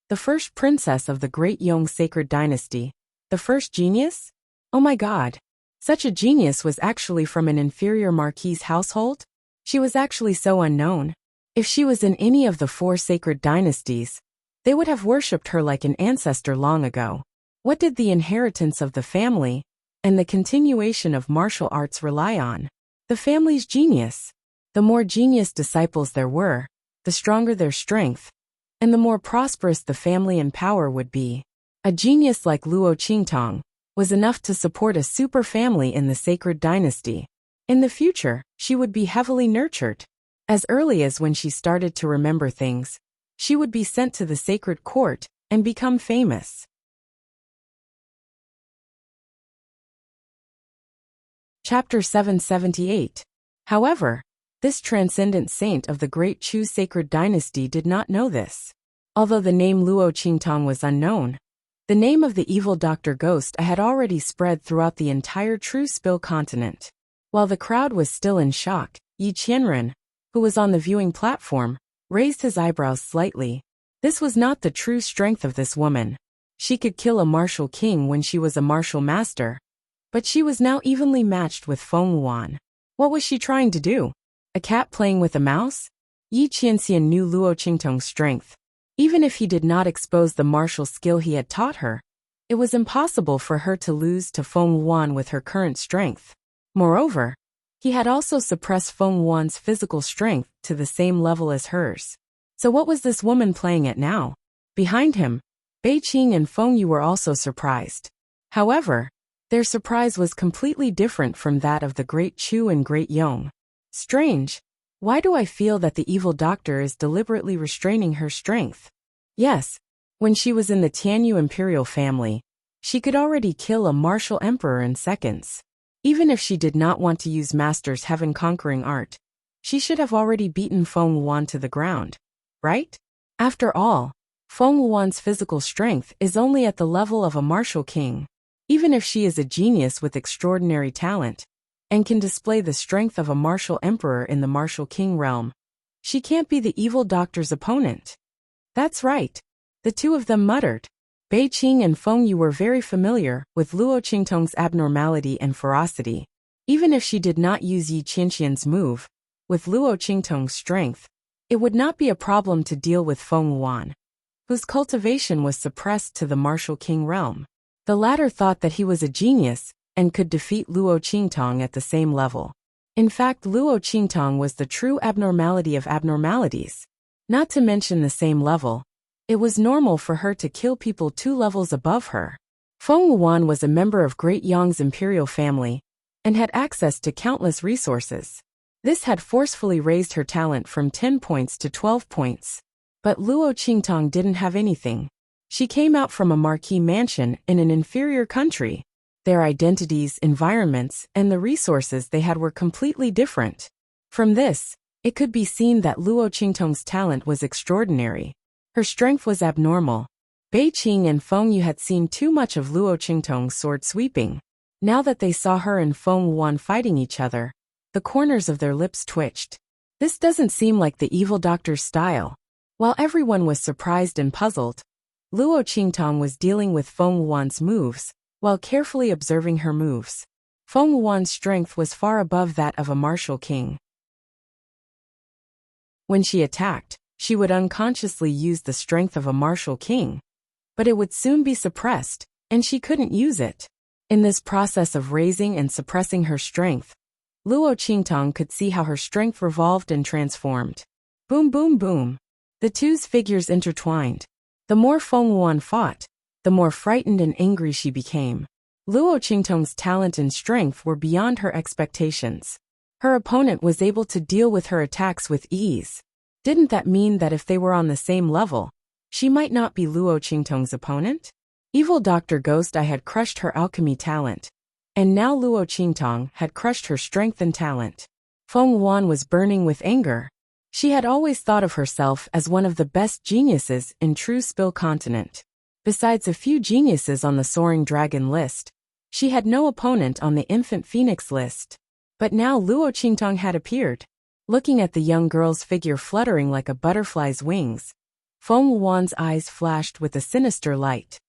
the first princess of the Great Yong sacred dynasty, the first genius? Oh my god! Such a genius was actually from an inferior marquise household? She was actually so unknown. If she was in any of the four sacred dynasties, they would have worshipped her like an ancestor long ago. What did the inheritance of the family and the continuation of martial arts rely on? The family's genius. The more genius disciples there were, the stronger their strength, and the more prosperous the family and power would be. A genius like Luo Qingtong was enough to support a super family in the sacred dynasty. In the future, she would be heavily nurtured. As early as when she started to remember things, she would be sent to the sacred court and become famous. Chapter 778. However, this transcendent saint of the Great Chu sacred dynasty did not know this. Although the name Luo Qingtong was unknown, the name of the evil Dr. Ghost had already spread throughout the entire True Spill continent. While the crowd was still in shock, Yi Qianren, who was on the viewing platform, raised his eyebrows slightly. This was not the true strength of this woman. She could kill a martial king when she was a martial master, but she was now evenly matched with Feng Yuan. What was she trying to do? A cat playing with a mouse? Yi Qianxian knew Luo Qingtong's strength. Even if he did not expose the martial skill he had taught her, it was impossible for her to lose to Feng Yuan with her current strength. Moreover, he had also suppressed Feng Yuan's physical strength to the same level as hers. So what was this woman playing at now? Behind him, Bei Qing and Feng Yu were also surprised. However, their surprise was completely different from that of the Great Chu and Great Yong. Strange. Why do I feel that the evil doctor is deliberately restraining her strength? Yes, when she was in the Tianyu imperial family, she could already kill a martial emperor in seconds. Even if she did not want to use Master's heaven-conquering art, she should have already beaten Feng Yuan to the ground, right? After all, Feng Yuan's physical strength is only at the level of a martial king. Even if she is a genius with extraordinary talent, and can display the strength of a martial emperor in the martial king realm, she can't be the evil doctor's opponent. That's right, the two of them muttered. Bei Qing and Feng Yu were very familiar with Luo Qingtong's abnormality and ferocity. Even if she did not use Yi Qianxian's move, with Luo Qingtong's strength, it would not be a problem to deal with Feng Yuan, whose cultivation was suppressed to the martial king realm. The latter thought that he was a genius and could defeat Luo Qingtong at the same level. In fact, Luo Qingtong was the true abnormality of abnormalities. Not to mention the same level, it was normal for her to kill people 2 levels above her. Feng Yuan was a member of Great Yong's imperial family and had access to countless resources. This had forcefully raised her talent from 10 points to 12 points. But Luo Qingtong didn't have anything. She came out from a marquis mansion in an inferior country. Their identities, environments, and the resources they had were completely different. From this, it could be seen that Luo Qingtong's talent was extraordinary. Her strength was abnormal. Bei Qing and Feng Yu had seen too much of Luo Qingtong's sword sweeping. Now that they saw her and Feng Wuan fighting each other, the corners of their lips twitched. This doesn't seem like the evil doctor's style. While everyone was surprised and puzzled, Luo Qingtong was dealing with Feng Wuan's moves, while carefully observing her moves. Feng Wuan's strength was far above that of a martial king. When she attacked, she would unconsciously use the strength of a martial king, but it would soon be suppressed, and she couldn't use it. In this process of raising and suppressing her strength, Luo Qingtong could see how her strength revolved and transformed. Boom boom boom. The two's figures intertwined. The more Feng Wuan fought, the more frightened and angry she became. Luo Qingtong's talent and strength were beyond her expectations. Her opponent was able to deal with her attacks with ease. Didn't that mean that if they were on the same level, she might not be Luo Qingtong's opponent? Evil Dr. Ghost Eye had crushed her alchemy talent, and now Luo Qingtong had crushed her strength and talent. Feng Wuan was burning with anger. She had always thought of herself as one of the best geniuses in True Spill Continent. Besides a few geniuses on the Soaring Dragon list, she had no opponent on the Infant Phoenix list. But now Luo Qingtong had appeared. Looking at the young girl's figure fluttering like a butterfly's wings, Feng Wuan's eyes flashed with a sinister light.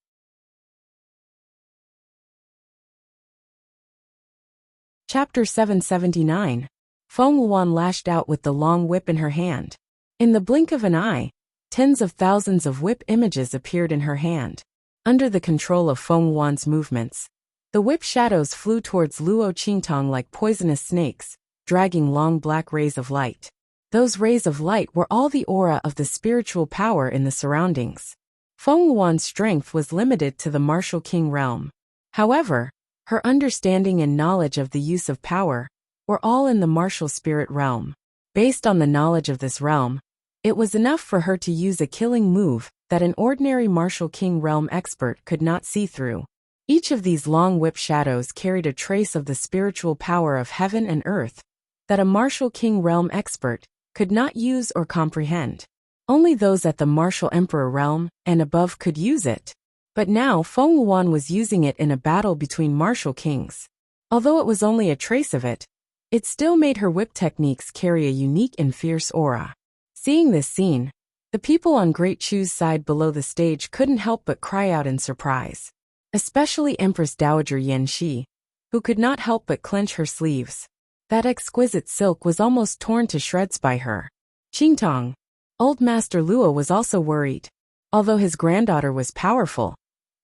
Chapter 779. Feng Wuan lashed out with the long whip in her hand. In the blink of an eye, tens of thousands of whip images appeared in her hand. Under the control of Feng Wuan's movements, the whip shadows flew towards Luo Qingtong like poisonous snakes, dragging long black rays of light. Those rays of light were all the aura of the spiritual power in the surroundings. Feng Wuan's strength was limited to the martial king realm. However, her understanding and knowledge of the use of power were all in the martial spirit realm. Based on the knowledge of this realm, it was enough for her to use a killing move that an ordinary martial king realm expert could not see through. Each of these long whip shadows carried a trace of the spiritual power of heaven and earth that a martial king realm expert could not use or comprehend. Only those at the martial emperor realm and above could use it. But now Feng Wuan was using it in a battle between martial kings. Although it was only a trace of it, it still made her whip techniques carry a unique and fierce aura. Seeing this scene, the people on Great Chu's side below the stage couldn't help but cry out in surprise. Especially Empress Dowager Yan Shi, who could not help but clench her sleeves. That exquisite silk was almost torn to shreds by her. Qingtong. Old Master Luo was also worried. Although his granddaughter was powerful,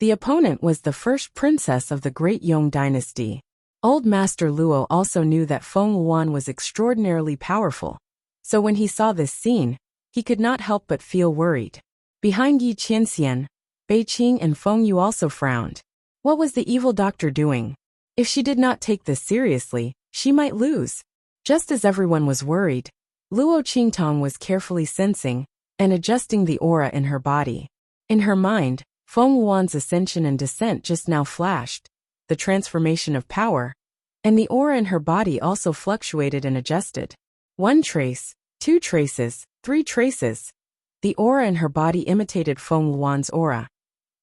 the opponent was the first princess of the Great Yong dynasty. Old Master Luo also knew that Feng Wuan was extraordinarily powerful, so when he saw this scene, he could not help but feel worried. Behind Yi Qianxian, Bei Qing and Feng Yu also frowned. What was the evil doctor doing? If she did not take this seriously, she might lose. Just as everyone was worried, Luo Qingtong was carefully sensing and adjusting the aura in her body. In her mind, Feng Wuan's ascension and descent just now flashed, the transformation of power, and the aura in her body also fluctuated and adjusted. 1 trace, 2 traces, 3 traces. The aura in her body imitated Feng Wuan's aura,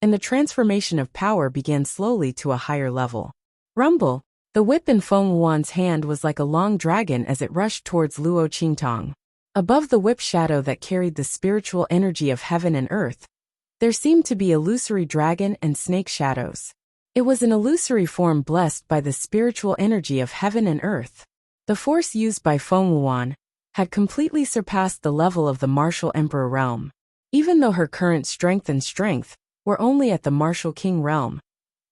and the transformation of power began slowly to a higher level. Rumble. The whip in Feng Wuan's hand was like a long dragon as it rushed towards Luo Qingtong. Above the whip shadow that carried the spiritual energy of heaven and earth, there seemed to be illusory dragon and snake shadows. It was an illusory form blessed by the spiritual energy of heaven and earth. The force used by Feng Wuan had completely surpassed the level of the martial emperor realm. Even though her current strength were only at the martial king realm,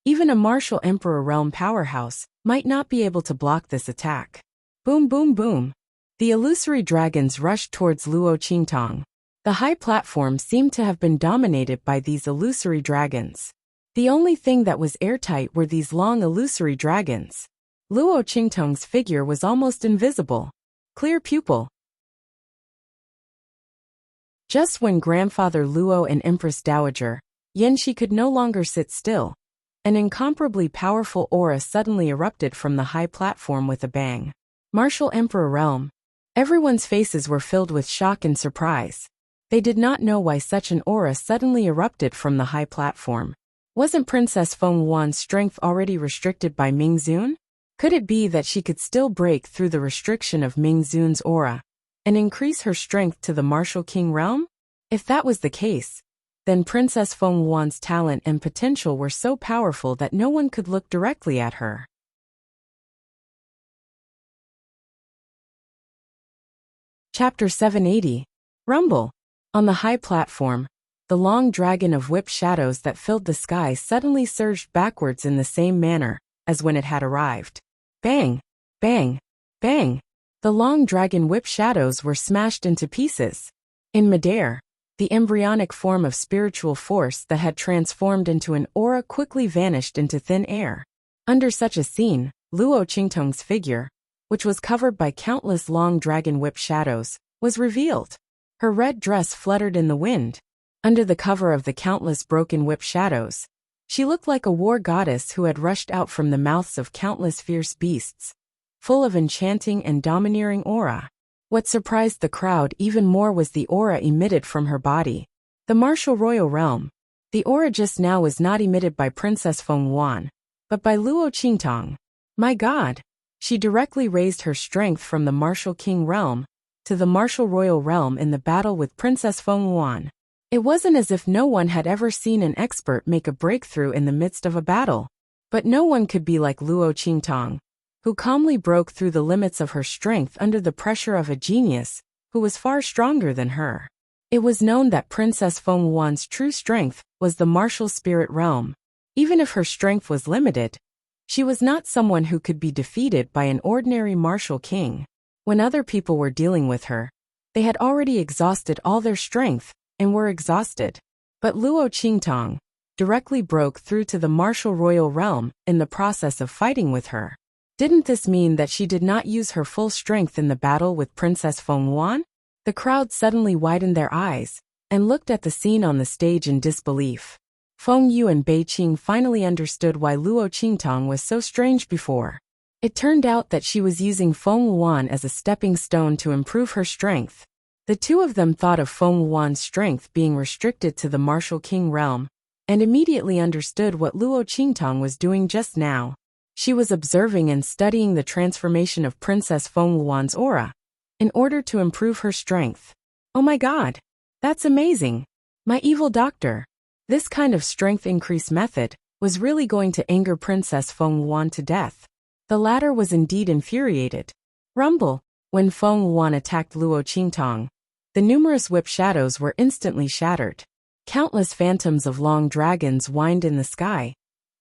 even a martial emperor realm powerhouse might not be able to block this attack. Boom boom boom. The illusory dragons rushed towards Luo Qingtong. The high platform seemed to have been dominated by these illusory dragons. The only thing that was airtight were these long illusory dragons. Luo Qingtong's figure was almost invisible. Clear pupil. Just when Grandfather Luo and Empress Dowager Yan Shi could no longer sit still, An incomparably powerful aura suddenly erupted from the high platform with a bang. Martial Emperor Realm. Everyone's faces were filled with shock and surprise. They did not know why such an aura suddenly erupted from the high platform. Wasn't Princess Feng Yuan's strength already restricted by Ming Zun? Could it be that she could still break through the restriction of Ming Zun's aura and increase her strength to the Martial King realm? If that was the case, then Princess Feng Yuan's talent and potential were so powerful that no one could look directly at her. Chapter 780. Rumble. On the high platform, the long dragon of whip shadows that filled the sky suddenly surged backwards in the same manner as when it had arrived. Bang! Bang! Bang! The long dragon whip shadows were smashed into pieces. In midair, the embryonic form of spiritual force that had transformed into an aura quickly vanished into thin air. Under such a scene, Luo Qingtong's figure, which was covered by countless long dragon whip shadows, was revealed. Her red dress fluttered in the wind. Under the cover of the countless broken whip shadows, she looked like a war goddess who had rushed out from the mouths of countless fierce beasts, full of enchanting and domineering aura. What surprised the crowd even more was the aura emitted from her body. The martial royal realm. The aura just now was not emitted by Princess Feng Yuan, but by Luo Qingtong. My God! She directly raised her strength from the martial king realm to the martial royal realm in the battle with Princess Feng Yuan. It wasn't as if no one had ever seen an expert make a breakthrough in the midst of a battle. But no one could be like Luo Qingtong, who calmly broke through the limits of her strength under the pressure of a genius who was far stronger than her. It was known that Princess Feng Yuan's true strength was the martial spirit realm. Even if her strength was limited, she was not someone who could be defeated by an ordinary martial king. When other people were dealing with her, they had already exhausted all their strength and were exhausted. But Luo Qingtong directly broke through to the martial royal realm in the process of fighting with her. Didn't this mean that she did not use her full strength in the battle with Princess Feng Yuan? The crowd suddenly widened their eyes and looked at the scene on the stage in disbelief. Feng Yu and Bei Qing finally understood why Luo Qingtong was so strange before. It turned out that she was using Feng Yuan as a stepping stone to improve her strength. The two of them thought of Feng Yuan's strength being restricted to the martial king realm, and immediately understood what Luo Qingtong was doing just now. She was observing and studying the transformation of Princess Feng Yuan's aura in order to improve her strength. Oh my God! That's amazing! My evil doctor! This kind of strength increase method was really going to anger Princess Feng Yuan to death. The latter was indeed infuriated. Rumble. When Feng Yuan attacked Luo Qingtong, the numerous whip shadows were instantly shattered. Countless phantoms of long dragons whined in the sky,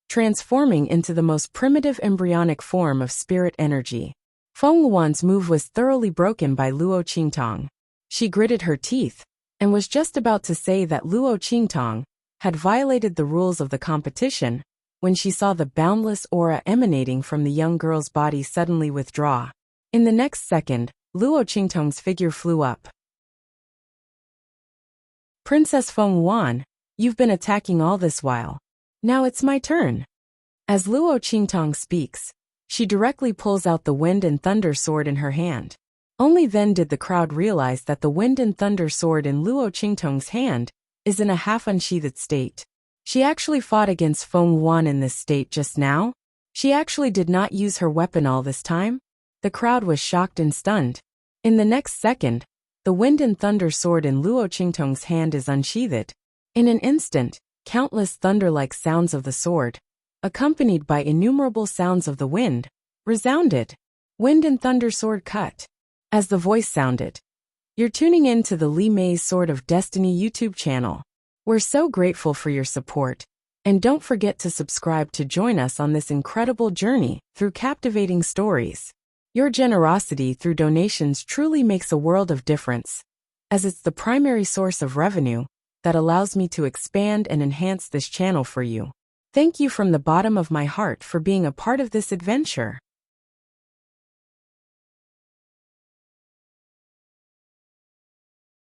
transforming into the most primitive embryonic form of spirit energy. Feng Yuan's move was thoroughly broken by Luo Qingtong. She gritted her teeth and was just about to say that Luo Qingtong had violated the rules of the competition when she saw the boundless aura emanating from the young girl's body suddenly withdraw. In the next second, Luo Qingtong's figure flew up. Princess Feng Yuan, you've been attacking all this while. Now it's my turn. As Luo Qingtong speaks, she directly pulls out the wind and thunder sword in her hand. Only then did the crowd realize that the wind and thunder sword in Luo Qingtong's hand is in a half-unsheathed state. She actually fought against Feng Yuan in this state just now? She actually did not use her weapon all this time? The crowd was shocked and stunned. In the next second, the wind and thunder sword in Luo Qingtong's hand is unsheathed. In an instant, countless thunder-like sounds of the sword, accompanied by innumerable sounds of the wind, resounded. Wind and thunder sword cut. As the voice sounded, you're tuning in to the Li Mei's Sword of Destiny YouTube channel. We're so grateful for your support, and don't forget to subscribe to join us on this incredible journey through captivating stories. Your generosity through donations truly makes a world of difference, as it's the primary source of revenue that allows me to expand and enhance this channel for you. Thank you from the bottom of my heart for being a part of this adventure.